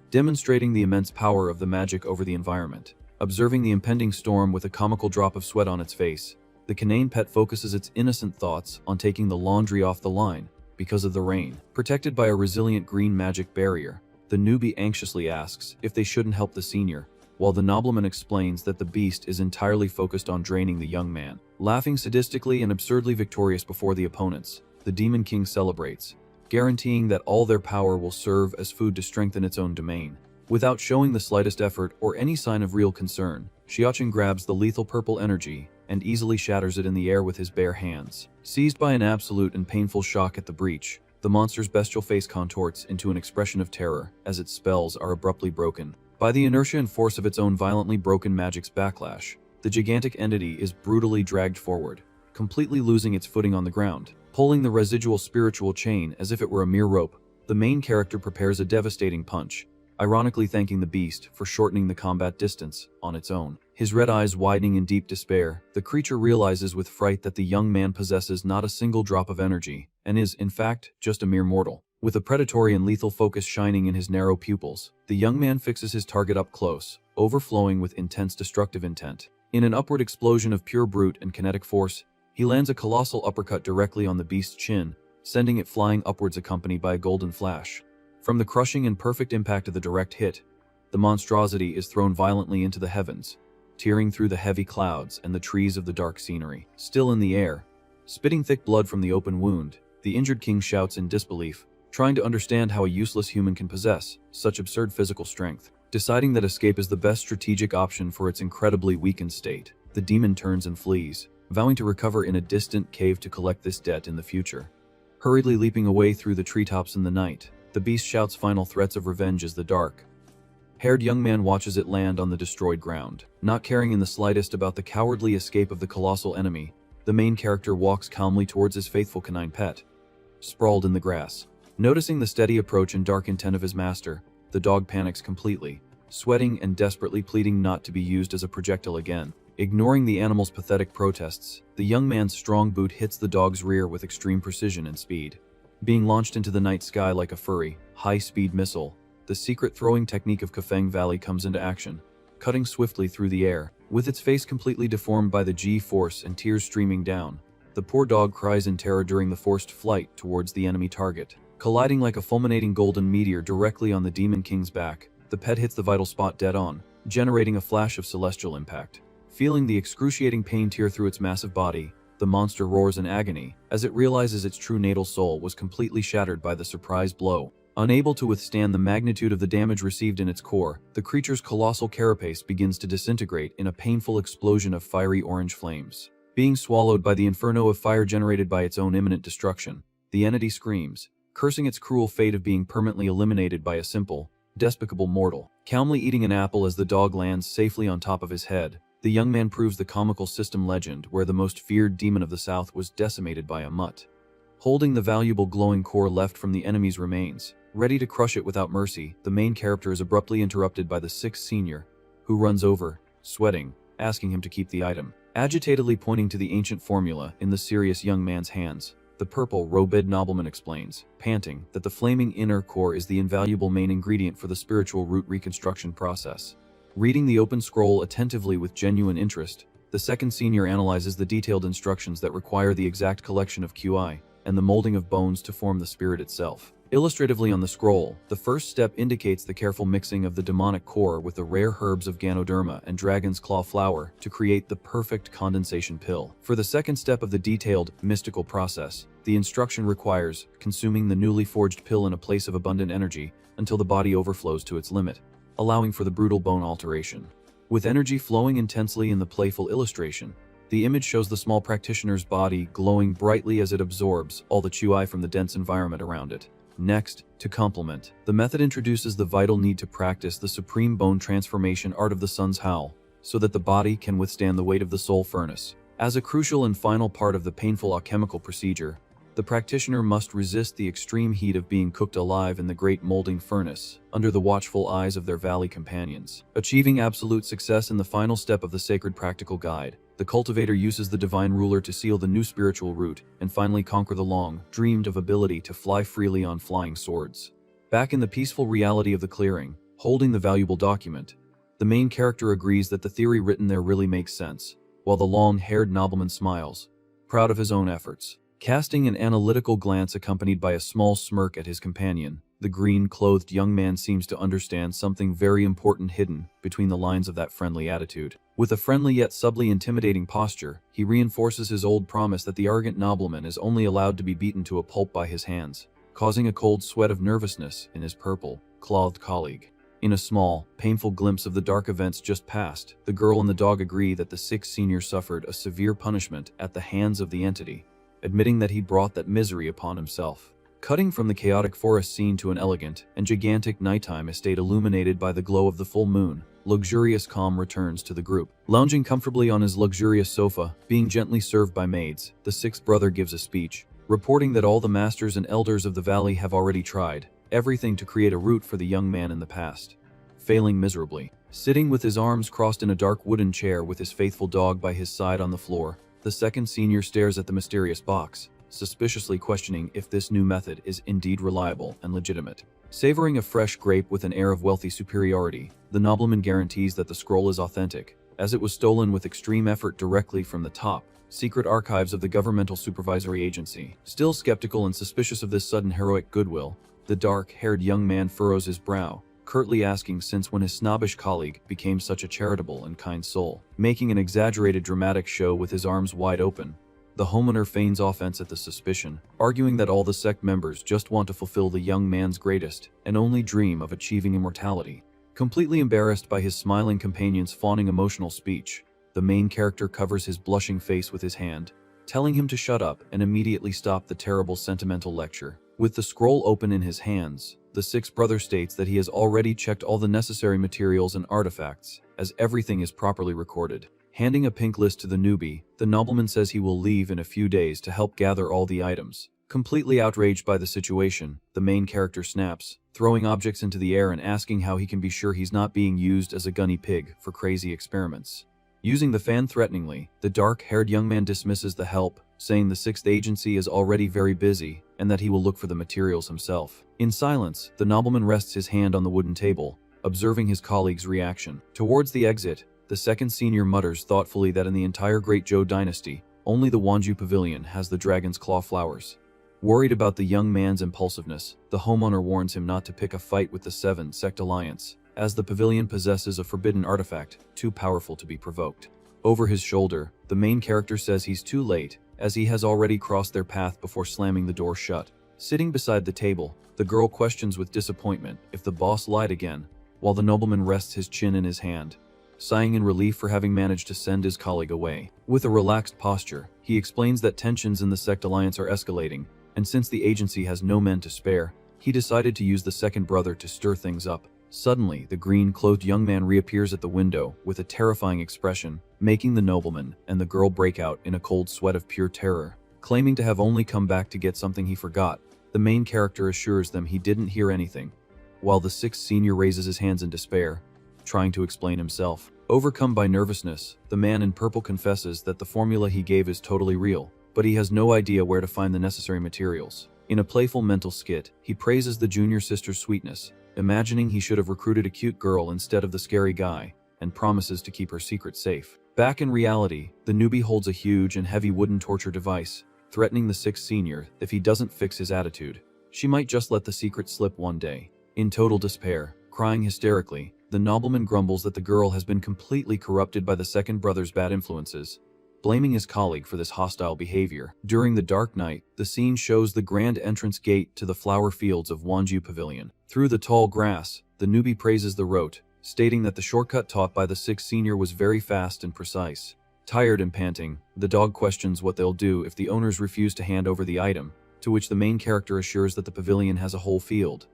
demonstrating the immense power of the magic over the environment. Observing the impending storm with a comical drop of sweat on its face, the canine pet focuses its innocent thoughts on taking the laundry off the line because of the rain. Protected by a resilient green magic barrier, the newbie anxiously asks if they shouldn't help the senior, while the nobleman explains that the beast is entirely focused on draining the young man. Laughing sadistically and absurdly victorious before the opponents, the Demon King celebrates, guaranteeing that all their power will serve as food to strengthen its own domain. Without showing the slightest effort or any sign of real concern, Xiaoqing grabs the lethal purple energy and easily shatters it in the air with his bare hands. Seized by an absolute and painful shock at the breach, the monster's bestial face contorts into an expression of terror as its spells are abruptly broken. By the inertia and force of its own violently broken magic's backlash, the gigantic entity is brutally dragged forward, completely losing its footing on the ground. Pulling the residual spiritual chain as if it were a mere rope, the main character prepares a devastating punch, ironically thanking the beast for shortening the combat distance on its own. His red eyes widening in deep despair, the creature realizes with fright that the young man possesses not a single drop of energy, and is, in fact, just a mere mortal. With a predatory and lethal focus shining in his narrow pupils, the young man fixes his target up close, overflowing with intense destructive intent. In an upward explosion of pure brute and kinetic force, he lands a colossal uppercut directly on the beast's chin, sending it flying upwards accompanied by a golden flash. From the crushing and perfect impact of the direct hit, the monstrosity is thrown violently into the heavens, tearing through the heavy clouds and the trees of the dark scenery. Still in the air, spitting thick blood from the open wound, the injured king shouts in disbelief, trying to understand how a useless human can possess such absurd physical strength. Deciding that escape is the best strategic option for its incredibly weakened state, the demon turns and flees, vowing to recover in a distant cave to collect this debt in the future. Hurriedly leaping away through the treetops in the night, the beast shouts final threats of revenge as the dark-haired young man watches it land on the destroyed ground. Not caring in the slightest about the cowardly escape of the colossal enemy, the main character walks calmly towards his faithful canine pet, sprawled in the grass. Noticing the steady approach and dark intent of his master, the dog panics completely, sweating and desperately pleading not to be used as a projectile again. Ignoring the animal's pathetic protests, the young man's strong boot hits the dog's rear with extreme precision and speed. Being launched into the night sky like a furry, high-speed missile, the secret throwing technique of Kafeng Valley comes into action, cutting swiftly through the air. With its face completely deformed by the G-force and tears streaming down, the poor dog cries in terror during the forced flight towards the enemy target. Colliding like a fulminating golden meteor directly on the Demon King's back, the pet hits the vital spot dead on, generating a flash of celestial impact. Feeling the excruciating pain tear through its massive body, the monster roars in agony as it realizes its true natal soul was completely shattered by the surprise blow. Unable to withstand the magnitude of the damage received in its core, the creature's colossal carapace begins to disintegrate in a painful explosion of fiery orange flames. Being swallowed by the inferno of fire generated by its own imminent destruction, the entity screams, cursing its cruel fate of being permanently eliminated by a simple, despicable mortal. Calmly eating an apple as the dog lands safely on top of his head, the young man proves the comical system legend where the most feared demon of the South was decimated by a mutt. Holding the valuable glowing core left from the enemy's remains, ready to crush it without mercy, the main character is abruptly interrupted by the sixth senior, who runs over, sweating, asking him to keep the item. Agitatedly pointing to the ancient formula in the serious young man's hands, the purple-robed nobleman explains, panting, that the flaming inner core is the invaluable main ingredient for the spiritual root reconstruction process. Reading the open scroll attentively with genuine interest, the second senior analyzes the detailed instructions that require the exact collection of QI and the molding of bones to form the spirit itself. Illustratively on the scroll, the first step indicates the careful mixing of the demonic core with the rare herbs of Ganoderma and dragon's claw flower to create the perfect condensation pill. For the second step of the detailed, mystical process, the instruction requires consuming the newly forged pill in a place of abundant energy until the body overflows to its limit, allowing for the brutal bone alteration. With energy flowing intensely in the playful illustration, the image shows the small practitioner's body glowing brightly as it absorbs all the QI from the dense environment around it. Next, to complement, the method introduces the vital need to practice the supreme bone transformation art of the sun's howl, so that the body can withstand the weight of the soul furnace. As a crucial and final part of the painful alchemical procedure, the practitioner must resist the extreme heat of being cooked alive in the great molding furnace, under the watchful eyes of their valley companions. Achieving absolute success in the final step of the sacred practical guide, the cultivator uses the divine ruler to seal the new spiritual root and finally conquer the long-dreamed-of ability to fly freely on flying swords. Back in the peaceful reality of the clearing, holding the valuable document, the main character agrees that the theory written there really makes sense, while the long-haired nobleman smiles, proud of his own efforts. Casting an analytical glance accompanied by a small smirk at his companion, the green-clothed young man seems to understand something very important hidden between the lines of that friendly attitude. With a friendly yet subtly intimidating posture, he reinforces his old promise that the arrogant nobleman is only allowed to be beaten to a pulp by his hands, causing a cold sweat of nervousness in his purple-clothed colleague. In a small, painful glimpse of the dark events just past, the girl and the dog agree that the sixth senior suffered a severe punishment at the hands of the entity, admitting that he brought that misery upon himself. Cutting from the chaotic forest scene to an elegant and gigantic nighttime estate illuminated by the glow of the full moon, luxurious calm returns to the group. Lounging comfortably on his luxurious sofa, being gently served by maids, the sixth brother gives a speech, reporting that all the masters and elders of the valley have already tried everything to create a route for the young man in the past, failing miserably. Sitting with his arms crossed in a dark wooden chair with his faithful dog by his side on the floor, the second senior stares at the mysterious box, suspiciously questioning if this new method is indeed reliable and legitimate. Savoring a fresh grape with an air of wealthy superiority, the nobleman guarantees that the scroll is authentic, as it was stolen with extreme effort directly from the top secret archives of the governmental supervisory agency. Still skeptical and suspicious of this sudden heroic goodwill, the dark-haired young man furrows his brow, curtly asking since when his snobbish colleague became such a charitable and kind soul. Making an exaggerated dramatic show with his arms wide open, the homeowner feigns offense at the suspicion, arguing that all the sect members just want to fulfill the young man's greatest and only dream of achieving immortality. Completely embarrassed by his smiling companion's fawning emotional speech, the main character covers his blushing face with his hand, telling him to shut up and immediately stop the terrible sentimental lecture. With the scroll open in his hands, the sixth brother states that he has already checked all the necessary materials and artifacts, as everything is properly recorded. Handing a pink list to the newbie, the nobleman says he will leave in a few days to help gather all the items, Completely outraged by the situation, the main character snaps, throwing objects into the air and asking how he can be sure he's not being used as a gunny pig for crazy experiments. Using the fan threateningly, the dark-haired young man dismisses the help, saying the 6th agency is already very busy and that he will look for the materials himself. In silence, the nobleman rests his hand on the wooden table, observing his colleague's reaction. Towards the exit, the 2nd senior mutters thoughtfully that in the entire Great Zhou dynasty, only the Wanju Pavilion has the dragon's claw flowers. Worried about the young man's impulsiveness, the homeowner warns him not to pick a fight with the 7 Sect Alliance, as the pavilion possesses a forbidden artifact, too powerful to be provoked. Over his shoulder, the main character says he's too late, as he has already crossed their path before slamming the door shut. Sitting beside the table, the girl questions with disappointment if the boss lied again, while the nobleman rests his chin in his hand, sighing in relief for having managed to send his colleague away. With a relaxed posture, he explains that tensions in the Sect Alliance are escalating, and since the agency has no men to spare, he decided to use the 2nd brother to stir things up. Suddenly, the green-clothed young man reappears at the window with a terrifying expression, making the nobleman and the girl break out in a cold sweat of pure terror. Claiming to have only come back to get something he forgot, the main character assures them he didn't hear anything, while the 6th senior raises his hands in despair, trying to explain himself. Overcome by nervousness, the man in purple confesses that the formula he gave is totally real, but he has no idea where to find the necessary materials. In a playful mental skit, he praises the junior sister's sweetness, imagining he should have recruited a cute girl instead of the scary guy, and promises to keep her secret safe. Back in reality, the newbie holds a huge and heavy wooden torture device, threatening the 6th senior if he doesn't fix his attitude. She might just let the secret slip one day. In total despair, crying hysterically, the nobleman grumbles that the girl has been completely corrupted by the 2nd brother's bad influences, blaming his colleague for this hostile behavior. During the dark night, the scene shows the grand entrance gate to the flower fields of Wanju Pavilion. Through the tall grass, the newbie praises the route, stating that the shortcut taught by the 6th senior was very fast and precise. Tired and panting, the dog questions what they'll do if the owners refuse to hand over the item, to which the main character assures that the pavilion has a whole field,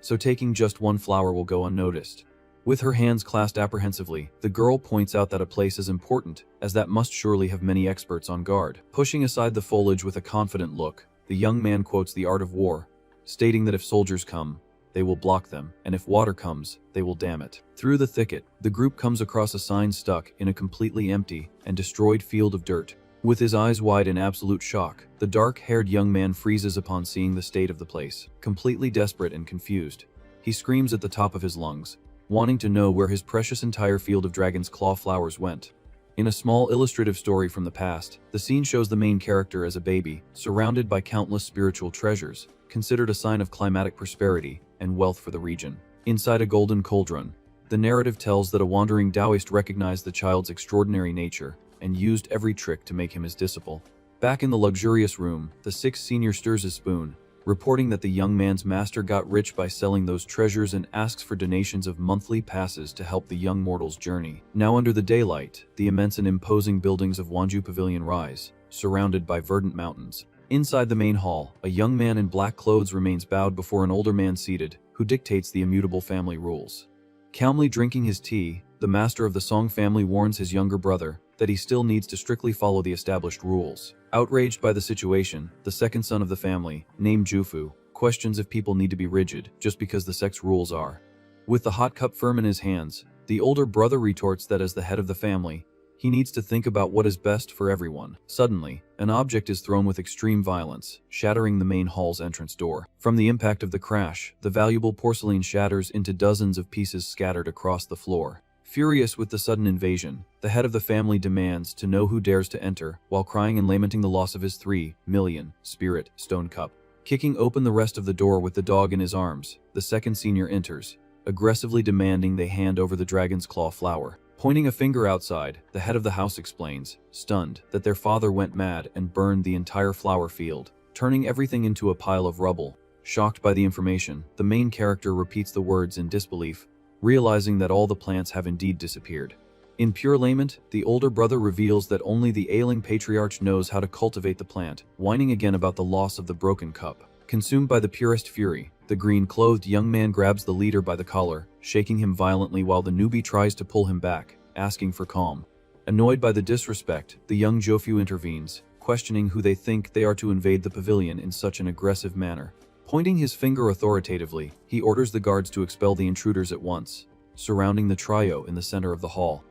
so taking just one flower will go unnoticed. With her hands clasped apprehensively, the girl points out that a place is important, as that must surely have many experts on guard. Pushing aside the foliage with a confident look, the young man quotes the art of war, stating that if soldiers come, they will block them, and if water comes, they will dam it. Through the thicket, the group comes across a sign stuck in a completely empty and destroyed field of dirt. With his eyes wide in absolute shock, the dark-haired young man freezes upon seeing the state of the place. Completely desperate and confused, he screams at the top of his lungs, wanting to know where his precious entire field of dragon's claw flowers went. In a small illustrative story from the past, the scene shows the main character as a baby, surrounded by countless spiritual treasures, considered a sign of climatic prosperity and wealth for the region. Inside a golden cauldron, the narrative tells that a wandering Taoist recognized the child's extraordinary nature and used every trick to make him his disciple. Back in the luxurious room, the 6th senior stirs his spoon, reporting that the young man's master got rich by selling those treasures and asks for donations of monthly passes to help the young mortal's journey. Now under the daylight, the immense and imposing buildings of Wanju Pavilion rise, surrounded by verdant mountains. Inside the main hall, a young man in black clothes remains bowed before an older man seated, who dictates the immutable family rules. Calmly drinking his tea, the master of the Song family warns his younger brother that he still needs to strictly follow the established rules. Outraged by the situation, the second son of the family, named Jufu, questions if people need to be rigid just because the sect's rules are. With the hot cup firm in his hands, the older brother retorts that as the head of the family, he needs to think about what is best for everyone. Suddenly, an object is thrown with extreme violence, shattering the main hall's entrance door. From the impact of the crash, the valuable porcelain shatters into dozens of pieces scattered across the floor. Furious with the sudden invasion, the head of the family demands to know who dares to enter, while crying and lamenting the loss of his 3 million spirit stone cup. Kicking open the rest of the door with the dog in his arms, the second senior enters, aggressively demanding they hand over the dragon's claw flower. Pointing a finger outside, the head of the house explains, stunned, that their father went mad and burned the entire flower field, turning everything into a pile of rubble. Shocked by the information, the main character repeats the words in disbelief, realizing that all the plants have indeed disappeared. In pure lament, the older brother reveals that only the ailing patriarch knows how to cultivate the plant, whining again about the loss of the broken cup. Consumed by the purest fury, the green-clothed young man grabs the leader by the collar, shaking him violently while the newbie tries to pull him back, asking for calm. Annoyed by the disrespect, the young Jofu intervenes, questioning who they think they are to invade the pavilion in such an aggressive manner. Pointing his finger authoritatively, he orders the guards to expel the intruders at once, surrounding the trio in the center of the hall.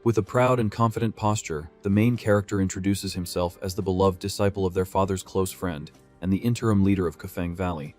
With a proud and confident posture, the main character introduces himself as the beloved disciple of their father's close friend and the interim leader of Kafeng Valley.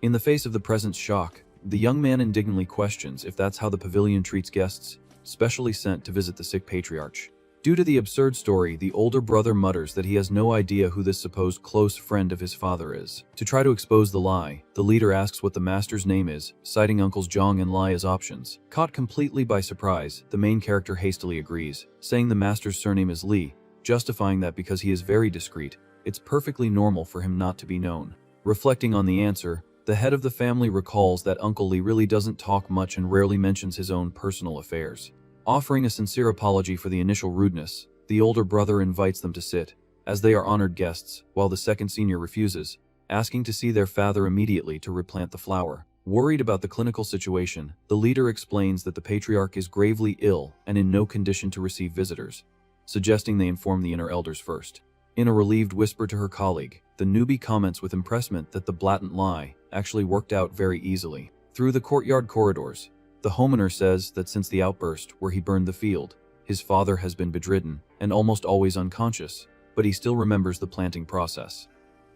In the face of the present shock, the young man indignantly questions if that's how the pavilion treats guests, specially sent to visit the sick patriarch. Due to the absurd story, the older brother mutters that he has no idea who this supposed close friend of his father is. To try to expose the lie, the leader asks what the master's name is, citing uncles Zhang and Lai as options. Caught completely by surprise, the main character hastily agrees, saying the master's surname is Li, justifying that because he is very discreet, it's perfectly normal for him not to be known. Reflecting on the answer, the head of the family recalls that Uncle Li really doesn't talk much and rarely mentions his own personal affairs. Offering a sincere apology for the initial rudeness, the older brother invites them to sit, as they are honored guests, while the second senior refuses, asking to see their father immediately to replant the flower. Worried about the clinical situation, the leader explains that the patriarch is gravely ill and in no condition to receive visitors, suggesting they inform the inner elders first. In a relieved whisper to her colleague, the newbie comments with impressment that the blatant lie actually worked out very easily. Through the courtyard corridors, the homeowner says that since the outburst where he burned the field, his father has been bedridden and almost always unconscious, but he still remembers the planting process.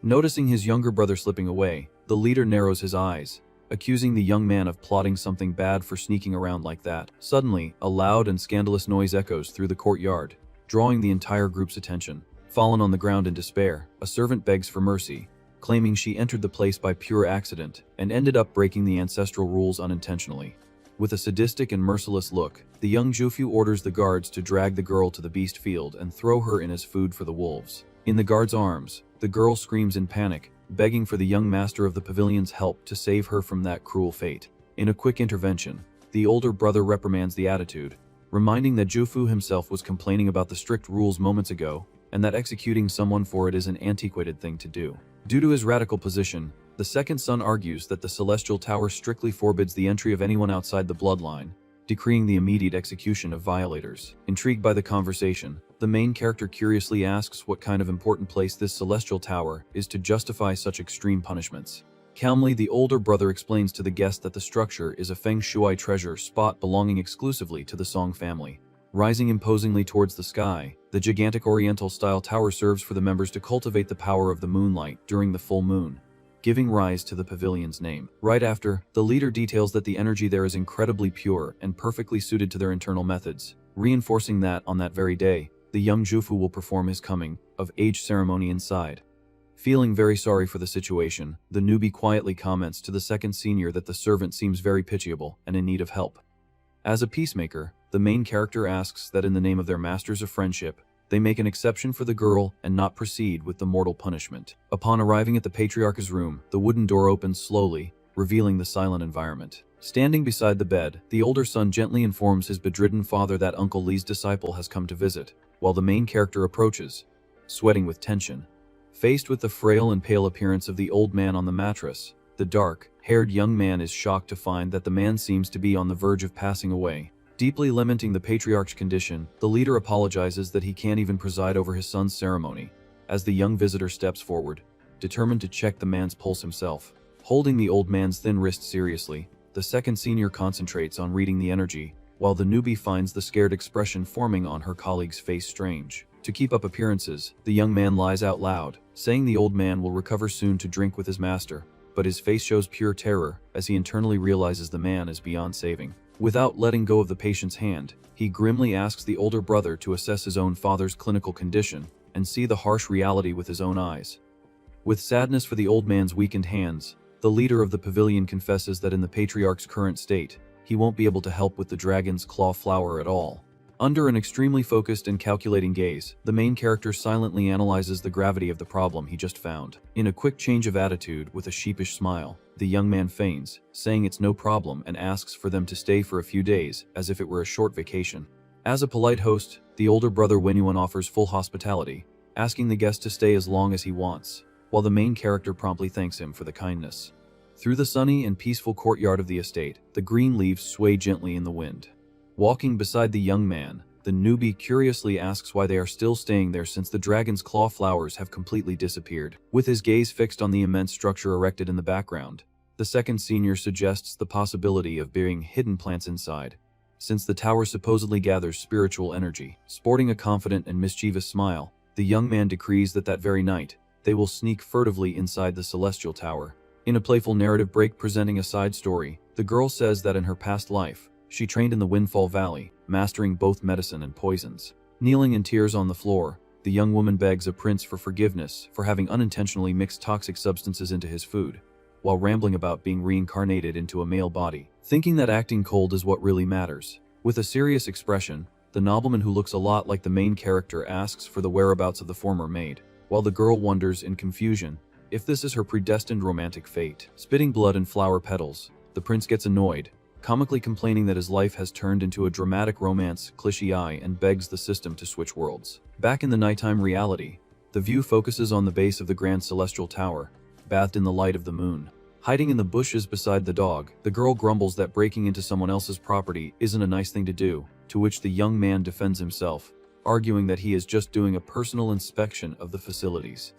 Noticing his younger brother slipping away, the leader narrows his eyes, accusing the young man of plotting something bad for sneaking around like that. Suddenly, a loud and scandalous noise echoes through the courtyard, drawing the entire group's attention. Fallen on the ground in despair, a servant begs for mercy, claiming she entered the place by pure accident and ended up breaking the ancestral rules unintentionally. With a sadistic and merciless look, the young Jufu orders the guards to drag the girl to the beast field and throw her in as food for the wolves. In the guards' arms, the girl screams in panic, begging for the young master of the pavilion's help to save her from that cruel fate. In a quick intervention, the older brother reprimands the attitude, reminding that Jufu himself was complaining about the strict rules moments ago, and that executing someone for it is an antiquated thing to do. Due to his radical position, the second son argues that the Celestial Tower strictly forbids the entry of anyone outside the bloodline, decreeing the immediate execution of violators. Intrigued by the conversation, the main character curiously asks what kind of important place this Celestial Tower is to justify such extreme punishments. Calmly, the older brother explains to the guest that the structure is a feng shui treasure spot belonging exclusively to the Song family. Rising imposingly towards the sky, the gigantic Oriental-style tower serves for the members to cultivate the power of the moonlight during the full moon, giving rise to the pavilion's name. Right after, the leader details that the energy there is incredibly pure and perfectly suited to their internal methods, reinforcing that on that very day, the young Jufu will perform his coming-of-age ceremony inside. Feeling very sorry for the situation, the newbie quietly comments to the second senior that the servant seems very pitiable and in need of help. As a peacemaker, the main character asks that in the name of their masters of friendship, they make an exception for the girl and not proceed with the mortal punishment. Upon arriving at the patriarch's room, the wooden door opens slowly, revealing the silent environment. Standing beside the bed, the older son gently informs his bedridden father that Uncle Li's disciple has come to visit, while the main character approaches, sweating with tension. Faced with the frail and pale appearance of the old man on the mattress, the dark-haired young man is shocked to find that the man seems to be on the verge of passing away. Deeply lamenting the patriarch's condition, the leader apologizes that he can't even preside over his son's ceremony, as the young visitor steps forward, determined to check the man's pulse himself. Holding the old man's thin wrist seriously, the second senior concentrates on reading the energy, while the newbie finds the scared expression forming on her colleague's face strange. To keep up appearances, the young man lies out loud, saying the old man will recover soon to drink with his master, but his face shows pure terror as he internally realizes the man is beyond saving. Without letting go of the patient's hand, he grimly asks the older brother to assess his own father's clinical condition and see the harsh reality with his own eyes. With sadness for the old man's weakened hands, the leader of the pavilion confesses that in the patriarch's current state, he won't be able to help with the dragon's claw flower at all. Under an extremely focused and calculating gaze, the main character silently analyzes the gravity of the problem he just found. In a quick change of attitude with a sheepish smile, the young man feigns, saying it's no problem and asks for them to stay for a few days, as if it were a short vacation. As a polite host, the older brother Wenyuan offers full hospitality, asking the guest to stay as long as he wants, while the main character promptly thanks him for the kindness. Through the sunny and peaceful courtyard of the estate, the green leaves sway gently in the wind. Walking beside the young man, The newbie curiously asks why they are still staying there since the dragon's claw flowers have completely disappeared. With his gaze fixed on the immense structure erected in the background, the second senior suggests the possibility of being hidden plants inside, since the tower supposedly gathers spiritual energy. Sporting a confident and mischievous smile, the young man decrees that that very night, they will sneak furtively inside the celestial tower. In a playful narrative break presenting a side story, the girl says that in her past life, she trained in the Windfall Valley, mastering both medicine and poisons. Kneeling in tears on the floor, the young woman begs a prince for forgiveness for having unintentionally mixed toxic substances into his food, while rambling about being reincarnated into a male body, thinking that acting cold is what really matters. With a serious expression, the nobleman, who looks a lot like the main character, asks for the whereabouts of the former maid, while the girl wonders in confusion if this is her predestined romantic fate. Spitting blood and flower petals, the prince gets annoyed, comically complaining that his life has turned into a dramatic romance cliché, and begs the system to switch worlds. Back in the nighttime reality, the view focuses on the base of the grand celestial tower, bathed in the light of the moon. Hiding in the bushes beside the dog, the girl grumbles that breaking into someone else's property isn't a nice thing to do, to which the young man defends himself, arguing that he is just doing a personal inspection of the facilities.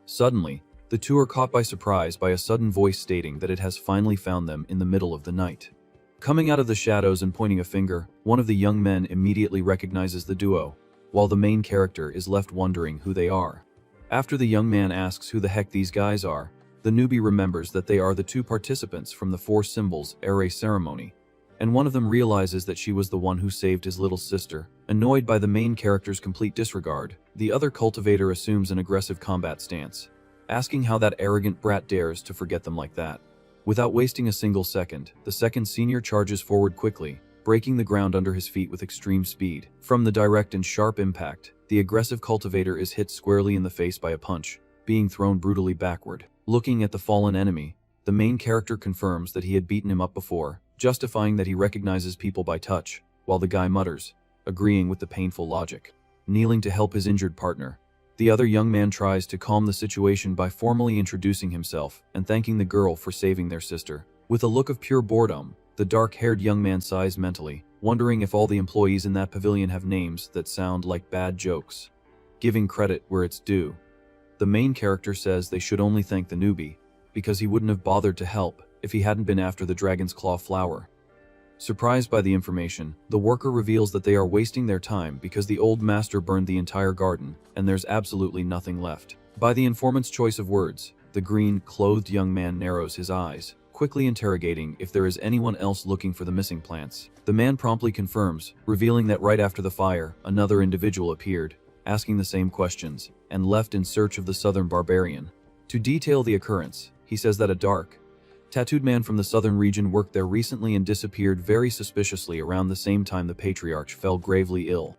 Suddenly, the two are caught by surprise by a sudden voice stating that it has finally found them in the middle of the night. Coming out of the shadows and pointing a finger, one of the young men immediately recognizes the duo, while the main character is left wondering who they are. After the young man asks who the heck these guys are, the newbie remembers that they are the two participants from the Four Symbols Array ceremony, and one of them realizes that she was the one who saved his little sister. Annoyed by the main character's complete disregard, the other cultivator assumes an aggressive combat stance, asking how that arrogant brat dares to forget them like that. Without wasting a single second, the second senior charges forward quickly, breaking the ground under his feet with extreme speed. From the direct and sharp impact, the aggressive cultivator is hit squarely in the face by a punch, being thrown brutally backward. Looking at the fallen enemy, the main character confirms that he had beaten him up before, justifying that he recognizes people by touch, while the guy mutters, agreeing with the painful logic. Kneeling to help his injured partner, the other young man tries to calm the situation by formally introducing himself and thanking the girl for saving their sister. With a look of pure boredom, the dark-haired young man sighs mentally, wondering if all the employees in that pavilion have names that sound like bad jokes. Giving credit where it's due, the main character says they should only thank the newbie, because he wouldn't have bothered to help if he hadn't been after the dragon's claw flower. Surprised by the information, the worker reveals that they are wasting their time because the old master burned the entire garden, and there's absolutely nothing left. By the informant's choice of words, the green-clothed young man narrows his eyes, quickly interrogating if there is anyone else looking for the missing plants. The man promptly confirms, revealing that right after the fire, another individual appeared, asking the same questions, and left in search of the southern barbarian. To detail the occurrence, he says that a dark, tattooed man from the southern region worked there recently and disappeared very suspiciously around the same time the patriarch fell gravely ill.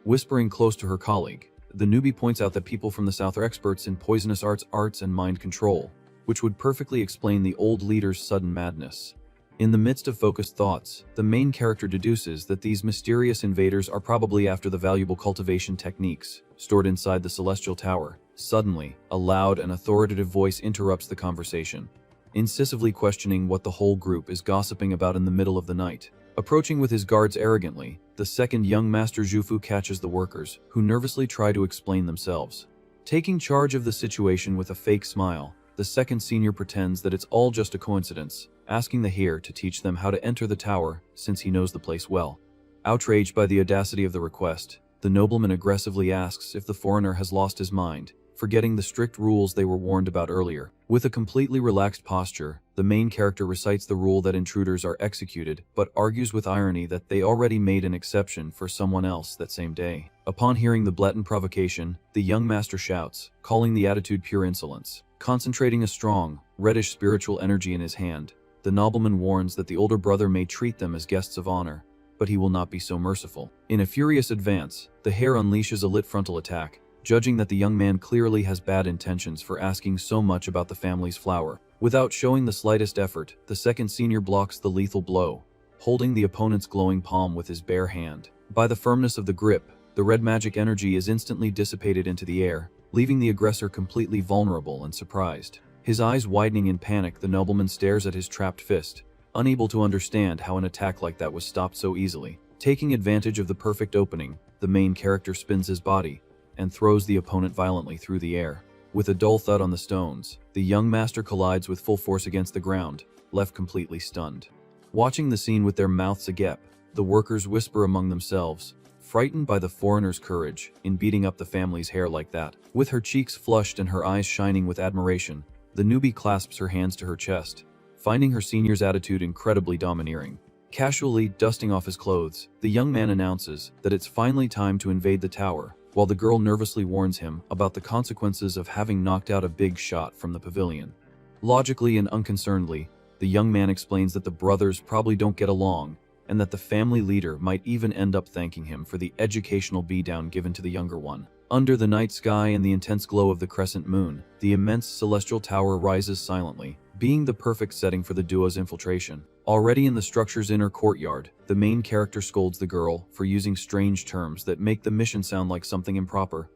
Whispering close to her colleague, the newbie points out that people from the south are experts in poisonous arts and mind control, which would perfectly explain the old leader's sudden madness. In the midst of focused thoughts, the main character deduces that these mysterious invaders are probably after the valuable cultivation techniques stored inside the celestial tower. Suddenly, a loud and authoritative voice interrupts the conversation, incisively questioning what the whole group is gossiping about in the middle of the night. Approaching with his guards arrogantly, the second young master Zhufu catches the workers, who nervously try to explain themselves. Taking charge of the situation with a fake smile, the second senior pretends that it's all just a coincidence, asking the heir to teach them how to enter the tower since he knows the place well. Outraged by the audacity of the request, the nobleman aggressively asks if the foreigner has lost his mind, forgetting the strict rules they were warned about earlier. With a completely relaxed posture, the main character recites the rule that intruders are executed, but argues with irony that they already made an exception for someone else that same day. Upon hearing the blatant provocation, the young master shouts, calling the attitude pure insolence. Concentrating a strong, reddish spiritual energy in his hand, the nobleman warns that the older brother may treat them as guests of honor, but he will not be so merciful. In a furious advance, the heir unleashes a lit frontal attack, judging that the young man clearly has bad intentions for asking so much about the family's flower. Without showing the slightest effort, the second senior blocks the lethal blow, holding the opponent's glowing palm with his bare hand. By the firmness of the grip, the red magic energy is instantly dissipated into the air, leaving the aggressor completely vulnerable and surprised. His eyes widening in panic, the nobleman stares at his trapped fist, unable to understand how an attack like that was stopped so easily. Taking advantage of the perfect opening, the main character spins his body and throws the opponent violently through the air. With a dull thud on the stones, the young master collides with full force against the ground, left completely stunned. Watching the scene with their mouths agape, the workers whisper among themselves, frightened by the foreigner's courage in beating up the family's hair like that. With her cheeks flushed and her eyes shining with admiration, the newbie clasps her hands to her chest, finding her senior's attitude incredibly domineering. Casually dusting off his clothes, the young man announces that it's finally time to invade the tower, while the girl nervously warns him about the consequences of having knocked out a big shot from the pavilion. Logically and unconcernedly, the young man explains that the brothers probably don't get along, and that the family leader might even end up thanking him for the educational beatdown given to the younger one. Under the night sky and the intense glow of the crescent moon, the immense celestial tower rises silently, being the perfect setting for the duo's infiltration. Already in the structure's inner courtyard, the main character scolds the girl for using strange terms that make the mission sound like something improper,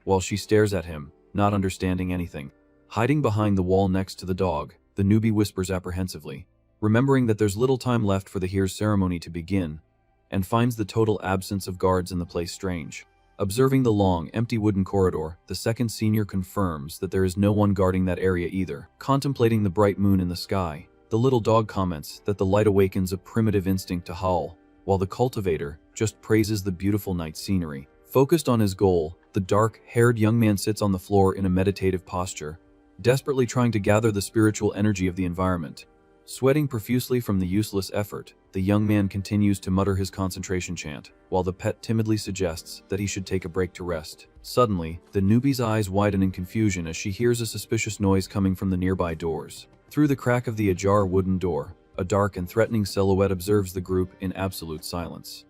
while she stares at him, not understanding anything. Hiding behind the wall next to the dog, the newbie whispers apprehensively, remembering that there's little time left for the here's ceremony to begin, and finds the total absence of guards in the place strange. Observing the long, empty wooden corridor, the second senior confirms that there is no one guarding that area either. Contemplating the bright moon in the sky, the little dog comments that the light awakens a primitive instinct to howl, while the cultivator just praises the beautiful night scenery. Focused on his goal, the dark-haired young man sits on the floor in a meditative posture, desperately trying to gather the spiritual energy of the environment. Sweating profusely from the useless effort, the young man continues to mutter his concentration chant, while the pet timidly suggests that he should take a break to rest. Suddenly, the newbie's eyes widen in confusion as she hears a suspicious noise coming from the nearby doors. Through the crack of the ajar wooden door, a dark and threatening silhouette observes the group in absolute silence.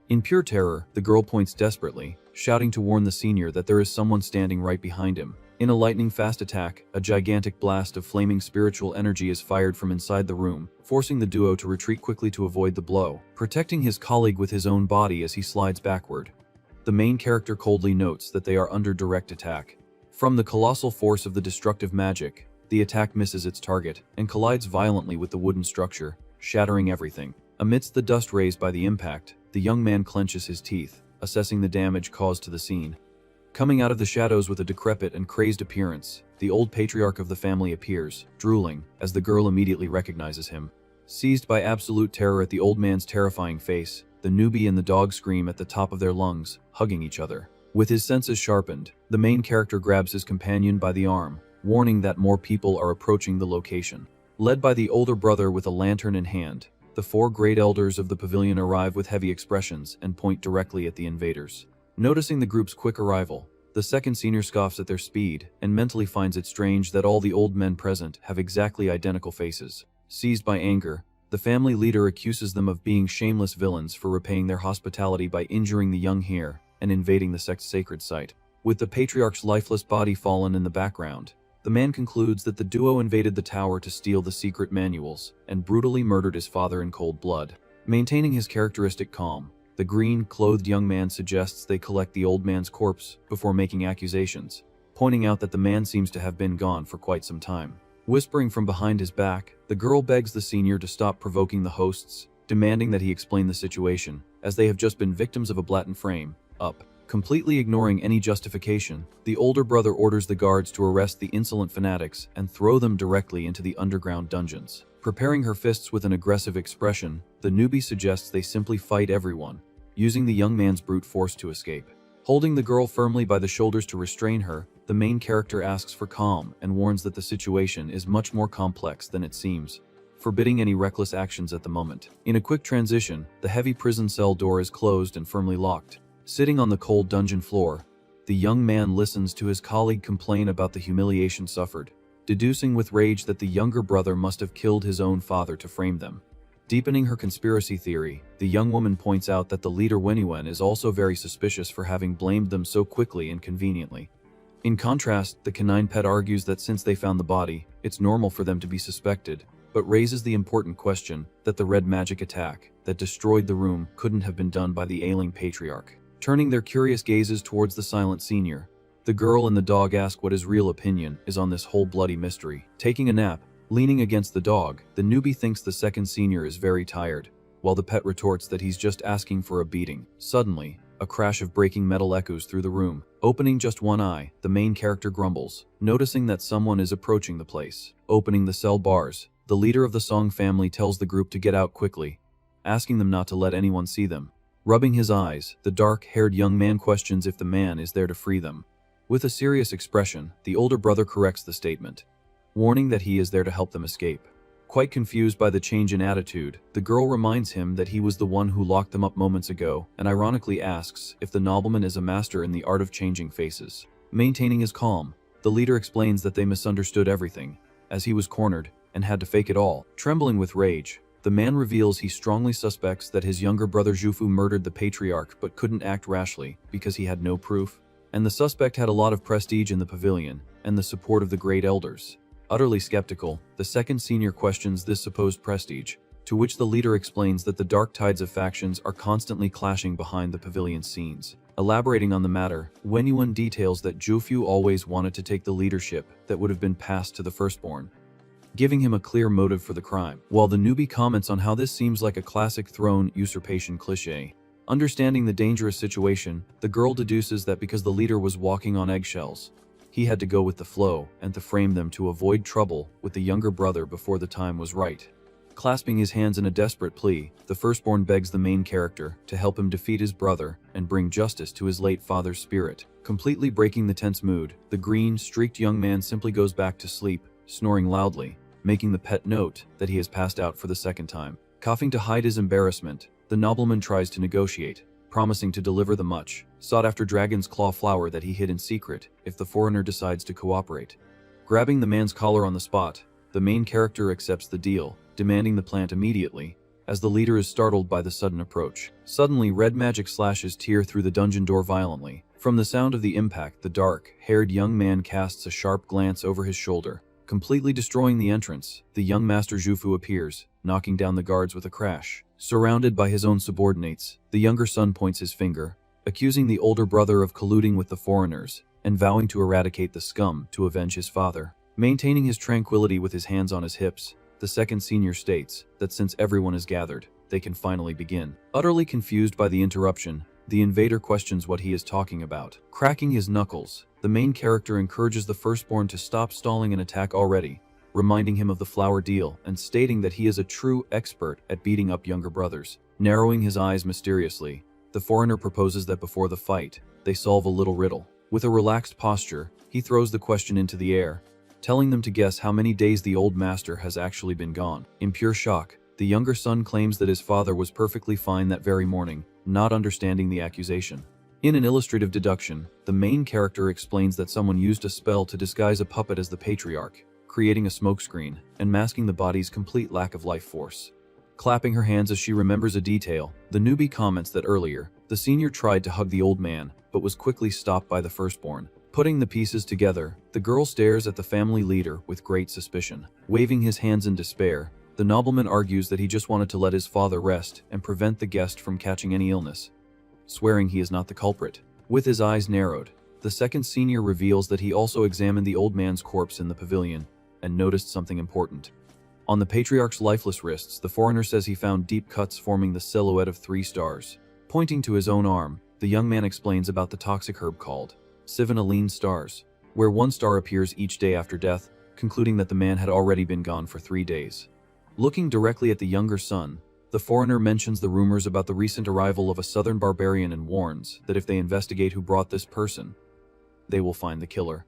In pure terror, the girl points desperately, shouting to warn the senior that there is someone standing right behind him. In a lightning-fast attack, a gigantic blast of flaming spiritual energy is fired from inside the room, forcing the duo to retreat quickly to avoid the blow, protecting his colleague with his own body as he slides backward. The main character coldly notes that they are under direct attack. From the colossal force of the destructive magic, the attack misses its target and collides violently with the wooden structure, shattering everything. Amidst the dust raised by the impact, the young man clenches his teeth, assessing the damage caused to the scene. Coming out of the shadows with a decrepit and crazed appearance, the old patriarch of the family appears, drooling, as the girl immediately recognizes him. Seized by absolute terror at the old man's terrifying face, the newbie and the dog scream at the top of their lungs, hugging each other. With his senses sharpened, the main character grabs his companion by the arm, warning that more people are approaching the location. Led by the older brother with a lantern in hand, the four great elders of the pavilion arrive with heavy expressions and point directly at the invaders. Noticing the group's quick arrival, the second senior scoffs at their speed and mentally finds it strange that all the old men present have exactly identical faces. Seized by anger, the family leader accuses them of being shameless villains for repaying their hospitality by injuring the young heir and invading the sect's sacred site. With the patriarch's lifeless body fallen in the background, the man concludes that the duo invaded the tower to steal the secret manuals and brutally murdered his father in cold blood. Maintaining his characteristic calm, the green-clothed young man suggests they collect the old man's corpse before making accusations, pointing out that the man seems to have been gone for quite some time. Whispering from behind his back, the girl begs the senior to stop provoking the hosts, demanding that he explain the situation, as they have just been victims of a blatant frame-up. Completely ignoring any justification, the older brother orders the guards to arrest the insolent fanatics and throw them directly into the underground dungeons. Preparing her fists with an aggressive expression, the newbie suggests they simply fight everyone, using the young man's brute force to escape. Holding the girl firmly by the shoulders to restrain her, the main character asks for calm and warns that the situation is much more complex than it seems, forbidding any reckless actions at the moment. In a quick transition, the heavy prison cell door is closed and firmly locked. Sitting on the cold dungeon floor, the young man listens to his colleague complain about the humiliation suffered, deducing with rage that the younger brother must have killed his own father to frame them. Deepening her conspiracy theory, the young woman points out that the leader Wenwen is also very suspicious for having blamed them so quickly and conveniently. In contrast, the canine pet argues that since they found the body, it's normal for them to be suspected, but raises the important question that the red magic attack that destroyed the room couldn't have been done by the ailing patriarch. Turning their curious gazes towards the silent senior, the girl and the dog ask what his real opinion is on this whole bloody mystery. Taking a nap, leaning against the dog, the newbie thinks the second senior is very tired, while the pet retorts that he's just asking for a beating. Suddenly, a crash of breaking metal echoes through the room. Opening just one eye, the main character grumbles, noticing that someone is approaching the place. Opening the cell bars, the leader of the Song family tells the group to get out quickly, asking them not to let anyone see them. Rubbing his eyes, the dark-haired young man questions if the man is there to free them. With a serious expression, the older brother corrects the statement, warning that he is there to help them escape. Quite confused by the change in attitude, the girl reminds him that he was the one who locked them up moments ago, and ironically asks if the nobleman is a master in the art of changing faces. Maintaining his calm, the leader explains that they misunderstood everything, as he was cornered and had to fake it all. Trembling with rage, the man reveals he strongly suspects that his younger brother Jufu murdered the patriarch but couldn't act rashly because he had no proof, and the suspect had a lot of prestige in the pavilion and the support of the great elders. Utterly skeptical, the second senior questions this supposed prestige, to which the leader explains that the dark tides of factions are constantly clashing behind the pavilion scenes. Elaborating on the matter, Wenyuan details that Jufu always wanted to take the leadership that would have been passed to the firstborn, giving him a clear motive for the crime, while the newbie comments on how this seems like a classic throne usurpation cliché. Understanding the dangerous situation, the girl deduces that because the leader was walking on eggshells, he had to go with the flow and to frame them to avoid trouble with the younger brother before the time was right. Clasping his hands in a desperate plea, the firstborn begs the main character to help him defeat his brother and bring justice to his late father's spirit. Completely breaking the tense mood, the green, streaked young man simply goes back to sleep, snoring loudly, making the pet note that he has passed out for the second time. Coughing to hide his embarrassment, the nobleman tries to negotiate, promising to deliver the much sought-after dragon's claw flower that he hid in secret if the foreigner decides to cooperate. Grabbing the man's collar on the spot, the main character accepts the deal, demanding the plant immediately, as the leader is startled by the sudden approach. Suddenly, red magic slashes tear through the dungeon door violently. From the sound of the impact, the dark-haired young man casts a sharp glance over his shoulder. Completely destroying the entrance, the young Master Jufu appears, knocking down the guards with a crash. Surrounded by his own subordinates, the younger son points his finger, accusing the older brother of colluding with the foreigners, and vowing to eradicate the scum to avenge his father. Maintaining his tranquility with his hands on his hips, the second senior states that since everyone is gathered, they can finally begin. Utterly confused by the interruption, the invader questions what he is talking about. Cracking his knuckles, the main character encourages the firstborn to stop stalling and attack already, reminding him of the flower deal and stating that he is a true expert at beating up younger brothers. Narrowing his eyes mysteriously, the foreigner proposes that before the fight, they solve a little riddle. With a relaxed posture, he throws the question into the air, telling them to guess how many days the old master has actually been gone. In pure shock, the younger son claims that his father was perfectly fine that very morning, not understanding the accusation. In an illustrative deduction, the main character explains that someone used a spell to disguise a puppet as the patriarch, creating a smokescreen and masking the body's complete lack of life force. Clapping her hands as she remembers a detail, the newbie comments that earlier, the senior tried to hug the old man, but was quickly stopped by the firstborn. Putting the pieces together, the girl stares at the family leader with great suspicion. Waving his hands in despair, the nobleman argues that he just wanted to let his father rest and prevent the guest from catching any illness, swearing he is not the culprit. With his eyes narrowed, the second senior reveals that he also examined the old man's corpse in the pavilion and noticed something important. On the patriarch's lifeless wrists, the foreigner says he found deep cuts forming the silhouette of 3 stars. Pointing to his own arm, the young man explains about the toxic herb called Sivanalene stars, where 1 star appears each day after death, concluding that the man had already been gone for 3 days. Looking directly at the younger son, the foreigner mentions the rumors about the recent arrival of a southern barbarian and warns that if they investigate who brought this person, they will find the killer.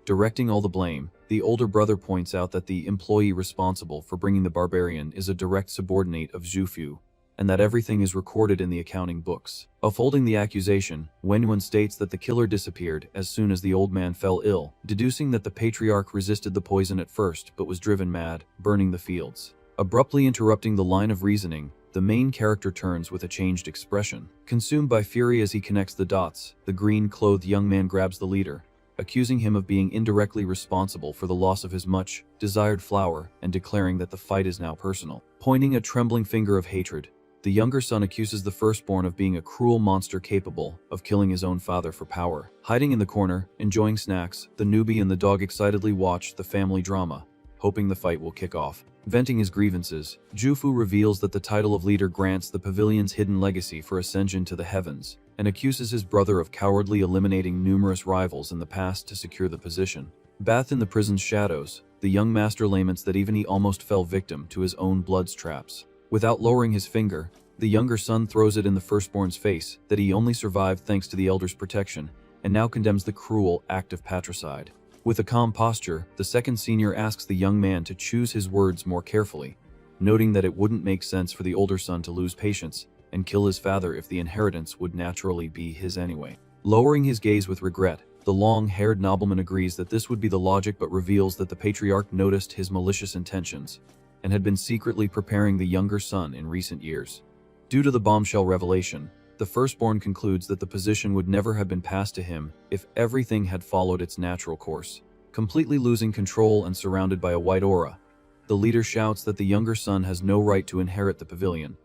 Directing all the blame, the older brother points out that the employee responsible for bringing the barbarian is a direct subordinate of Jufu, and that everything is recorded in the accounting books. Upholding the accusation, Wenyuan states that the killer disappeared as soon as the old man fell ill, deducing that the patriarch resisted the poison at first but was driven mad, burning the fields. Abruptly interrupting the line of reasoning, the main character turns with a changed expression. Consumed by fury as he connects the dots, the green-clothed young man grabs the leader, accusing him of being indirectly responsible for the loss of his much-desired flower and declaring that the fight is now personal. Pointing a trembling finger of hatred, the younger son accuses the firstborn of being a cruel monster capable of killing his own father for power. Hiding in the corner, enjoying snacks, the newbie and the dog excitedly watch the family drama, hoping the fight will kick off. Venting his grievances, Jufu reveals that the title of leader grants the pavilion's hidden legacy for ascension to the heavens, and accuses his brother of cowardly eliminating numerous rivals in the past to secure the position. Bathed in the prison's shadows, the young master laments that even he almost fell victim to his own blood's traps. Without lowering his finger, the younger son throws it in the firstborn's face that he only survived thanks to the elder's protection, and now condemns the cruel act of patricide. With a calm posture, the second senior asks the young man to choose his words more carefully, noting that it wouldn't make sense for the older son to lose patience and kill his father if the inheritance would naturally be his anyway. Lowering his gaze with regret, the long-haired nobleman agrees that this would be the logic, but reveals that the patriarch noticed his malicious intentions and had been secretly preparing the younger son in recent years. Due to the bombshell revelation, the firstborn concludes that the position would never have been passed to him if everything had followed its natural course. Completely losing control and surrounded by a white aura, the leader shouts that the younger son has no right to inherit the pavilion,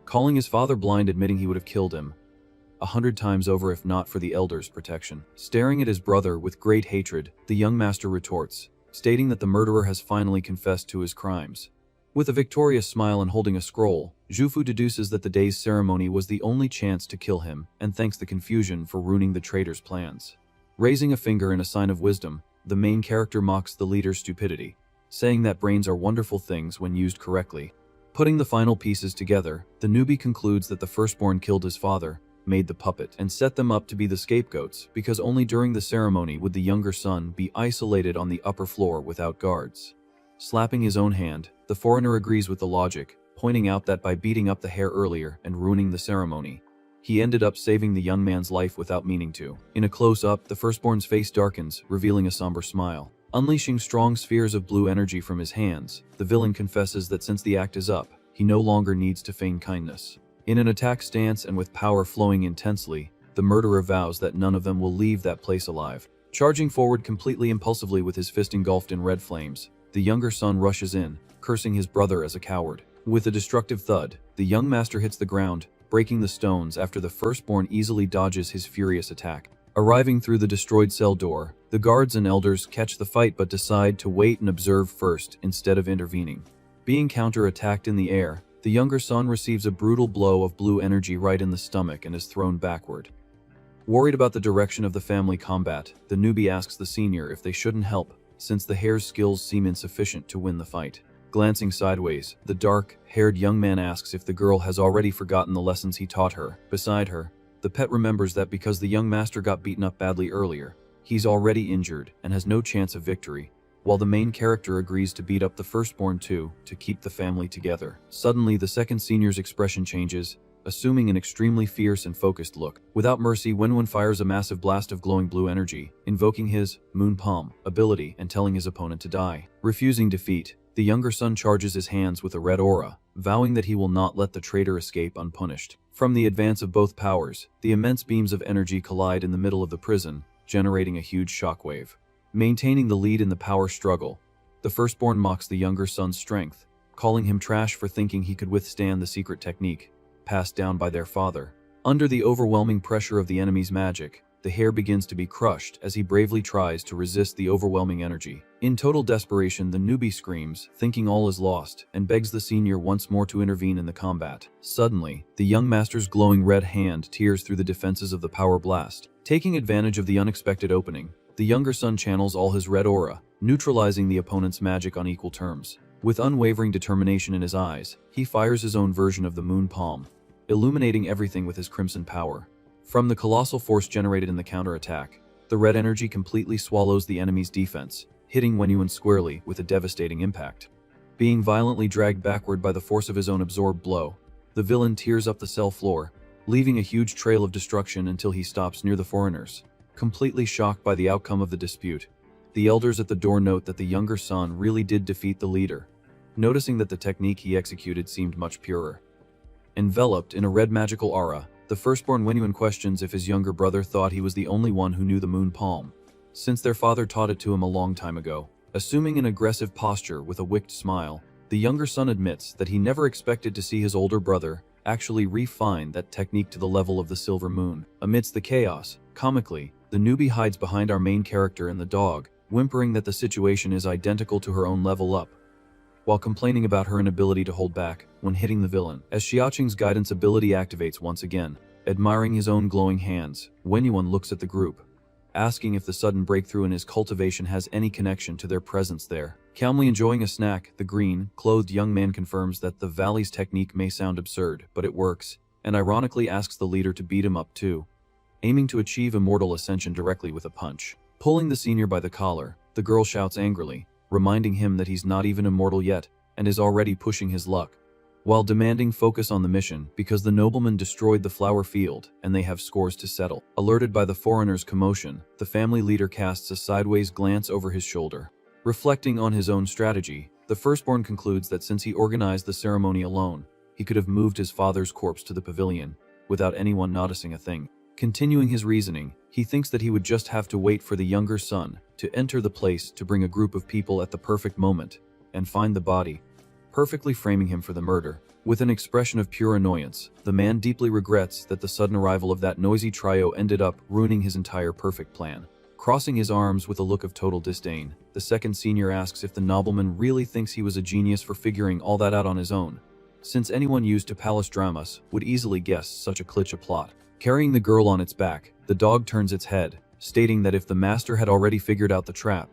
calling his father blind, admitting he would have killed him 100 times over if not for the elder's protection. Staring at his brother with great hatred, the young master retorts, stating that the murderer has finally confessed to his crimes. With a victorious smile and holding a scroll, Jufu deduces that the day's ceremony was the only chance to kill him and thanks the confusion for ruining the traitor's plans. Raising a finger in a sign of wisdom, the main character mocks the leader's stupidity, saying that brains are wonderful things when used correctly. Putting the final pieces together, the newbie concludes that the firstborn killed his father, made the puppet, and set them up to be the scapegoats because only during the ceremony would the younger son be isolated on the upper floor without guards. Slapping his own hand, the foreigner agrees with the logic, pointing out that by beating up the hair earlier and ruining the ceremony, he ended up saving the young man's life without meaning to. In a close-up, the firstborn's face darkens, revealing a somber smile. Unleashing strong spheres of blue energy from his hands, the villain confesses that since the act is up, he no longer needs to feign kindness. In an attack stance and with power flowing intensely, the murderer vows that none of them will leave that place alive. Charging forward completely impulsively with his fist engulfed in red flames, the younger son rushes in, cursing his brother as a coward. With a destructive thud, the young master hits the ground, breaking the stones after the firstborn easily dodges his furious attack. Arriving through the destroyed cell door, the guards and elders catch the fight but decide to wait and observe first instead of intervening. Being counter-attacked in the air, the younger son receives a brutal blow of blue energy right in the stomach and is thrown backward. Worried about the direction of the family combat, the newbie asks the senior if they shouldn't help, since the hair's skills seem insufficient to win the fight. Glancing sideways, the dark-haired young man asks if the girl has already forgotten the lessons he taught her. Beside her, the pet remembers that because the young master got beaten up badly earlier, he's already injured and has no chance of victory, while the main character agrees to beat up the firstborn too, to keep the family together. Suddenly, the second senior's expression changes, assuming an extremely fierce and focused look. Without mercy, Wenwen fires a massive blast of glowing blue energy, invoking his Moon Palm ability and telling his opponent to die. Refusing defeat, the younger son charges his hands with a red aura, vowing that he will not let the traitor escape unpunished. From the advance of both powers, the immense beams of energy collide in the middle of the prison, generating a huge shockwave. Maintaining the lead in the power struggle, the firstborn mocks the younger son's strength, calling him trash for thinking he could withstand the secret technique passed down by their father. Under the overwhelming pressure of the enemy's magic, the hair begins to be crushed as he bravely tries to resist the overwhelming energy. In total desperation, the newbie screams, thinking all is lost, and begs the senior once more to intervene in the combat. Suddenly, the young master's glowing red hand tears through the defenses of the power blast. Taking advantage of the unexpected opening, the younger son channels all his red aura, neutralizing the opponent's magic on equal terms. With unwavering determination in his eyes, he fires his own version of the Moon Palm, illuminating everything with his crimson power. From the colossal force generated in the counterattack, the red energy completely swallows the enemy's defense, hitting Wenwen squarely with a devastating impact. Being violently dragged backward by the force of his own absorbed blow, the villain tears up the cell floor, leaving a huge trail of destruction until he stops near the foreigners. Completely shocked by the outcome of the dispute, the elders at the door note that the younger son really did defeat the leader, noticing that the technique he executed seemed much purer. Enveloped in a red magical aura, the firstborn Wenwen questions if his younger brother thought he was the only one who knew the Moon Palm, since their father taught it to him a long time ago. Assuming an aggressive posture with a wicked smile, the younger son admits that he never expected to see his older brother actually refine that technique to the level of the Silver Moon. Amidst the chaos, comically, the newbie hides behind our main character and the dog, whimpering that the situation is identical to her own level up. while complaining about her inability to hold back when hitting the villain. As Xiaoqing's guidance ability activates once again, admiring his own glowing hands, Wenyuan looks at the group, asking if the sudden breakthrough in his cultivation has any connection to their presence there. Calmly enjoying a snack, the green-clothed young man confirms that the Valley's technique may sound absurd, but it works, and ironically asks the leader to beat him up too, aiming to achieve immortal ascension directly with a punch. Pulling the senior by the collar, the girl shouts angrily, reminding him that he's not even immortal yet and is already pushing his luck, while demanding focus on the mission because the nobleman destroyed the flower field and they have scores to settle. Alerted by the foreigner's commotion, the family leader casts a sideways glance over his shoulder. Reflecting on his own strategy, the firstborn concludes that since he organized the ceremony alone, he could have moved his father's corpse to the pavilion without anyone noticing a thing. Continuing his reasoning, he thinks that he would just have to wait for the younger son to enter the place to bring a group of people at the perfect moment and find the body, perfectly framing him for the murder. With an expression of pure annoyance, the man deeply regrets that the sudden arrival of that noisy trio ended up ruining his entire perfect plan. Crossing his arms with a look of total disdain, the second senior asks if the nobleman really thinks he was a genius for figuring all that out on his own, since anyone used to palace dramas would easily guess such a cliché plot. Carrying the girl on its back, the dog turns its head, stating that if the master had already figured out the trap,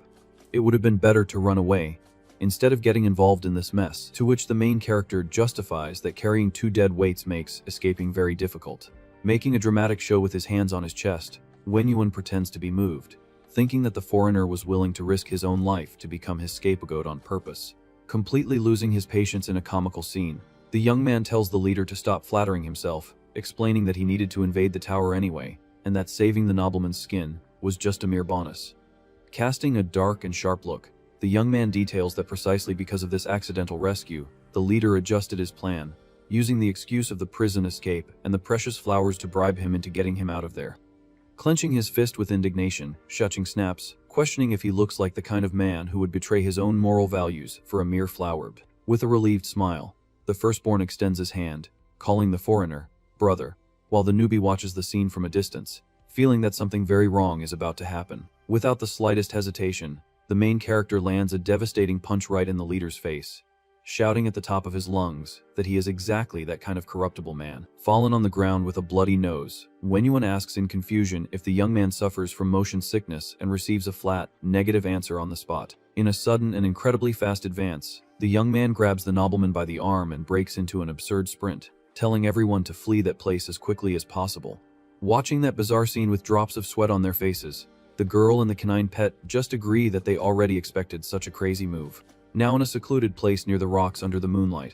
it would have been better to run away, instead of getting involved in this mess, to which the main character justifies that carrying two dead weights makes escaping very difficult. Making a dramatic show with his hands on his chest, Wenyuan pretends to be moved, thinking that the foreigner was willing to risk his own life to become his scapegoat on purpose. Completely losing his patience in a comical scene, the young man tells the leader to stop flattering himself, explaining that he needed to invade the tower anyway, and that saving the nobleman's skin was just a mere bonus. Casting a dark and sharp look, the young man details that precisely because of this accidental rescue, the leader adjusted his plan, using the excuse of the prison escape and the precious flowers to bribe him into getting him out of there. Clenching his fist with indignation, Xiaoqing snaps, questioning if he looks like the kind of man who would betray his own moral values for a mere flower. With a relieved smile, the firstborn extends his hand, calling the foreigner brother, while the newbie watches the scene from a distance, feeling that something very wrong is about to happen. Without the slightest hesitation, the main character lands a devastating punch right in the leader's face, shouting at the top of his lungs that he is exactly that kind of corruptible man. Fallen on the ground with a bloody nose, Wenyuan asks in confusion if the young man suffers from motion sickness and receives a flat, negative answer on the spot. In a sudden and incredibly fast advance, the young man grabs the nobleman by the arm and breaks into an absurd sprint, telling everyone to flee that place as quickly as possible. Watching that bizarre scene with drops of sweat on their faces, the girl and the canine pet just agree that they already expected such a crazy move. Now in a secluded place near the rocks under the moonlight,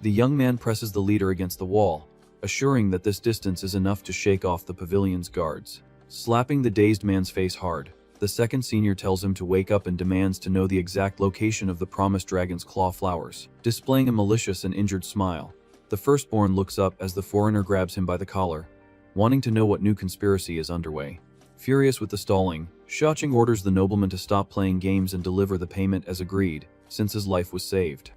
the young man presses the leader against the wall, assuring that this distance is enough to shake off the pavilion's guards. Slapping the dazed man's face hard, the second senior tells him to wake up and demands to know the exact location of the promised dragon's claw flowers. Displaying a malicious and injured smile, the firstborn looks up as the foreigner grabs him by the collar, wanting to know what new conspiracy is underway. Furious with the stalling, Xiaoqing orders the nobleman to stop playing games and deliver the payment as agreed, since his life was saved.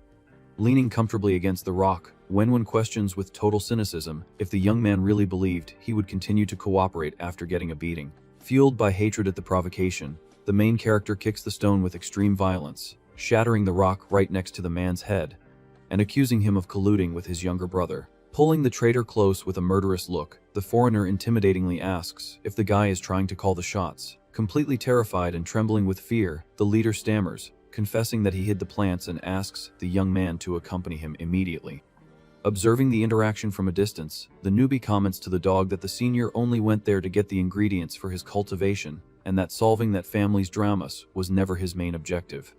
Leaning comfortably against the rock, Wenyuan questions with total cynicism if the young man really believed he would continue to cooperate after getting a beating. Fueled by hatred at the provocation, the main character kicks the stone with extreme violence, shattering the rock right next to the man's head, and accusing him of colluding with his younger brother. Pulling the traitor close with a murderous look, the foreigner intimidatingly asks if the guy is trying to call the shots. Completely terrified and trembling with fear, the leader stammers, confessing that he hid the plants and asks the young man to accompany him immediately. Observing the interaction from a distance, the newbie comments to the dog that the senior only went there to get the ingredients for his cultivation, and that solving that family's dramas was never his main objective.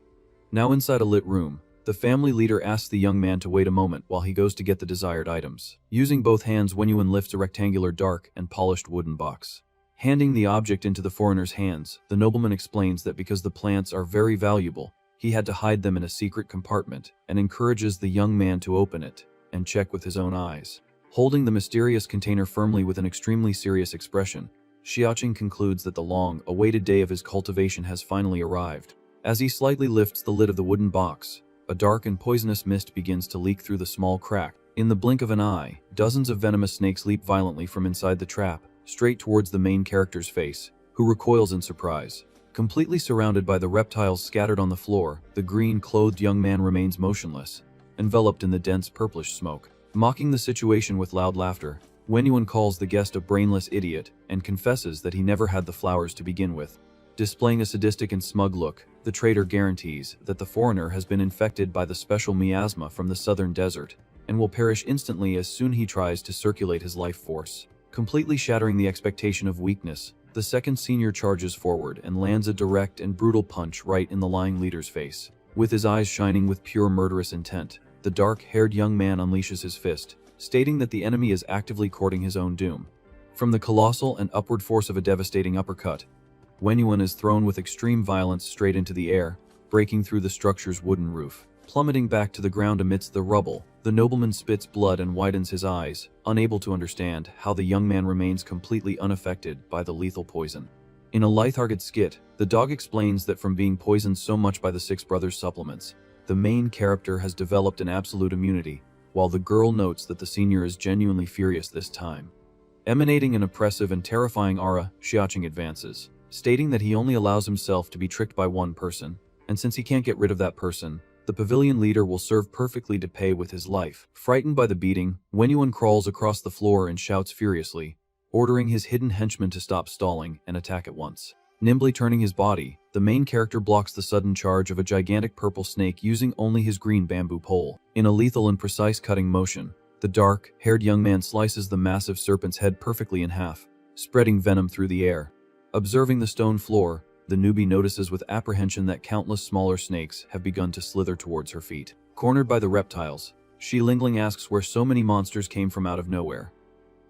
Now inside a lit room, the family leader asks the young man to wait a moment while he goes to get the desired items. Using both hands, Wenyuan lifts a rectangular dark and polished wooden box. Handing the object into the foreigner's hands, the nobleman explains that because the plants are very valuable, he had to hide them in a secret compartment, and encourages the young man to open it and check with his own eyes. Holding the mysterious container firmly with an extremely serious expression, Xiaoqing concludes that the long-awaited day of his cultivation has finally arrived. As he slightly lifts the lid of the wooden box, a dark and poisonous mist begins to leak through the small crack. In the blink of an eye, dozens of venomous snakes leap violently from inside the trap, straight towards the main character's face, who recoils in surprise. Completely surrounded by the reptiles scattered on the floor, the green-clothed young man remains motionless, enveloped in the dense purplish smoke. Mocking the situation with loud laughter, Wenyuan calls the guest a brainless idiot and confesses that he never had the flowers to begin with. Displaying a sadistic and smug look, the trader guarantees that the foreigner has been infected by the special miasma from the southern desert and will perish instantly as soon he tries to circulate his life force. Completely shattering the expectation of weakness, the second senior charges forward and lands a direct and brutal punch right in the lying leader's face. With his eyes shining with pure murderous intent, the dark-haired young man unleashes his fist, stating that the enemy is actively courting his own doom. From the colossal and upward force of a devastating uppercut, Wenyuan is thrown with extreme violence straight into the air, breaking through the structure's wooden roof. Plummeting back to the ground amidst the rubble, the nobleman spits blood and widens his eyes, unable to understand how the young man remains completely unaffected by the lethal poison. In a lighthearted skit, the dog explains that from being poisoned so much by the Six Brothers supplements, the main character has developed an absolute immunity, while the girl notes that the senior is genuinely furious this time. Emanating an oppressive and terrifying aura, Xiaoqing advances, stating that he only allows himself to be tricked by one person, and since he can't get rid of that person, the pavilion leader will serve perfectly to pay with his life. Frightened by the beating, Wenyuan crawls across the floor and shouts furiously, ordering his hidden henchmen to stop stalling and attack at once. Nimbly turning his body, the main character blocks the sudden charge of a gigantic purple snake using only his green bamboo pole. In a lethal and precise cutting motion, the dark-haired young man slices the massive serpent's head perfectly in half, spreading venom through the air. Observing the stone floor, the newbie notices with apprehension that countless smaller snakes have begun to slither towards her feet. Cornered by the reptiles, she Lingling asks where so many monsters came from out of nowhere,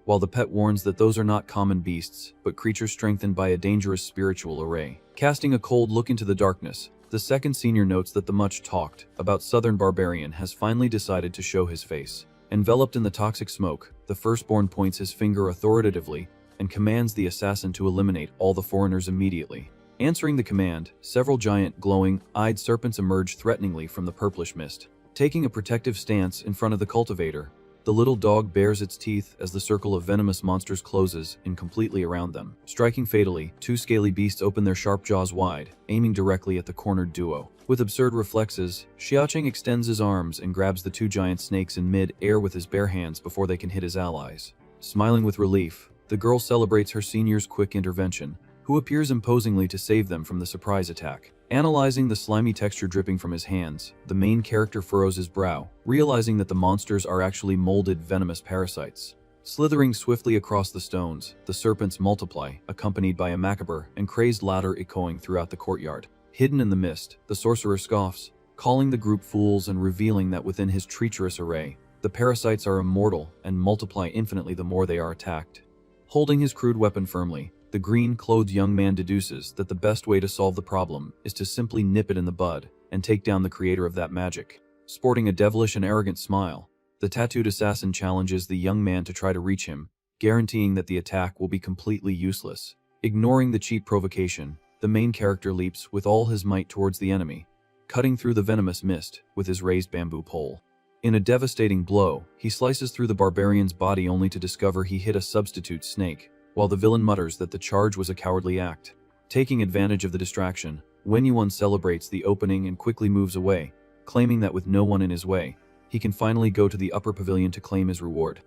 while the pet warns that those are not common beasts, but creatures strengthened by a dangerous spiritual array. Casting a cold look into the darkness, the second senior notes that the much-talked about southern barbarian has finally decided to show his face. Enveloped in the toxic smoke, the firstborn points his finger authoritatively and commands the assassin to eliminate all the foreigners immediately. Answering the command, several giant, glowing-eyed serpents emerge threateningly from the purplish mist. Taking a protective stance in front of the cultivator, the little dog bares its teeth as the circle of venomous monsters closes in completely around them. Striking fatally, two scaly beasts open their sharp jaws wide, aiming directly at the cornered duo. With absurd reflexes, Xiaoqing extends his arms and grabs the two giant snakes in mid-air with his bare hands before they can hit his allies. Smiling with relief, the girl celebrates her senior's quick intervention, who appears imposingly to save them from the surprise attack. Analyzing the slimy texture dripping from his hands, the main character furrows his brow, realizing that the monsters are actually molded venomous parasites. Slithering swiftly across the stones, the serpents multiply, accompanied by a macabre and crazed laughter echoing throughout the courtyard. Hidden in the mist, the sorcerer scoffs, calling the group fools and revealing that within his treacherous array, the parasites are immortal and multiply infinitely the more they are attacked. Holding his crude weapon firmly, the green-clothed young man deduces that the best way to solve the problem is to simply nip it in the bud and take down the creator of that magic. Sporting a devilish and arrogant smile, the tattooed assassin challenges the young man to try to reach him, guaranteeing that the attack will be completely useless. Ignoring the cheap provocation, the main character leaps with all his might towards the enemy, cutting through the venomous mist with his raised bamboo pole. In a devastating blow, he slices through the barbarian's body only to discover he hit a substitute snake, while the villain mutters that the charge was a cowardly act. Taking advantage of the distraction, Wenyuan celebrates the opening and quickly moves away, claiming that with no one in his way, he can finally go to the upper pavilion to claim his reward.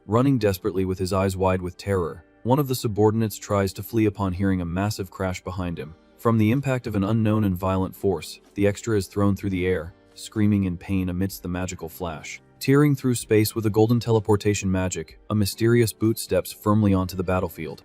Running desperately with his eyes wide with terror, one of the subordinates tries to flee upon hearing a massive crash behind him. From the impact of an unknown and violent force, the extra is thrown through the air, screaming in pain amidst the magical flash. Tearing through space with a golden teleportation magic, a mysterious boot steps firmly onto the battlefield.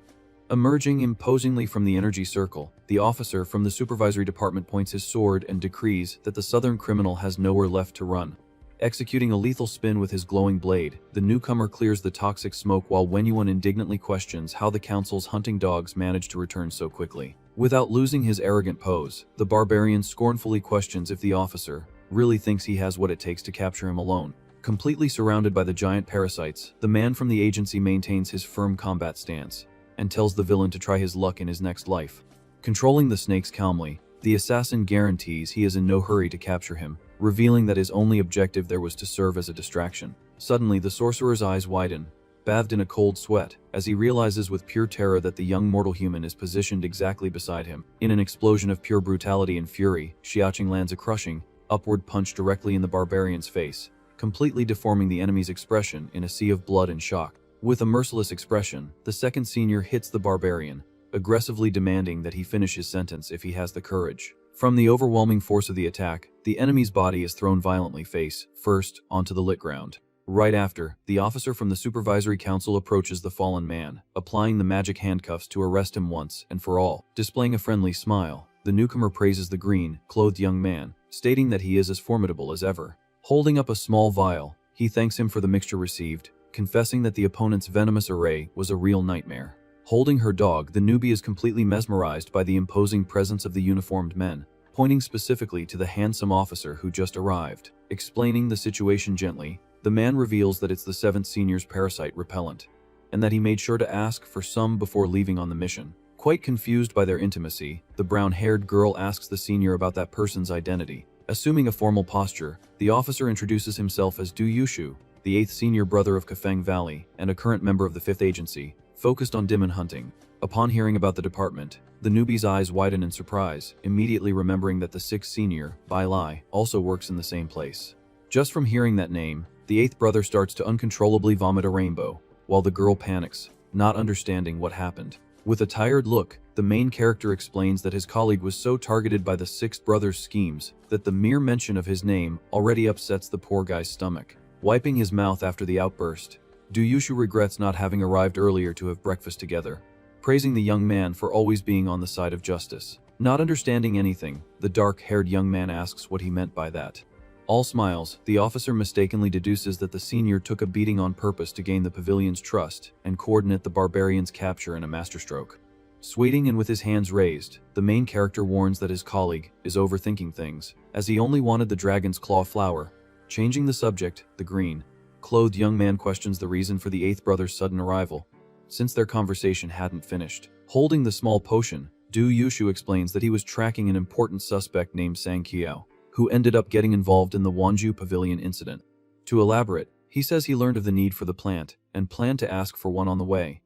Emerging imposingly from the energy circle, the officer from the supervisory department points his sword and decrees that the southern criminal has nowhere left to run. Executing a lethal spin with his glowing blade, the newcomer clears the toxic smoke while Wenyuan indignantly questions how the council's hunting dogs managed to return so quickly. Without losing his arrogant pose, the barbarian scornfully questions if the officer really thinks he has what it takes to capture him alone. Completely surrounded by the giant parasites, the man from the agency maintains his firm combat stance and tells the villain to try his luck in his next life. Controlling the snakes calmly, the assassin guarantees he is in no hurry to capture him, revealing that his only objective there was to serve as a distraction. Suddenly, the sorcerer's eyes widen, bathed in a cold sweat, as he realizes with pure terror that the young mortal human is positioned exactly beside him. In an explosion of pure brutality and fury, Xiaoqing lands a crushing, upward punch directly in the barbarian's face, completely deforming the enemy's expression in a sea of blood and shock. With a merciless expression, the second senior hits the barbarian, aggressively demanding that he finish his sentence if he has the courage. From the overwhelming force of the attack, the enemy's body is thrown violently face first onto the lit ground. Right after, the officer from the supervisory council approaches the fallen man, applying the magic handcuffs to arrest him once and for all. Displaying a friendly smile, the newcomer praises the green, clothed young man, stating that he is as formidable as ever. Holding up a small vial, he thanks him for the mixture received, confessing that the opponent's venomous array was a real nightmare. Holding her dog, the newbie is completely mesmerized by the imposing presence of the uniformed men, pointing specifically to the handsome officer who just arrived. Explaining the situation gently, the man reveals that it's the 7th senior's parasite repellent, and that he made sure to ask for some before leaving on the mission. Quite confused by their intimacy, the brown-haired girl asks the senior about that person's identity. Assuming a formal posture, the officer introduces himself as Du Yushu, the 8th senior brother of Kafeng Valley and a current member of the 5th Agency, focused on demon hunting. Upon hearing about the department, the newbie's eyes widen in surprise, immediately remembering that the 6th senior, Bai Lai, also works in the same place. Just from hearing that name, the 8th brother starts to uncontrollably vomit a rainbow, while the girl panics, not understanding what happened. With a tired look, the main character explains that his colleague was so targeted by the 6th brother's schemes that the mere mention of his name already upsets the poor guy's stomach. Wiping his mouth after the outburst, Du Yushu regrets not having arrived earlier to have breakfast together, praising the young man for always being on the side of justice. Not understanding anything, the dark-haired young man asks what he meant by that. All smiles, the officer mistakenly deduces that the senior took a beating on purpose to gain the pavilion's trust and coordinate the barbarian's capture in a masterstroke. Sweating and with his hands raised, the main character warns that his colleague is overthinking things, as he only wanted the dragon's claw flower. Changing the subject, the green-clothed young man questions the reason for the 8th brother's sudden arrival, since their conversation hadn't finished. Holding the small potion, Du Yushu explains that he was tracking an important suspect named Sang Qiao, who ended up getting involved in the Wanju Pavilion incident. To elaborate, he says he learned of the need for the plant and planned to ask for one on the way,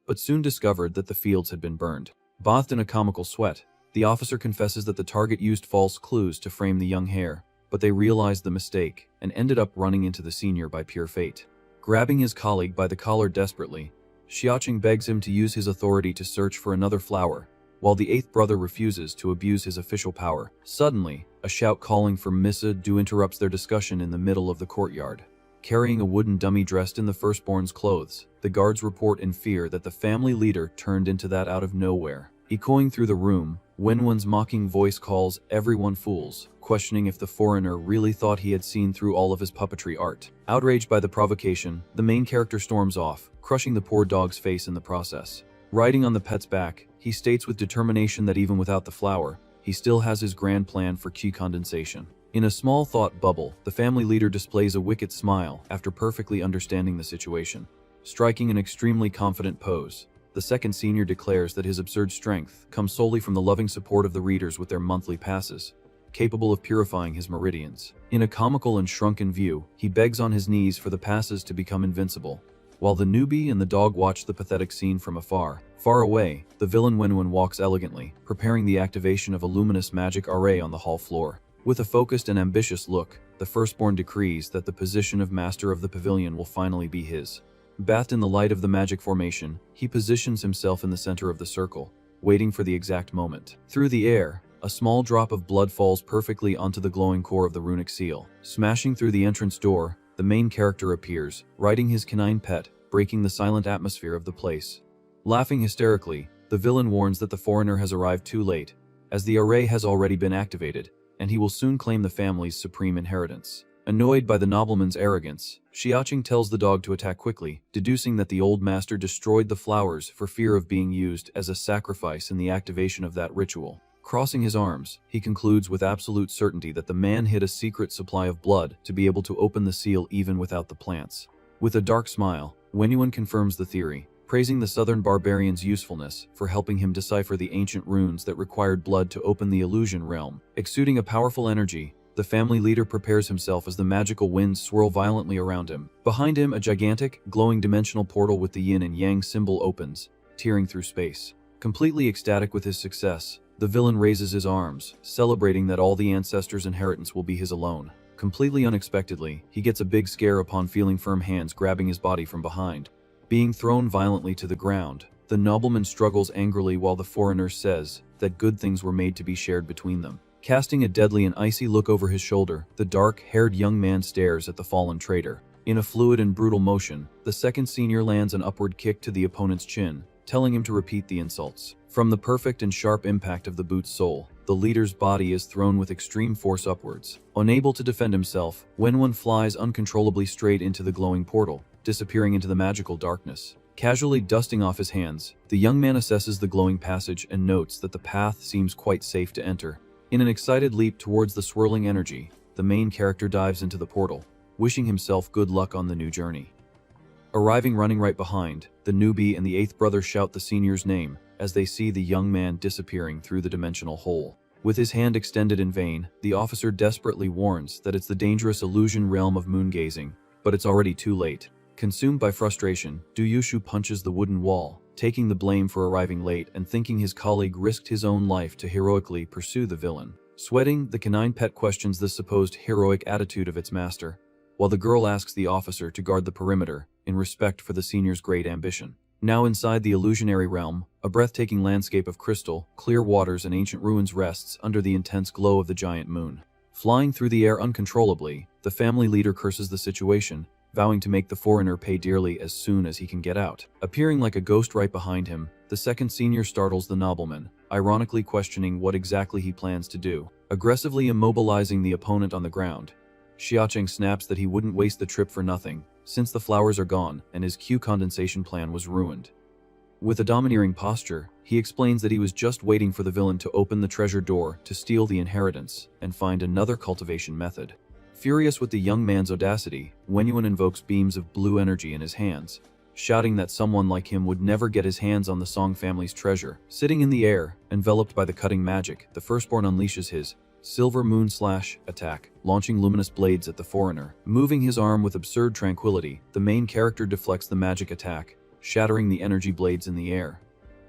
but soon discovered that the fields had been burned. Bathed in a comical sweat, the officer confesses that the target used false clues to frame the young heir, but they realized the mistake and ended up running into the senior by pure fate. Grabbing his colleague by the collar desperately, Xiaoqing begs him to use his authority to search for another flower, while the 8th brother refuses to abuse his official power. Suddenly, a shout calling for Missa Du interrupts their discussion in the middle of the courtyard. Carrying a wooden dummy dressed in the firstborn's clothes, the guards report in fear that the family leader turned into that out of nowhere. Echoing through the room, Wenwen's mocking voice calls everyone fools, questioning if the foreigner really thought he had seen through all of his puppetry art. Outraged by the provocation, the main character storms off, crushing the poor dog's face in the process. Riding on the pet's back, he states with determination that even without the flower, he still has his grand plan for qi condensation. In a small thought bubble, the family leader displays a wicked smile after perfectly understanding the situation. Striking an extremely confident pose, the 2nd senior declares that his absurd strength comes solely from the loving support of the readers with their monthly passes, capable of purifying his meridians. In a comical and shrunken view, he begs on his knees for the passes to become invincible. While the newbie and the dog watch the pathetic scene from afar, far away, the villain Wenwen walks elegantly, preparing the activation of a luminous magic array on the hall floor. With a focused and ambitious look, the firstborn decrees that the position of master of the pavilion will finally be his. Bathed in the light of the magic formation, he positions himself in the center of the circle, waiting for the exact moment. Through the air, a small drop of blood falls perfectly onto the glowing core of the runic seal. Smashing through the entrance door, the main character appears, riding his canine pet, breaking the silent atmosphere of the place. Laughing hysterically, the villain warns that the foreigner has arrived too late, as the array has already been activated, and he will soon claim the family's supreme inheritance. Annoyed by the nobleman's arrogance, Xiaoqing tells the dog to attack quickly, deducing that the old master destroyed the flowers for fear of being used as a sacrifice in the activation of that ritual. Crossing his arms, he concludes with absolute certainty that the man hid a secret supply of blood to be able to open the seal even without the plants. With a dark smile, Wenyuan confirms the theory, praising the southern barbarian's usefulness for helping him decipher the ancient runes that required blood to open the illusion realm. Exuding a powerful energy, The family leader prepares himself as the magical winds swirl violently around him. Behind him, a gigantic, glowing dimensional portal with the yin and yang symbol opens, tearing through space. Completely ecstatic with his success, the villain raises his arms, celebrating that all the ancestors' inheritance will be his alone. Completely unexpectedly, he gets a big scare upon feeling firm hands grabbing his body from behind. Being thrown violently to the ground, the nobleman struggles angrily while the foreigner says that good things were made to be shared between them. Casting a deadly and icy look over his shoulder, the dark-haired young man stares at the fallen traitor. In a fluid and brutal motion, the second senior lands an upward kick to the opponent's chin, telling him to repeat the insults. From the perfect and sharp impact of the boot's sole, the leader's body is thrown with extreme force upwards. Unable to defend himself, Wenwon flies uncontrollably straight into the glowing portal, disappearing into the magical darkness. Casually dusting off his hands, the young man assesses the glowing passage and notes that the path seems quite safe to enter. In an excited leap towards the swirling energy, the main character dives into the portal, wishing himself good luck on the new journey. Arriving running right behind, the newbie and the eighth brother shout the senior's name as they see the young man disappearing through the dimensional hole. With his hand extended in vain, the officer desperately warns that it's the dangerous illusion realm of moon-gazing, but it's already too late. Consumed by frustration, Du Yushu punches the wooden wall, taking the blame for arriving late and thinking his colleague risked his own life to heroically pursue the villain. Sweating, the canine pet questions the supposed heroic attitude of its master, while the girl asks the officer to guard the perimeter in respect for the senior's great ambition. Now inside the illusionary realm, a breathtaking landscape of crystal, clear waters and ancient ruins rests under the intense glow of the giant moon. Flying through the air uncontrollably, the family leader curses the situation, vowing to make the foreigner pay dearly as soon as he can get out. Appearing like a ghost right behind him, the second senior startles the nobleman, ironically questioning what exactly he plans to do. Aggressively immobilizing the opponent on the ground, Xiaocheng snaps that he wouldn't waste the trip for nothing, since the flowers are gone and his Q condensation plan was ruined. With a domineering posture, he explains that he was just waiting for the villain to open the treasure door to steal the inheritance and find another cultivation method. Furious with the young man's audacity, Wenyuan invokes beams of blue energy in his hands, shouting that someone like him would never get his hands on the Song family's treasure. Sitting in the air, enveloped by the cutting magic, the firstborn unleashes his Silver Moon Slash attack, launching luminous blades at the foreigner. Moving his arm with absurd tranquility, the main character deflects the magic attack, shattering the energy blades in the air.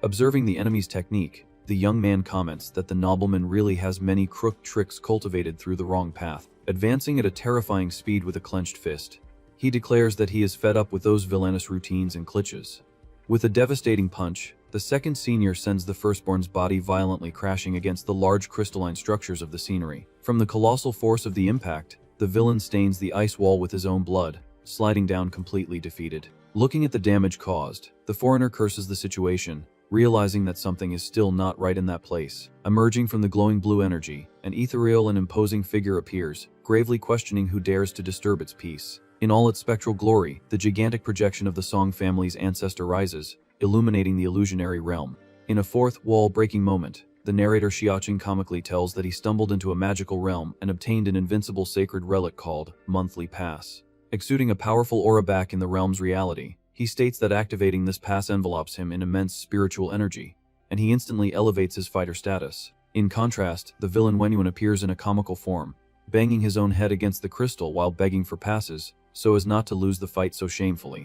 Observing the enemy's technique, the young man comments that the nobleman really has many crook tricks cultivated through the wrong path. Advancing at a terrifying speed with a clenched fist, he declares that he is fed up with those villainous routines and glitches. With a devastating punch, the second senior sends the firstborn's body violently crashing against the large crystalline structures of the scenery. From the colossal force of the impact, the villain stains the ice wall with his own blood, sliding down completely defeated. Looking at the damage caused, the foreigner curses the situation, realizing that something is still not right in that place. Emerging from the glowing blue energy, an ethereal and imposing figure appears, gravely questioning who dares to disturb its peace. In all its spectral glory, the gigantic projection of the Song family's ancestor rises, illuminating the illusionary realm. In a fourth wall-breaking moment, the narrator Xiaoqing comically tells that he stumbled into a magical realm and obtained an invincible sacred relic called Monthly Pass. Exuding a powerful aura back in the realm's reality, he states that activating this pass envelopes him in immense spiritual energy, and he instantly elevates his fighter status. In contrast, the villain Wenyuan appears in a comical form, banging his own head against the crystal while begging for passes, so as not to lose the fight so shamefully.